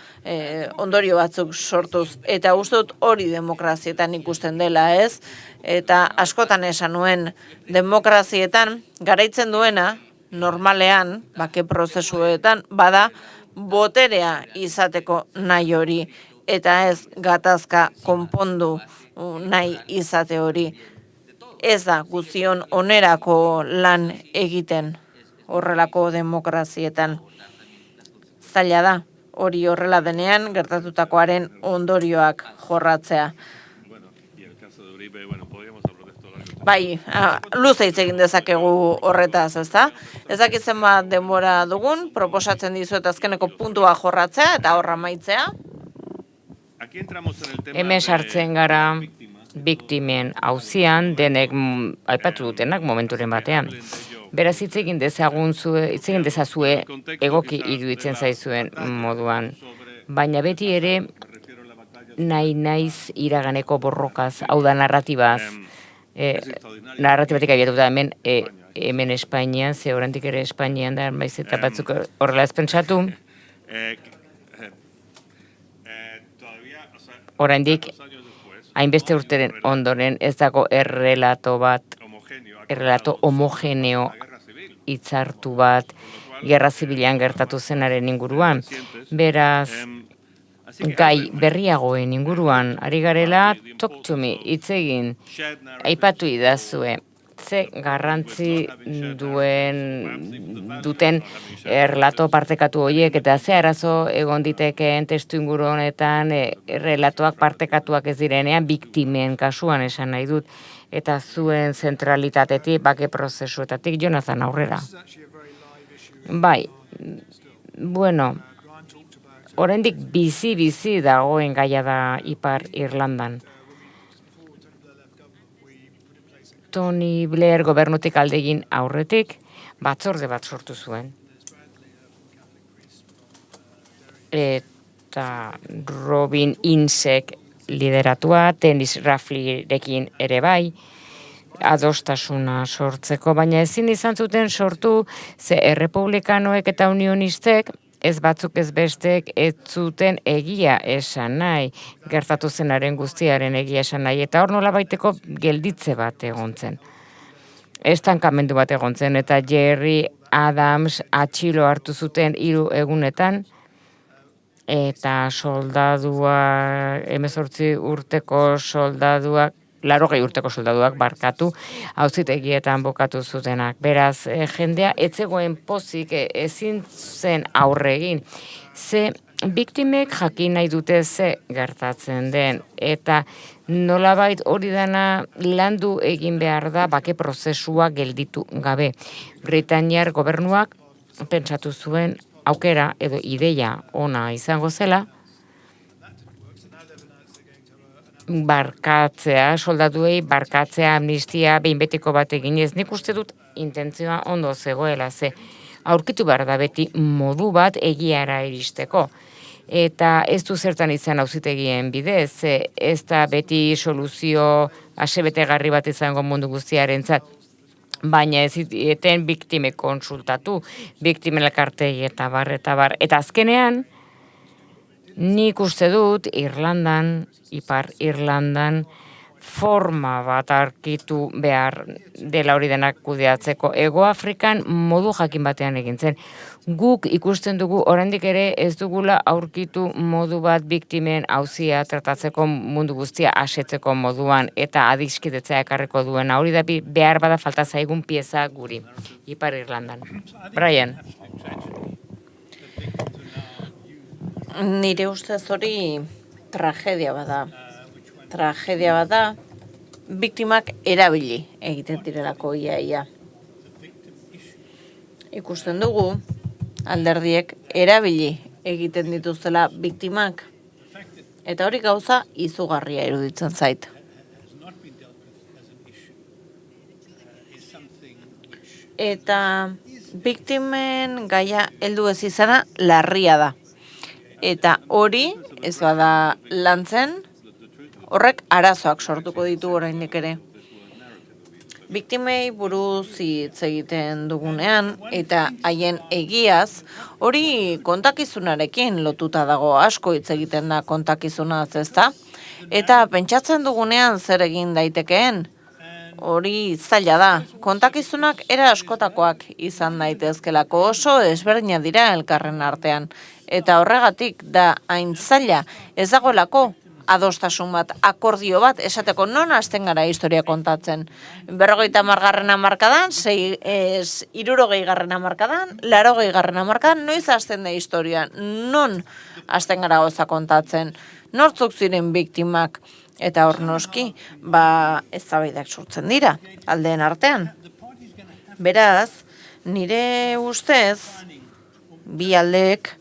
ondorio batzuk sortuz. Eta uste dut hori demokrazietan ikusten dela, ez? Eta askotan esan nuen demokrazietan garaitzen duena normalean, bake prozesuetan, bada boterea izateko nahi hori. eta ez gatazka konpondu nahi izate hori. Ez da guztion onerako lan egiten horrelako demokrazietan. Zaila da, hori horrela denean gertatutakoaren ondorioak jorratzea. Bai, luze hitz egin dezakegu horretaz, ezta? Ez dakit zenbat denbora dugun, proposatzen dizuet azkeneko puntua jorratzea eta horra amaitzea. Hemen sartzen gara biktimen auzian denek aipatu dutenak momenturen batean. Beraz hitz egin dezazue egoki iruditzen zaizuen moduan. Baina beti ere naiz iraganeko borrokaz, hau da narratibaz, narratibatik abiatuta hemen Espainian, ze oraindik ere Espainian da, baiz eta batzuk horrela ez pentsatu. Oraindik hainbeste urteren ondoren ez dago errelato homogeneo hitzartu bat gerra zibilean gertatu zenaren inguruan. Beraz, gai berriagoen inguruan ari garela, talk to me, hitz egin, aipatu idazue, ze garrantzi duten erlato partekatu horiek, eta ze arazo egon ditekeen testu inguru honetan errelatoak partekatuak ez direnean, biktimen kasuan esan nahi dut, eta zuen zentralitatetik, bake prozesuetatik, Jonathan aurrera. Bai, bueno, oraindik bizi dagoen gaia da Ipar Irlandan. Tony Blair gobernutik aldegin aurretik, batzorde bat sortu zuen. Eta Robin Insek lideratua, Dennis Rafflerekin ere bai, adostasuna sortzeko, baina ezin izan zuten sortu, ze errepublikanoek eta unionistek, ez batzuk ez bestek, ez zuten egia esan nahi, gertatu zenaren guztiaren egia esan nahi, eta hor nola baiteko gelditze bat egon zen. Estankamendu bat egon zen, eta Jerry Adams atxilo hartu zuten 3 egunetan, eta soldadua, 18 urteko soldaduak, 80 urteko soldaduak barkatu, auzitegietan bukatu zutenak. Beraz, jendea etzegoen pozik ezin zen aurre egin. Ze biktimek jakin nahi dute ze gertatzen den, eta nolabait hori dana landu egin behar da bake prozesua gelditu gabe. Britainiar gobernuak pentsatu zuen aukera edo ideia ona izango zela, barkatzea, soldatuei barkatzea, amnistia, behin betiko bat eginez, nik uste dut intentzioa ondo zegoela, ze aurkitu behar da beti modu bat egiara iristeko. Eta ez du zertan izan auzitegien bidez, ez da beti soluzio asebetegarri bat izango mundu guztiarentzat. Baina ez eten biktime konsultatu, biktimen elkartei eta bar. Eta azkenean, nik uste dut Irlandan, Ipar Irlandan, forma bat arkitu behar dela hori denak kudeatzeko. Ego Afrikan modu jakin batean egin zen. Guk ikusten dugu oraindik ere ez dugula aurkitu modu bat biktimen auzia tratatzeko mundu guztia asetzeko moduan eta adiskidetzea ekarriko duena. Hori da behar bada falta zaigun pieza guri, Ipar Irlandan. Brian. Nire ustez hori tragedia bada. Tragedia bada, biktimak erabili egiten direlako ia. Ikusten dugu, alderdiek erabili egiten dituztela biktimak. Eta hori gauza izugarria iruditzen zait. Eta biktimen gaia heldu ez izana larria da. Eta hori ez bada lantzen, horrek arazoak sortuko ditu oraindik ere. Biktimei buruz hitz egiten dugunean eta haien egiaz, hori kontakizunarekin lotuta dago, asko hitz egiten da kontakizunaz, ezta? Eta pentsatzen dugunean zer egin daitekeen, hori zaila da. Kontakizunak era askotakoak izan daitezkelako, oso ezberdinak dira elkarren artean. Eta horregatik da hain zaila, ez dagoelako adostasun bat, akordio bat, esateko non hasten gara historia kontatzen. 50. hamarkadan, 60. hamarkadan, 80. hamarkadan, noiz hasten da historia, non hasten gara gauza kontatzen, nortzuk ziren biktimak, eta hor noski, eztabaidak sortzen dira, aldeen artean. Beraz, nire ustez, bi aldeek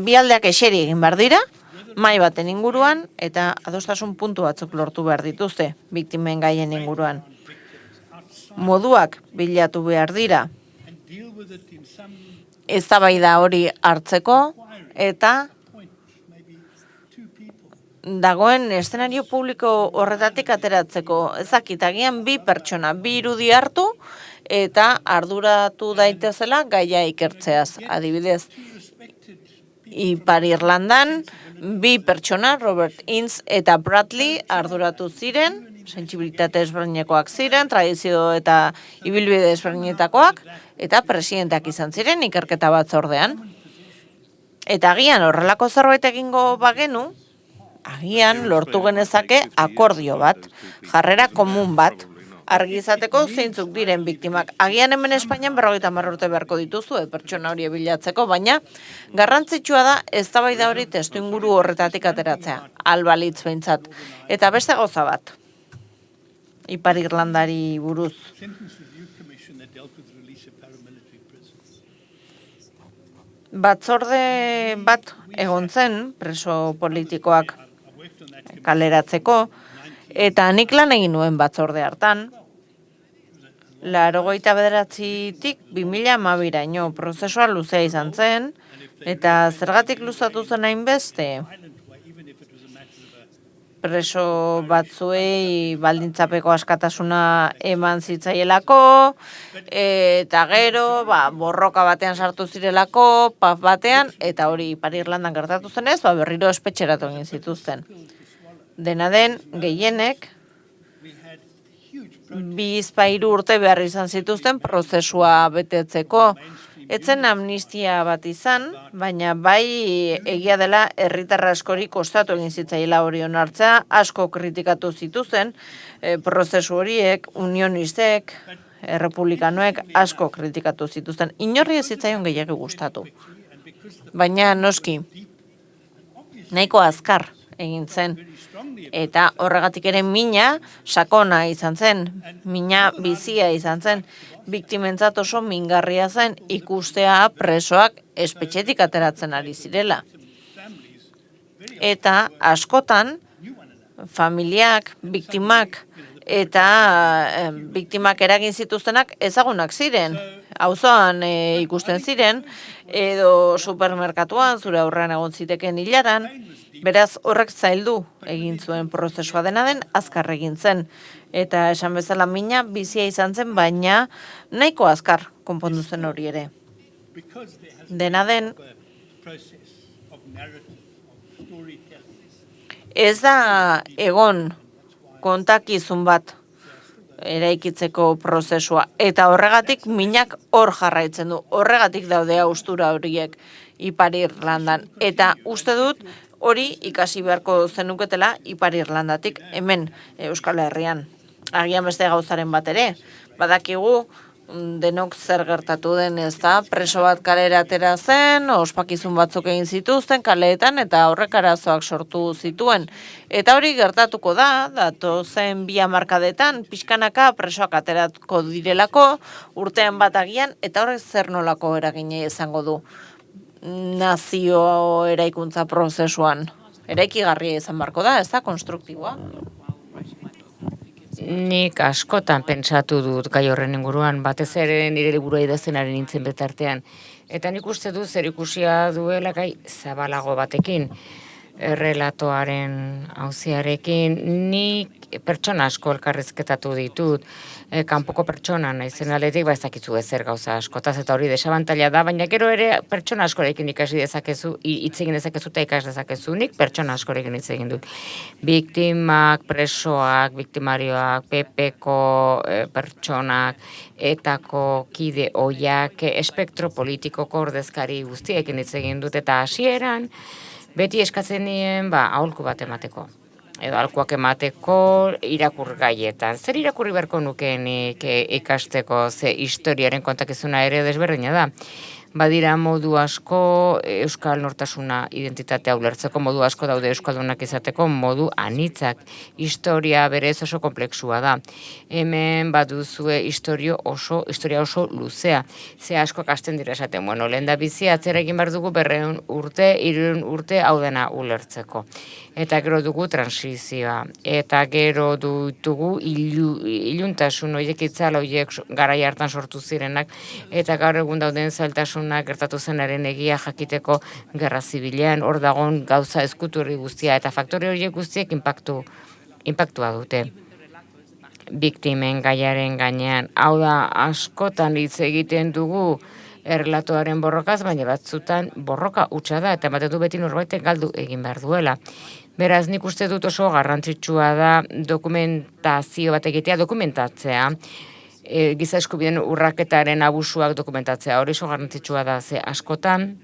bi aldeak eseri egin behar dira, mai baten inguruan, eta adostasun puntu batzuk lortu behar dituzte, biktimen gaien inguruan. Moduak bilatu behar dira, eztabaida hori hartzeko, eta dagoen eszenario publiko horretatik ateratzeko, ezakitagian bi pertsona, bi irudi hartu, eta arduratu daitezela gaia ikertzeaz. Adibidez, Ipar Irlandan, bi pertsona, Robert Ince eta Bradley, arduratu ziren, sentsibilitate ezberdinekoak ziren, tradizio eta ibilbide ezberdinetakoak, eta presidenteak izan ziren ikerketa batzordean. Eta agian horrelako zerbait egingo bagenu, agian lortu genezake akordio bat, jarrera komun bat, argi izateko zeintzuk diren biktimak. Agian hemen Espainian 50 urte beharko dituzu pertsona hori bilatzeko, baina garrantzitsua da eztabaida hori testuinguru horretatik ateratzea, albalitz behintzat. Eta beste gauza bat, Ipar Irlandari buruz. Batzorde bat egon zen, preso politikoak kaleratzeko, eta nik lan egin nuen batzorde hartan, 89tik 2012raino prozesua luzea izan zen, eta zergatik luzatu zen hainbeste? Preso batzuei baldintzapeko askatasuna eman zitzaielako, eta gero, borroka batean sartu zirelako, paf batean, eta hori Ipar Irlandan gertatu zenez, berriro espetxeratu egin zituzten. Dena den, gehienek, 2-3 urte behar izan zituzten prozesua betetzeko. Etzen amnistia bat izan, baina bai egia dela herritar askori kostatu egin zitzaiela hori onartzea, asko kritikatu zituzten, prozesu horiek, unionistek, errepublikanoek asko kritikatu zituzten. Inorri ez zitzaion gehiago gustatu. Baina noski, nahiko azkar egin zen. Eta horregatik ere mina sakona izan zen, mina bizia izan zen, biktimentzat oso mingarria zen ikustea presoak espetxetik ateratzen ari zirela. Eta askotan, familiak, biktimak eta biktimak eragin zituztenak ezagunak ziren. Auzoan ikusten ziren, edo supermerkatuan, zure aurrean egon ziteken hilaran, beraz horrek zaildu egin zuen prozesua dena den, azkar egin zen. Eta esan bezala mina bizia izan zen, baina nahiko azkar konpondu zen hori ere. Dena den, ez da egon kontakizun bat eraikitzeko prozesua. Eta horregatik minak hor jarraitzen du. Horregatik daude haustura horiek Ipar Irlandan. Eta uste dut hori ikasi beharko zenuketela Ipar Irlandatik hemen Euskal Herrian. Agian beste gauzaren bat ere. Badakigu denok zer gertatu den, ez da, preso bat kalera atera zen, ospakizun batzuk egin zituzten kaleetan, eta horrek arazoak sortu zituen. Eta hori gertatuko da, datozen 2 hamarkadetan, pixkanaka presoak ateratuko direlako, urtean bat agian, eta horrek zer nolako eragina izango du nazio eraikuntza prozesuan. Eraikigarria izan barko da, ez da, konstruktiboa. Nik askotan pentsatu dut gai horren inguruan, batez ere nire liburua idaztenaren nintzen betartean. Eta nik uste dut zer ikusia duela gai zabalago batekin. errelatoaren auziarekin, nik pertsona asko elkarrizketatu ditut, kanpoko pertsona naizen aldetik, ez dakizu ezer gauza askotaz, eta hori desabantaila da, baina gero ere pertsona askorekin ikasi dezakezu, hitz egin dezakezu eta ikas dezakezu, nik pertsona askorekin hitz egin dut. Biktimak, presoak, biktimarioak, PPko pertsonak, etako kide oiak, espektro politikoko ordezkari guztiekin hitz egin dut, eta hasieran beti eskatzen nien aholku bat emateko. Edo aholkuak emateko irakurgaietan. Zer irakurri beharko nukeenik ikasteko, ze historiaren kontakizuna ere desberdina da. Badira modu asko euskal nortasuna identitatea ulertzeko, modu asko daude euskaldunak izateko, modu anitzak. Historia berez oso komplexua da. Hemen baduzue historia oso luzea. Ze asko kasten dira esaten. Bueno, lehen da bizi atzera egin behar dugu 200 urte, 300 urte hau dena ulertzeko. Eta gero dugu transizioa. Eta gero dugu iluntasun horiek itzala horiek garai hartan sortu zirenak. Eta gaur egun dauden zailtasun gertatu zenaren egia jakiteko gerra zibilean, hor dagoen gauza ezkuturri guztia, eta faktore horiek guztiek inpaktua dute. Biktimen gaiaren gainean, hau da askotan hitz egiten dugu errelatoaren borrokaz, baina batzutan borroka hutsa da, eta ematen du beti norbaitek galdu egin behar duela. Beraz, nik uste dut oso garrantzitsua da dokumentazio bat egitea, dokumentatzea, giza eskubideen urraketaren abusuak dokumentatzea. Hori oso garrantzitsua da, ze askotan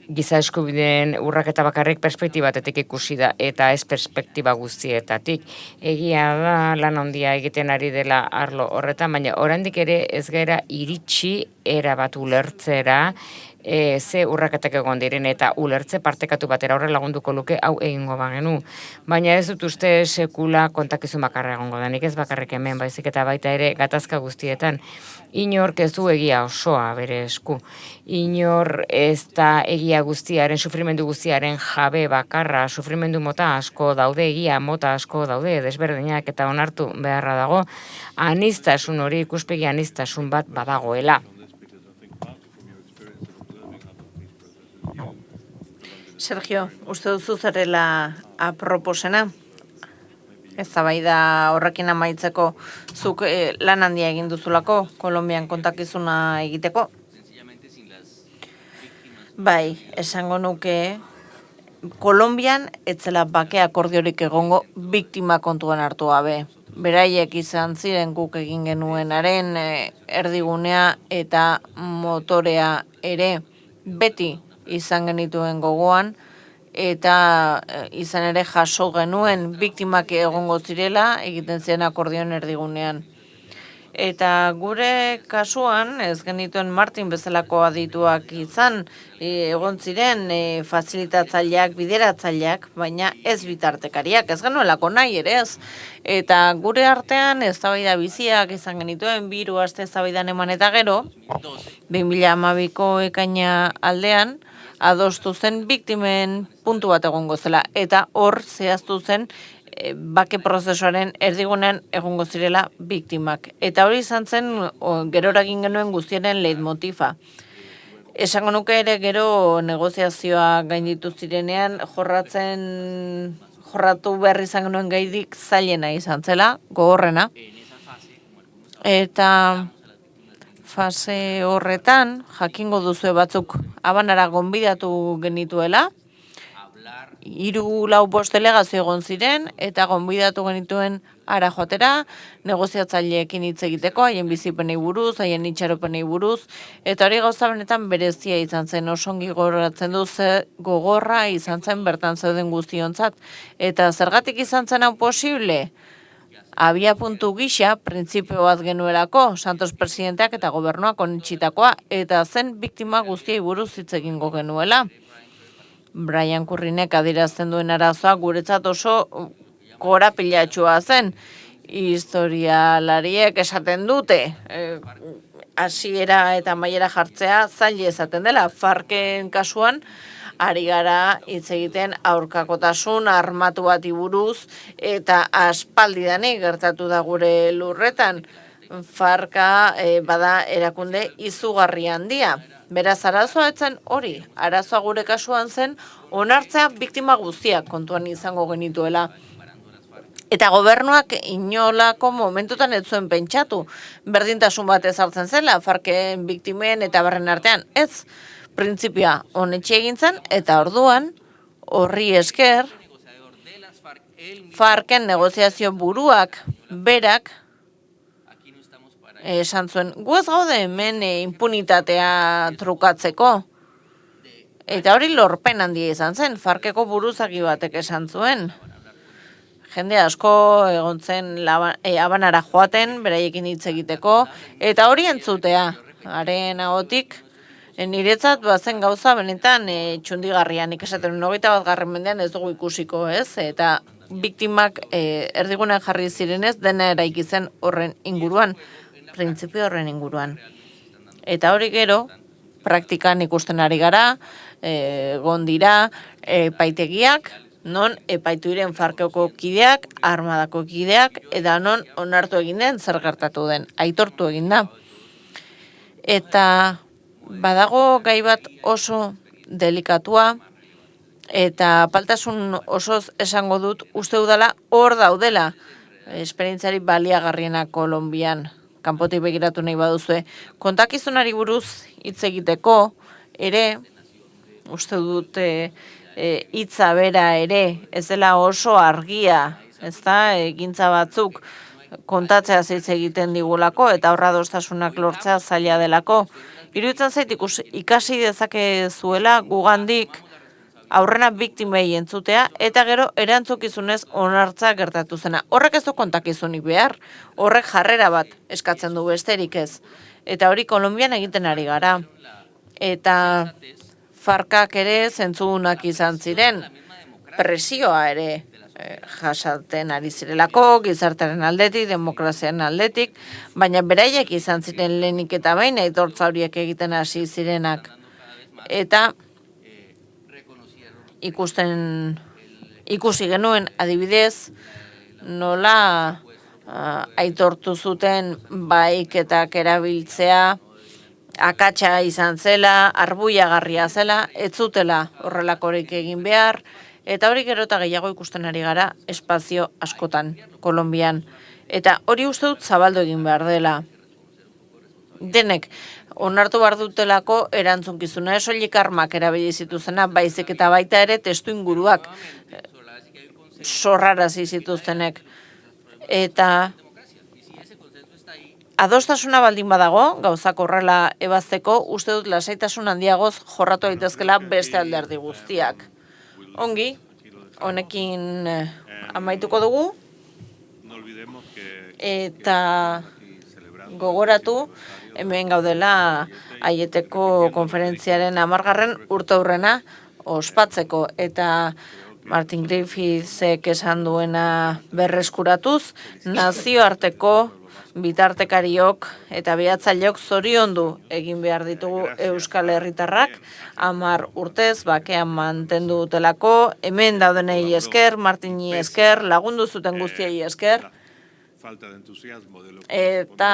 giza eskubideen urraketa bakarrik perspektibatetik ikusi da, eta ez perspektiba guztietatik. Egia da lan handia egiten ari dela arlo horretan, baina oraindik ere ez gara iritsi erabat ulertzera, ze urraketak egon diren eta ulertze partekatu batera horre lagunduko luke hau egingo bagenu. Baina ez dut uste sekula kontakizun bakarra egongo da, nik ez bakarrik hemen, baizik eta baita ere gatazka guztietan. Inork ez du egia osoa bere esku. Inor ez da egia guztiaren, sufrimendu guztiaren jabe bakarra, sufrimendu mota asko daude, egia mota asko daude, desberdinak eta onartu beharra dago, aniztasun hori, ikuspegi aniztasun bat badagoela. Sergio, uste duzu zerrela aproposena? Eztabaida horrekin amaitzeko zuk lan handia egin duzulako, Kolonbian kontakizuna egiteko? Bai, esango nuke Kolonbian etzela bake akordiorik egongo biktima kontuan hartu gabe. Beraiek izan ziren guk egin genuenaren erdigunea eta motorea ere beti izan genituen gogoan, eta izan ere jaso genuen biktimak egongo zirela egiten ziren akordioen erdigunean. Eta gure kasuan, ez genituen Martin bezalako adituak izan, egon ziren fasilitatzaileak, bideratzaileak, baina ez bitartekariak, ez genuelako nahi ere ez. Eta gure artean eztabaida biziak izan genituen 3 aste eztabaidan eman eta gero, 2012ko ekaina aldean, adostu zen biktimen puntu bat egongo zela, eta hor zehaztu zen bake prozesuaren erdigunean egongo zirela biktimak. Eta hori izan zen gerora egin genuen guztiaren leitmotifa. Esango nuke ere gero negoziazioa gainditu zirenean jorratu behar izan genuen gaidik zailena izan zela, gogorrena. Eta fase horretan, jakingo duzue batzuk Habanara gonbidatu genituela, 3-4 delegazio egon ziren, eta gonbidatu genituen ara joatera, negoziatzaileekin hitz egiteko, haien bizipenei buruz, haien itxaropenei buruz, eta hori gauza benetan berezia izan zen, osongi gogoratzen du gogorra izan zen bertan zeuden guztiontzat. Eta zergatik izan zen hau posible? Abia puntu gisa, printzipio bat genuelako, Santos presidenteak eta gobernuak onitsitakoa, eta zen biktima guztiei buruz hitz egingo genuela. Brian Currinek adierazten duen arazoa guretzat oso korapilatxua zen. Historialariek esaten dute, hasiera eta amaiera jartzea zaila esaten dela. Farken kasuan, ari gara hitz egiten aurkakotasun armatu bati buruz eta aspaldidanik gertatu da gure lurretan. Farka bada erakunde izugarri handia. Beraz, arazoa etzen hori, arazoa gure kasuan zen, onartzea biktima guztiak kontuan izango genituela. Eta gobernuak inolako momentutan ez zuen pentsatu, berdintasun bat ezartzen zela, farken biktimen eta barren artean. Ez, printzipioa honetxe egin zen, eta orduan, horri esker, Farken negoziazio buruak, berak, esan zuen, gu ez gaude hemen impunitatea trukatzeko. Eta hori lorpen handia izan zen, Farkeko buruzagi batek esan zuen. Jende asko egon zen Habanara joaten, beraiekin hitz egiteko, eta hori entzutea, haren ahotik, niretzat bazen gauza benetan txundigarria, nik esaten 21. mendean ez dugu ikusiko, ez? Eta biktimak erdigunean jarri zirenez, dena eraiki zen horren inguruan, printzipio horren inguruan. Eta hori gero, praktikan ikusten ari gara, gondira, epaitegiak, non epaitu diren Farkeko kideak, armadako kideak, eta non onartu egin den, zer gertatu den, aitortu egin da. Eta badago gai bat oso delikatua, eta apaltasun osoz esango dut, uste udala hor daudela, esperientziari baliagarriena Kolonbian, kanpotik begiratu nahi baduzue. Kontakizunari buruz hitz egiteko, ere, uste dut hitza bera ere, ez dela oso argia, ez da, egintza batzuk kontatzea hitz egiten digulako, eta horra adostasunak lortzea zaila delako. Iruditzen zait ikasi dezake zuela gugandik aurrena biktimei entzutea, eta gero erantzukizunez onartza gertatu zena. Horrek ez du kontakizunik behar, horrek jarrera bat eskatzen du besterik ez. Eta hori Kolonbian egiten ari gara. Eta Farkak ere zentzunak izan ziren, presioa ere jasaten ari zirelako, gizartearen aldetik, demokraziaren aldetik, baina beraiek izan ziren lehenik eta behin aitortza horiek egiten hasi zirenak. Eta ikusi genuen adibidez, nola aitortu zuten bahiketak erabiltzea, akatsa izan zela, arbuiagarria zela, ez zutela horrelakorik egin behar, eta hori gero eta gehiago ikusten ari gara espazio askotan, Kolonbian. Eta hori uste dut zabaldu egin behar dela. Denek, onartu behar dutelako erantzunkizuna, soilik armak erabili zituzena, baizik eta baita ere testu inguruak sorrarazi zituztenek. Eta adostasuna baldin badago, gauzak horrela ebazteko, uste dut lasaitasun handiagoz jorratu daitezkela beste alderdi guztiak. Ongi, honekin amaituko dugu, eta gogoratu, hemen gaudela Aieteko konferentziaren 10. urteurrena ospatzeko, eta Martin Griffithsek esan duena berreskuratuz, nazioarteko bitartekariok eta behatzaileok zoriondu egin behar ditugu Euskal Herritarrak, 10 urtez bakean mantendu dutelako, hemen daudenei esker, Martini esker, lagundu zuten guztiei esker, eta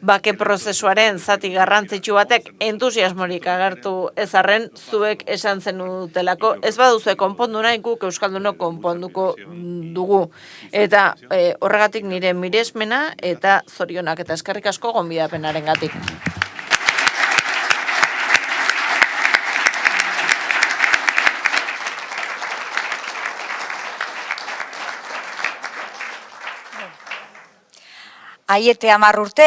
bake prozesuaren zati garrantzitsu batek entusiasmorik agertu ezarren zuek esan zenutelako, ez baduzue konpondu nahi guk Euskaldunok konponduko dugu. Eta horregatik nire miresmena eta zorionak eta eskerrik asko gonbidapenarengatik. Aiete 10 urte,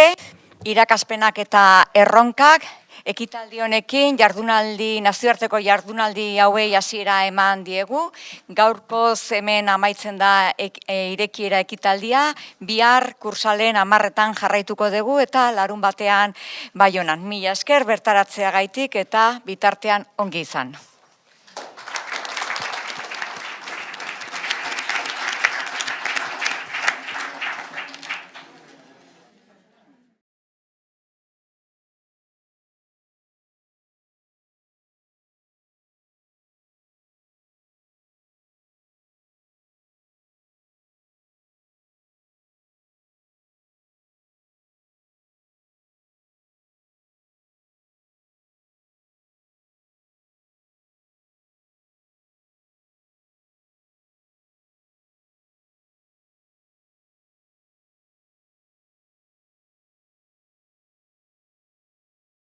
irakaspenak eta erronkak, ekitaldi honekin nazioarteko jardunaldi hauei hasiera eman diegu. Gaurkoz hemen amaitzen da irekiera ekitaldia, bihar Kursaalen 10etan jarraituko dugu eta larunbatean Baionan. Mila esker bertaratzeagaitik eta bitartean ongi izan.